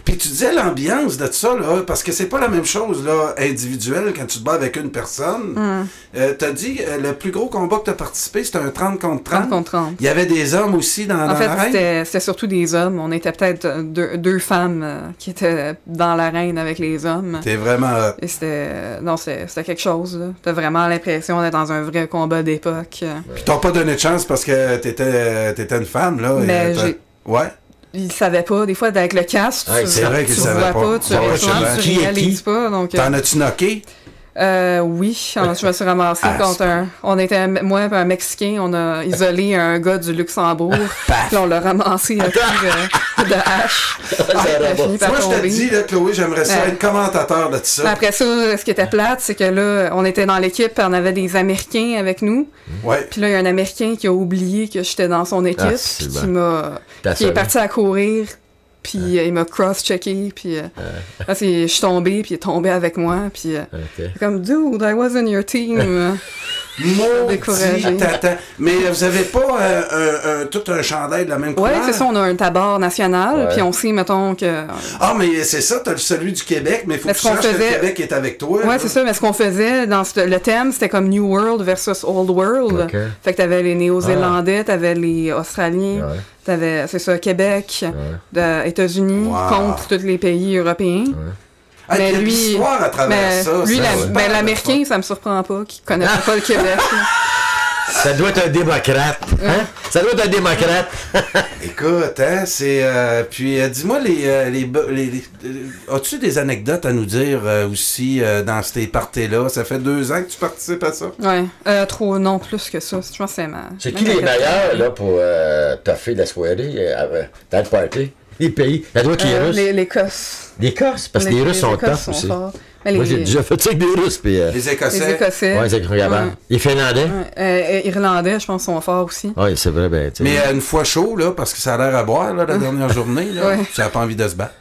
Puis tu disais l'ambiance de ça, là, parce que c'est pas la même chose là, individuelle quand tu te bats avec une personne. T'as dit le plus gros combat que t'as participé, c'était un 30 contre 30. 30 contre 30. Il y avait des hommes aussi dans En fait, l'arène? c'était surtout des hommes. On était peut-être deux femmes qui étaient dans l'arène avec les hommes. T'es vraiment. Et c'était quelque chose. Là. T'as vraiment l'impression d'être dans un vrai combat d'époque. Puis t'as pas donné de chance parce que t'étais une femme, là. Mais Ouais. Ils savaient pas. Des fois, avec le casque, Ouais, c'est vrai qu'ils tu savaient vois pas. tu Ouais, ressens, qui tu est réalises pas. Donc, T'en as-tu knocké? oui, je me suis ramassée contre on était, moi et un Mexicain, on a isolé un gars du Luxembourg, puis on l'a ramassé à coup de hache. Il a fini par Moi, je te tomber. dis, là, Chloé, j'aimerais ça Ouais. être commentateur de ça. Mais après ça, ce qui était plate, c'est que là, on était dans l'équipe, puis on avait des Américains avec nous. Ouais. Puis là, il y a un Américain qui a oublié que j'étais dans son équipe, Ah, c'est puis bon. qui est parti à courir, puis il m'a cross-checké, puis là, je suis tombée, puis il est tombé avec moi, puis comme, dude, I was in your team. Découragé. Attends. Mais vous avez pas tout un chandail de la même Ouais, couleur? c'est ça, on a un tabar national, Ouais. puis on sait, mettons, que... Ah, mais c'est ça, t'as celui du Québec, mais il faut Mais que ce tu qu'on saches que le faisait- Québec est avec toi. Ouais, là. c'est ça, mais ce qu'on faisait, le thème, c'était comme New World versus Old World. Ok. Fait que t'avais les Néo-Zélandais, t'avais les Australiens, Ouais. t'avais, c'est ça, Québec, États-Unis, Wow. contre tous les pays européens. Ah, mais il y a de lui- l'histoire à travers Mais ça. lui, c'est super l'Américain, ça me surprend pas, qu'il connaisse pas le Québec. Ça doit être un démocrate. Hein? Ça doit être un démocrate. Écoute, hein, c'est... puis, dis-moi, as-tu des anecdotes à nous dire aussi dans ces parties-là? Ça fait 2 ans que tu participes à ça? Ouais, trop, non, plus que ça. Je pense que c'est ma... C'est qui les meilleurs là, pour toffer la soirée dans le party? Les pays. Ça doit être les Russes. L'Écosse. Les Corses, parce que les Russes sont Écosses tough aussi. forts. Mais Moi, les- j'ai déjà fait ça avec des Russes. Puis, Les Les Écossais? Écossais. ouais, c'est incroyable. Ouais. Les Finlandais? Irlandais, je pense, sont forts aussi. Oui, c'est vrai. Ben, tu sais. Mais une fois chaud, là, parce que ça a l'air à boire, là, la dernière journée, là, Ouais. tu n'as pas envie de se battre.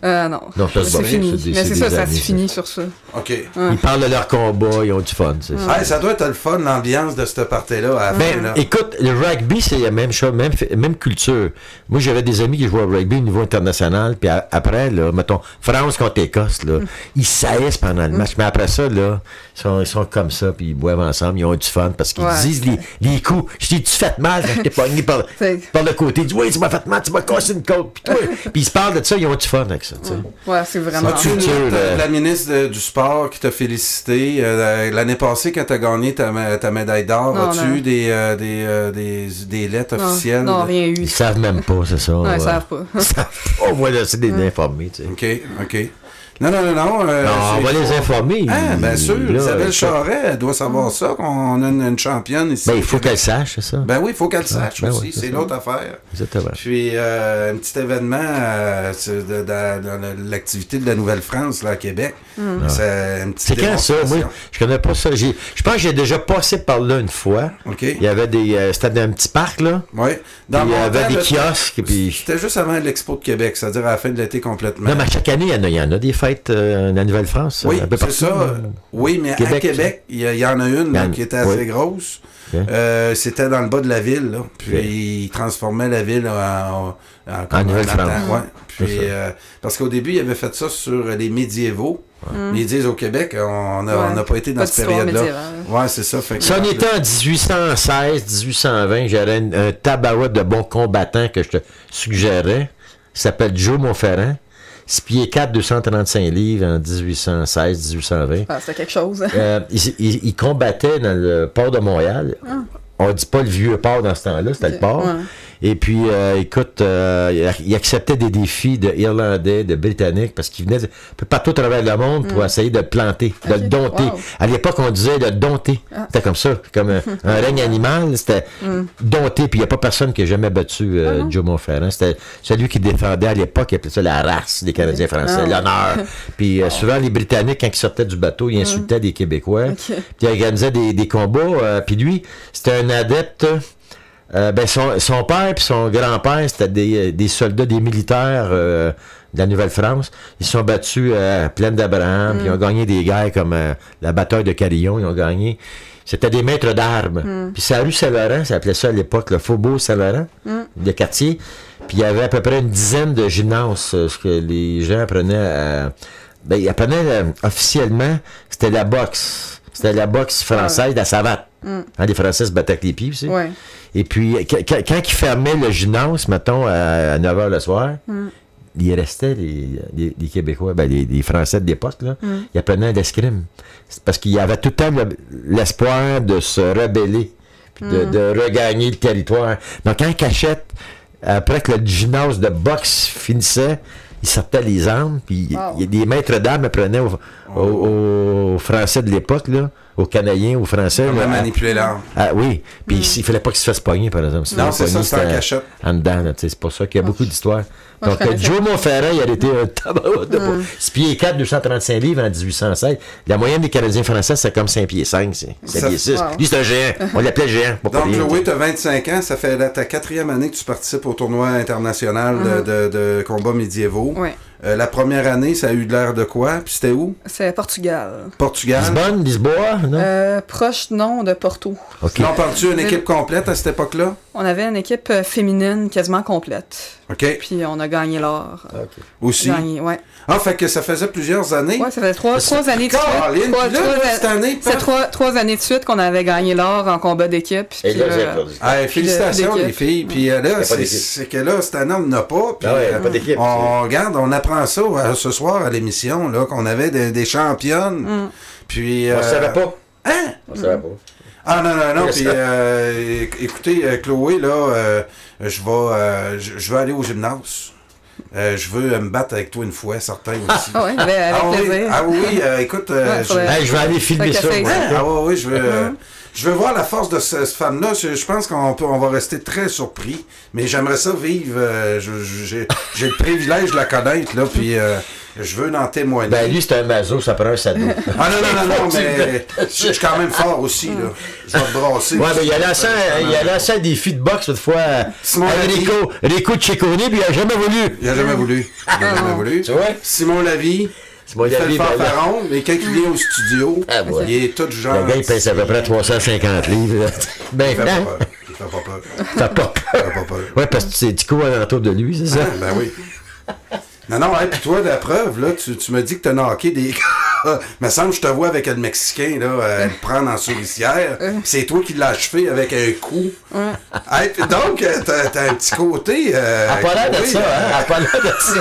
Non. Non, ça se c'est bat. fini. C'est des- Mais c'est c'est ça, des ça amis, se ça. finit sur ça. OK. Ils parlent de leur combat, ils ont du fun. C'est ça. Ouais, ça doit être le fun, l'ambiance de cette partie-là à la fin, Ben, là. écoute, le rugby, c'est la même chose, même culture. Moi, j'avais des amis qui jouaient au rugby au niveau international, puis après, là, mettons, France contre Écosse, là, ils saillissent pendant le match, mais après ça, là, ils sont comme ça, puis ils boivent ensemble, ils ont du fun, parce qu'ils Ouais, disent les coups. Je dis, tu fais mal quand je t'ai pogné par le côté. Ils disent, oui, tu m'as fait mal, tu m'as cassé une côte, puis toi. Puis ils se parlent de ça, ils ont du fun avec ça, tu sais. Ouais, c'est vraiment... As-tu une culture, lettre là. de la ministre du Sport qui t'a félicité? L'année passée, quand tu as gagné ta médaille d'or, Non, as-tu non. eu des lettres officielles? Non, rien eu. Ils savent même pas, c'est ça. Non, ils savent pas. Ils savent pas, on va laisser des informés, tu sais. OK. Non. Non, on va les informer. Ah, bien sûr. Là, Isabelle Charret, elle doit savoir ça, qu'on a une championne ici. Ben, il faut qu'elle sache, c'est ça. Ben oui, il faut qu'elle sache ben aussi. oui, c'est c'est ça. l'autre affaire. Exactement. Puis, un petit événement dans l'activité de la Nouvelle-France, là, à Québec. C'est une petite C'est quand ça? Moi, démonstration. je connais pas ça. Je pense que j'ai déjà passé par là une fois. OK. Il y avait c'était dans un petit parc, là. Oui. Puis il y avait des kiosques. Et puis... C'était juste avant l'Expo de Québec, c'est-à-dire à la fin de l'été complètement. Non, mais chaque année, il y en a des fêtes dans la Nouvelle-France. Oui, un peu c'est partout, ça. là. Oui, mais Québec, à Québec, il y en a une là, qui était assez oui. grosse. Ok. C'était dans le bas de la ville. Là. Puis Ok. ils transformaient la ville En Nouvelle-France. Ouais. C'est Puis, ça. parce qu'au début, il avait fait ça sur les médiévaux. Mais ils disent au Québec, on n'a pas été dans Pas cette d'histoire période-là. médiévale. Ouais, c'est ça. Fait que- Si on était en 1816, 1820, j'aurais un tabarouette de bons combattants que je te suggérais. Il s'appelle Joe Monferrand. 6 pieds 4, 235 livres en 1816, 1820. Ah, c'était quelque chose. Il combattait dans le port de Montréal. On dit pas le vieux port dans ce temps-là, c'était Ok, le port. ouais. Et puis, écoute, il acceptait des défis de Irlandais, de Britanniques, parce qu'il venait un peu partout à travers le monde pour essayer de le planter, de Ok, le dompter. wow. À l'époque, on disait de le dompter. C'était comme ça, comme un règne animal, c'était dompter. Puis il n'y a pas personne qui a jamais battu Joe Monferrand. C'était celui qui défendait à l'époque, il appelait ça la race des Canadiens français, l'honneur. Puis souvent, les Britanniques, quand ils sortaient du bateau, ils insultaient des Québécois. Ok. Puis ils organisaient des combats. Puis lui, c'était un adepte Ben son père et son grand-père, c'était des soldats, des militaires de la Nouvelle-France. Ils se sont battus à Plaine d'Abraham, puis ils ont gagné des guerres comme la bataille de Carillon, ils ont gagné. C'était des maîtres d'armes. Puis c'est la rue Saint-Laurent, ça s'appelait ça à l'époque, le Faubourg Saint-Laurent, le quartier. Puis il y avait à peu près une dizaine de gymnases, ce que les gens apprenaient ils apprenaient officiellement, c'était la boxe. C'était la boxe française, la savate. Les Français se battaient avec les pieds aussi. Ouais. Et puis, quand ils fermaient le gymnase, mettons, à 9h le soir, il restait les Québécois, les Français de l'époque, là, ils apprenaient l'escrime. C'est parce qu'il y avait tout le temps l'espoir de se rebeller, puis de regagner le territoire. Donc, quand Cachette, après que le gymnase de boxe finissait, ils sortaient les armes, puis les maîtres d'armes apprenaient aux Français de l'époque, là, aux Canadiens, aux Français. Comment manipuler l'arme. Oui, puis il fallait pas qu'ils se fassent pogner, par exemple. Non, c'est ça, c'est en cachette. En dedans, c'est pour ça qu'il y a beaucoup d'histoires. Donc, Joe Montferrand, il a été un tabac de 6 pieds 4, 235 livres en 1816. La moyenne des Canadiens français, c'est comme 5 pieds 5, 5 pieds 6. Lui, c'est un géant. On l'appelait géant. Donc, Chloé, tu as 25 ans. Ça fait ta 4e année que tu participes au tournoi international de combats médiévaux. Oui. La première année, ça a eu de l'air de quoi? Puis c'était où? C'est Portugal. Portugal? Lisbonne, Lisboa, non? Proche, non, de Porto. Okay. On parle-tu une équipe complète à cette époque-là? On avait une équipe féminine quasiment complète. OK. Puis on a gagné l'or. Okay. Aussi? Gagné, ouais. Ah, fait que ça faisait plusieurs années? Ouais, ça faisait trois années de suite. Cette année, c'est trois années de suite qu'on avait gagné l'or en combat d'équipe. Et là, j'ai perdu. Félicitations, les filles. Puis là, c'est que là, cette année, on n'en a pas. Puis, il n'y a pas d'équipe. Regarde, on apprend ça ce soir à l'émission, là, qu'on avait des championnes. Puis, on ne savait pas. Hein? On ne savait pas. Ah non, puis écoutez, Chloé, là, je vais aller au gymnase. Je veux me battre avec toi une fois, certain aussi. Ah oui, avec plaisir. Ah oui, écoute, je vais aller filmer ça. Oui, je veux voir la force de cette femme-là. Je pense qu'on va rester très surpris, mais j'aimerais ça vivre. J'ai le privilège de la connaître, là, puis je veux en témoigner. Lui, c'est un maso, ça prend un sadeau. Ah non, mais je suis quand même fort aussi, là. Je vais te brasser. Ouais, mais il a lancé un défi de boxe, cette fois, à Rico Ciccone, puis il n'a jamais voulu. Il n'a jamais voulu. Tu vois? Simon Lavie. Il fait le fanfaron, mais quand il vient au studio, il est tout genre... Le gars, il pèse à peu près 350 livres. Il fait pas peur. Oui, parce que c'est Tico alentour de lui, c'est ça? Ben oui. Non, puis toi, la preuve, là, tu me dis que t'as knocké des gars. Me semble que je te vois avec le Mexicain, là, le prendre en souricière. C'est toi qui l'as achevé avec un coup. Donc, t'as un petit côté... pas l'air de ça, hein? Pas l'air de ça.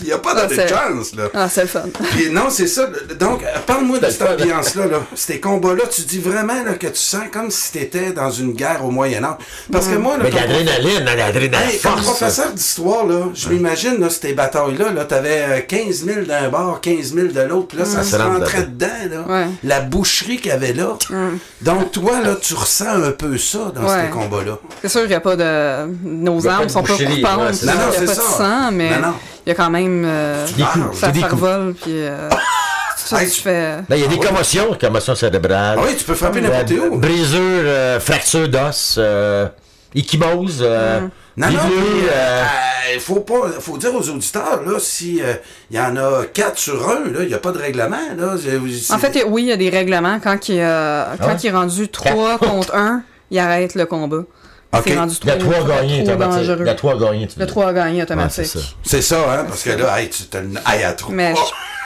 Il n'y a pas de chance, là. Ah, c'est le fun. Puis non, c'est ça. Donc, parle-moi de cette ambiance-là, là. Ces combats-là, tu dis vraiment là, que tu sens comme si t'étais dans une guerre au Moyen-Âge. Parce que moi, là... Mais l'adrénaline comme force. professeur d'histoire, là, je m'imagine, là, ces batailles-là, là, t'avais 15 000 d'un bord, 15 000 de l'autre, puis là, ça se rentrait dedans, là. Ouais. La boucherie qu'il y avait là. Donc, toi, là, tu ressens un peu ça dans ces combats-là. C'est sûr qu'il n'y a pas de... Nos armes sont pas coupantes. Il n'y a pas de sang, mais... Il y a quand même... ça revole, puis... tu fais... Il y a des commotions cérébrales. Ah oui, tu peux frapper n'importe où. Brisure, fracture d'os, échymose, il faut dire aux auditeurs, là, si il y en a 4 sur 1, là, il n'y a pas de règlement, là. En fait, oui, il y a des règlements. Quand il est rendu 3 contre 1, il arrête le combat. Okay. Il y a 3 gagnés automatiques. Il y a 3 gagnés. Le 3 gagnés automatique. C'est ça, hein, parce que là, tu te le à trop. Mais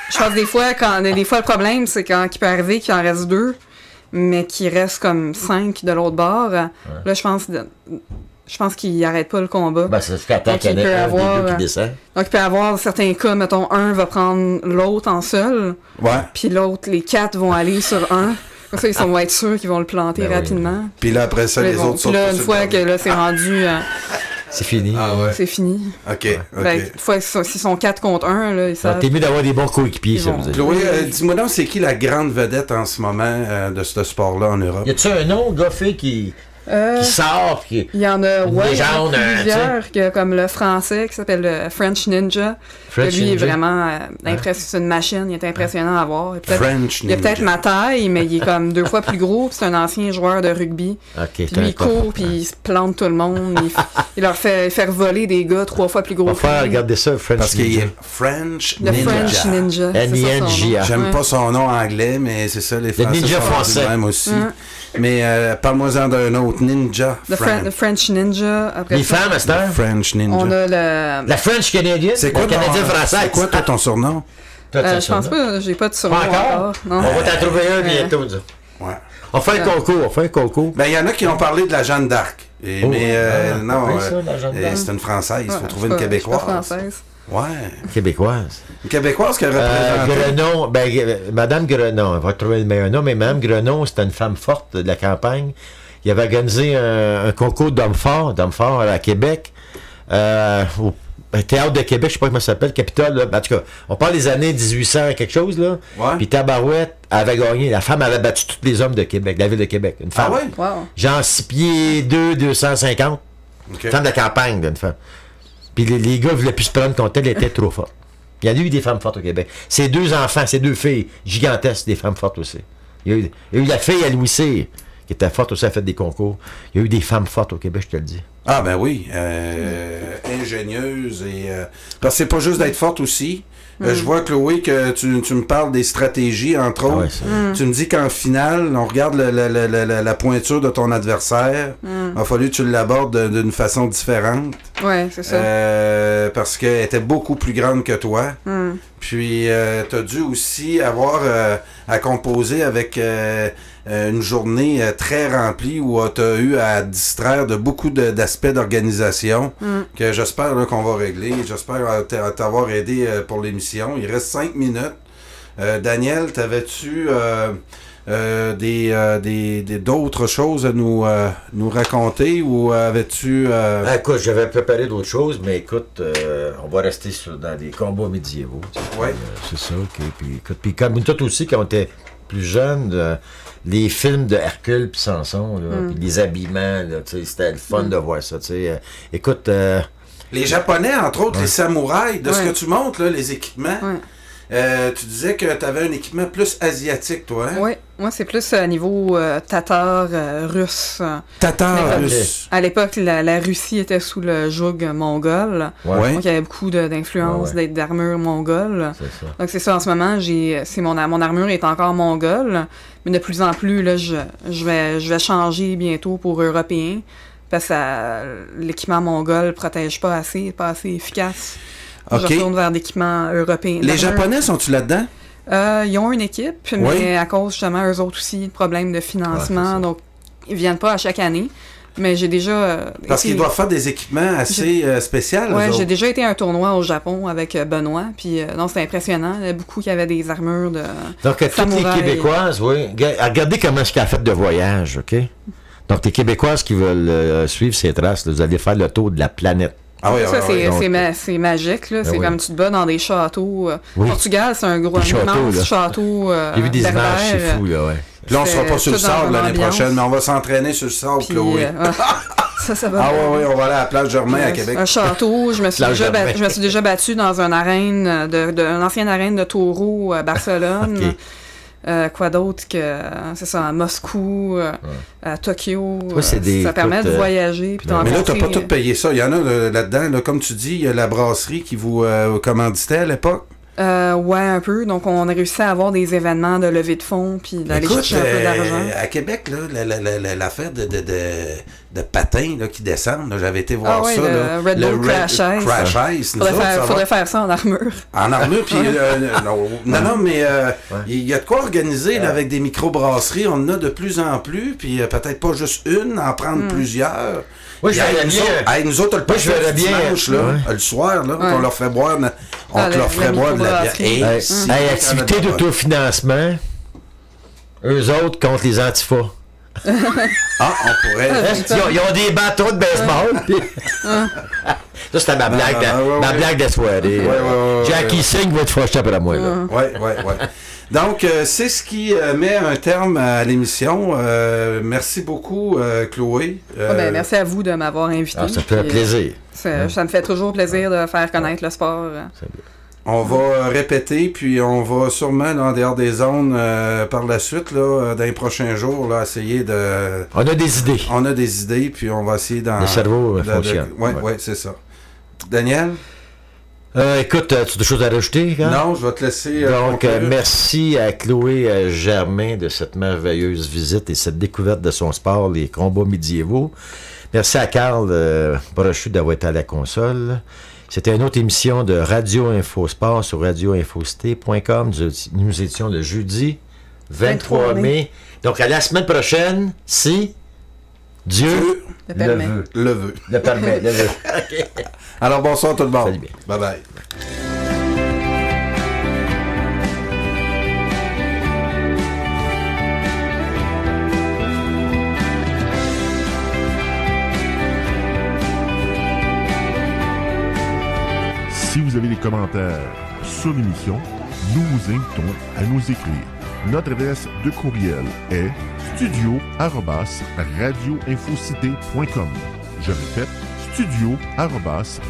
je pense des fois, le problème, c'est quand il peut arriver qu'il en reste 2, mais qu'il reste comme 5 de l'autre bord. Là, je pense qu'il n'arrête pas le combat. C'est ce qu'attend qu'il y en ait un des deux qui descend. Donc, il peut y avoir certains cas, mettons, un va prendre l'autre en seul, puis l'autre, les 4 vont aller sur un. Comme ça, ils vont être sûrs qu'ils vont le planter rapidement. Puis là, après ça, les autres sont... Puis là, une fois que là, c'est rendu... c'est fini. C'est fini. OK. Une fois s'ils sont 4 contre 1, là, ils savent... T'es mieux d'avoir des bons coéquipiers, ça veut dire. Chloé, dis-moi donc, c'est qui la grande vedette en ce moment de ce sport-là en Europe? Y a-tu un nom, Goffé, qui qui sort, puis Il y en a, une légende, plusieurs, comme le français qui s'appelle le French Ninja. French lui Ninja. est vraiment c'est une machine, il est impressionnant à voir. French Il a peut-être Ninja. ma taille, mais il est comme 2 fois plus gros, puis c'est un ancien joueur de rugby. OK, Puis lui, il court, puis il se plante tout le monde. Il leur fait faire voler des gars 3 fois plus gros On va que faire lui. regarder ça, French Parce qu'il Ninja. est French Le Ninja. French Ninja. c'est ça son nom. N-I-N-J-A. J'aime Ouais. pas son nom anglais, mais c'est ça, les Français ninja sont français. du même aussi. Mais parle-moi-en d'un autre. Ninja. Le French Ninja. Après Les ça, femmes, à cette heure? French Ninja. on a le... La French canadienne? C'est quoi, la canadienne française? c'est quoi toi, ton surnom? Toi, tu as je ça, pense non? pas, j'ai pas de surnom Pas encore? encore. Non. On va t'en trouver un bientôt, disons. Ouais. On fait un concours, Ben, il y en a qui ont parlé de la Jeanne d'Arc. Et- Oh, mais non, pas ça, la Jeanne d'Arc. c'est une Française. Il faut Ouais, trouver je une suis pas Québécoise. française. Ouais. Québécoise. Une Québécoise qui a représenté. Grenon, Madame Grenon, on va trouver le meilleur nom, mais Madame Grenon, c'était une femme forte de la campagne. Il avait organisé un concours d'hommes forts à Québec, au Théâtre de Québec, je sais pas comment ça s'appelle, Capitole, là. En tout cas, on parle des années 1800 quelque chose, là. Ouais. Puis Tabarouette avait gagné, la femme avait battu tous les hommes de Québec, de la ville de Québec, une femme. Ah ouais? Wow. Genre 6 pieds 2, 250. Ok. Femme de la campagne, d'une femme. Puis les gars voulaient plus se prendre contre elle, elle était trop forte. Il y en a eu des femmes fortes au Québec. Ces 2 enfants, ces 2 filles gigantesques, des femmes fortes aussi. Il y a eu la fille à Louis Cyr, qui était forte aussi, elle a fait des concours. Il y a eu des femmes fortes au Québec, je te le dis. Ah ben oui, ingénieuse et parce que c'est pas juste d'être forte aussi. Je vois, Chloé, que tu me parles des stratégies, entre autres. ouais, ça. Tu me dis qu'en finale, on regarde la pointure de ton adversaire. Il a fallu que tu l'abordes d'une façon différente. Ouais, c'est ça. Parce qu'elle était beaucoup plus grande que toi. Puis, tu as dû aussi avoir à composer avec une journée très remplie où tu as eu à te distraire de beaucoup d'aspects d'organisation que j'espère là, qu'on va régler. J'espère t'avoir aidé pour l'émission. Il reste 5 minutes. Daniel, t'avais-tu d'autres choses à nous raconter ou avais-tu... Écoute, j'avais préparé d'autres choses, mais écoute, on va rester dans des combats médiévaux. Tu sais. Ouais. C'est ça. Puis comme nous tous aussi, quand on était plus jeunes, les films de Hercule puis Samson, là, puis les habillements, là, tu sais, c'était le fun de voir ça. Tu sais. Écoute... Les Japonais, entre autres, les samouraïs, de ce Ouais. que tu montres, là, les équipements, tu disais que tu avais un équipement plus asiatique, toi, hein? Oui, moi c'est plus à niveau tatar russe. Tatar Mais russe. À l'époque, la Russie était sous le joug mongol. Ouais. Donc il y avait beaucoup d'influence, Ouais. d'armure mongole. C'est ça. Donc c'est ça, en ce moment, mon armure est encore mongole, mais de plus en plus, là, je vais changer bientôt pour européen, parce que l'équipement mongol protège pas assez efficace. Ok. Je retourne vers l'équipement européen. Les L'armure- Japonais, sont-tu là-dedans? Ils ont une équipe, Oui. mais à cause justement, eux autres aussi, de problèmes de financement, Ouais, c'est ça. donc ils viennent pas à chaque année. Mais j'ai déjà... Parce été- qu'ils doivent faire des équipements assez spéciaux, Ouais, eux j'ai autres. déjà été à un tournoi au Japon avec Benoît, puis non, c'était impressionnant. Il y a beaucoup qui avaient des armures de... Donc, toutes les Samouraï. Québécoises, oui. Regardez comment est-ce qu'elle a fait de voyage, OK? Donc, les Québécoises qui veulent suivre ces traces, là, vous allez faire le tour de la planète. Ah oui, Ça, oui, oui. c'est magique, là. Ben C'est oui. comme tu te bats dans des châteaux. Oui. Portugal, c'est un gros, Des châteaux, immense là. château. J'ai vu des berbère, images, c'est fou, là, ouais. Puis là, on sera pas sur le tout dans sable une l'année ambiance. prochaine, mais on va s'entraîner sur le sable, Puis, Chloé. ouais. Ça va Ah bien. oui, oui, on va aller à la plage Germain à Québec. Un château, je me suis Plage Germain. je me suis déjà battue dans une arène, une ancienne arène de taureau à Barcelone. Ok. Quoi d'autre que, c'est ça, à Moscou, à Tokyo. Ouais, c'est des- ça permet de écoute, voyager. Puis Mais là, t'as pas rencontrer- tout payé ça. Il y en a là-dedans, là, comme tu dis, il y a la brasserie qui vous commanditait à l'époque. Ouais, un peu. Donc, on a réussi à avoir des événements de levée de fonds, puis d'aller Écoute, chercher un peu d'argent. à Québec, là, l'affaire de patins là, qui descendent, là, j'avais été voir Ah ouais, ça. le là, Red Bull Crash Ice. Crash Ice. Nous autres, ça va. Faudrait faire ça en armure. En armure, puis non, mais il y a de quoi organiser là, avec des microbrasseries. On en a de plus en plus, puis peut-être pas juste une, en prendre plusieurs. Moi, je Puis, verrais nous bien. autres- hey, nous autres, le Moi, je party verrais du bien. dimanche, là, Ouais. le soir, là, Ouais. qu'on leur fait boire, on Ah, te leur la ferait boire de la bière. microbrasserie. Hey, Hey, si, hey, activité d'autofinancement, eux autres contre les antifas. Ah, on pourrait. Ils ont des bâtons de baseball. puis- Ça, c'était ma blague, ouais, ma ouais. blague de soirée. Ouais. Jackie Singh va te fâcher après moi. Là. Ouais. Donc, c'est ce qui met un terme à l'émission. Merci beaucoup, Chloé. Merci à vous de m'avoir invité. Ça fait plaisir. Ça me fait toujours plaisir de faire connaître le sport. On va répéter, puis on va sûrement, là, en dehors des zones, par la suite, là, dans les prochains jours, là, essayer de... On a des idées. On a des idées, puis on va essayer d'en... Le cerveau fonctionne. Oui, c'est ça. Daniel? Écoute, tu as des choses à rajouter? Hein? Non, je vais te laisser... Donc, merci à Chloé Germain de cette merveilleuse visite et cette découverte de son sport, les combats médiévaux. Merci à Carl Brochu d'avoir été à la console. C'était une autre émission de Radio Info Sport sur radioinfocité.com. Nous étions le jeudi 23 mai. Donc, à la semaine prochaine, si Dieu le permet. Le veut. Le permet. Le veut. Okay. Alors, bonsoir tout le monde. Salut bien. Bye-bye. Si vous avez des commentaires sur l'émission, nous vous invitons à nous écrire. Notre adresse de courriel est studio@radioinfocité.com. Je répète, studio@radio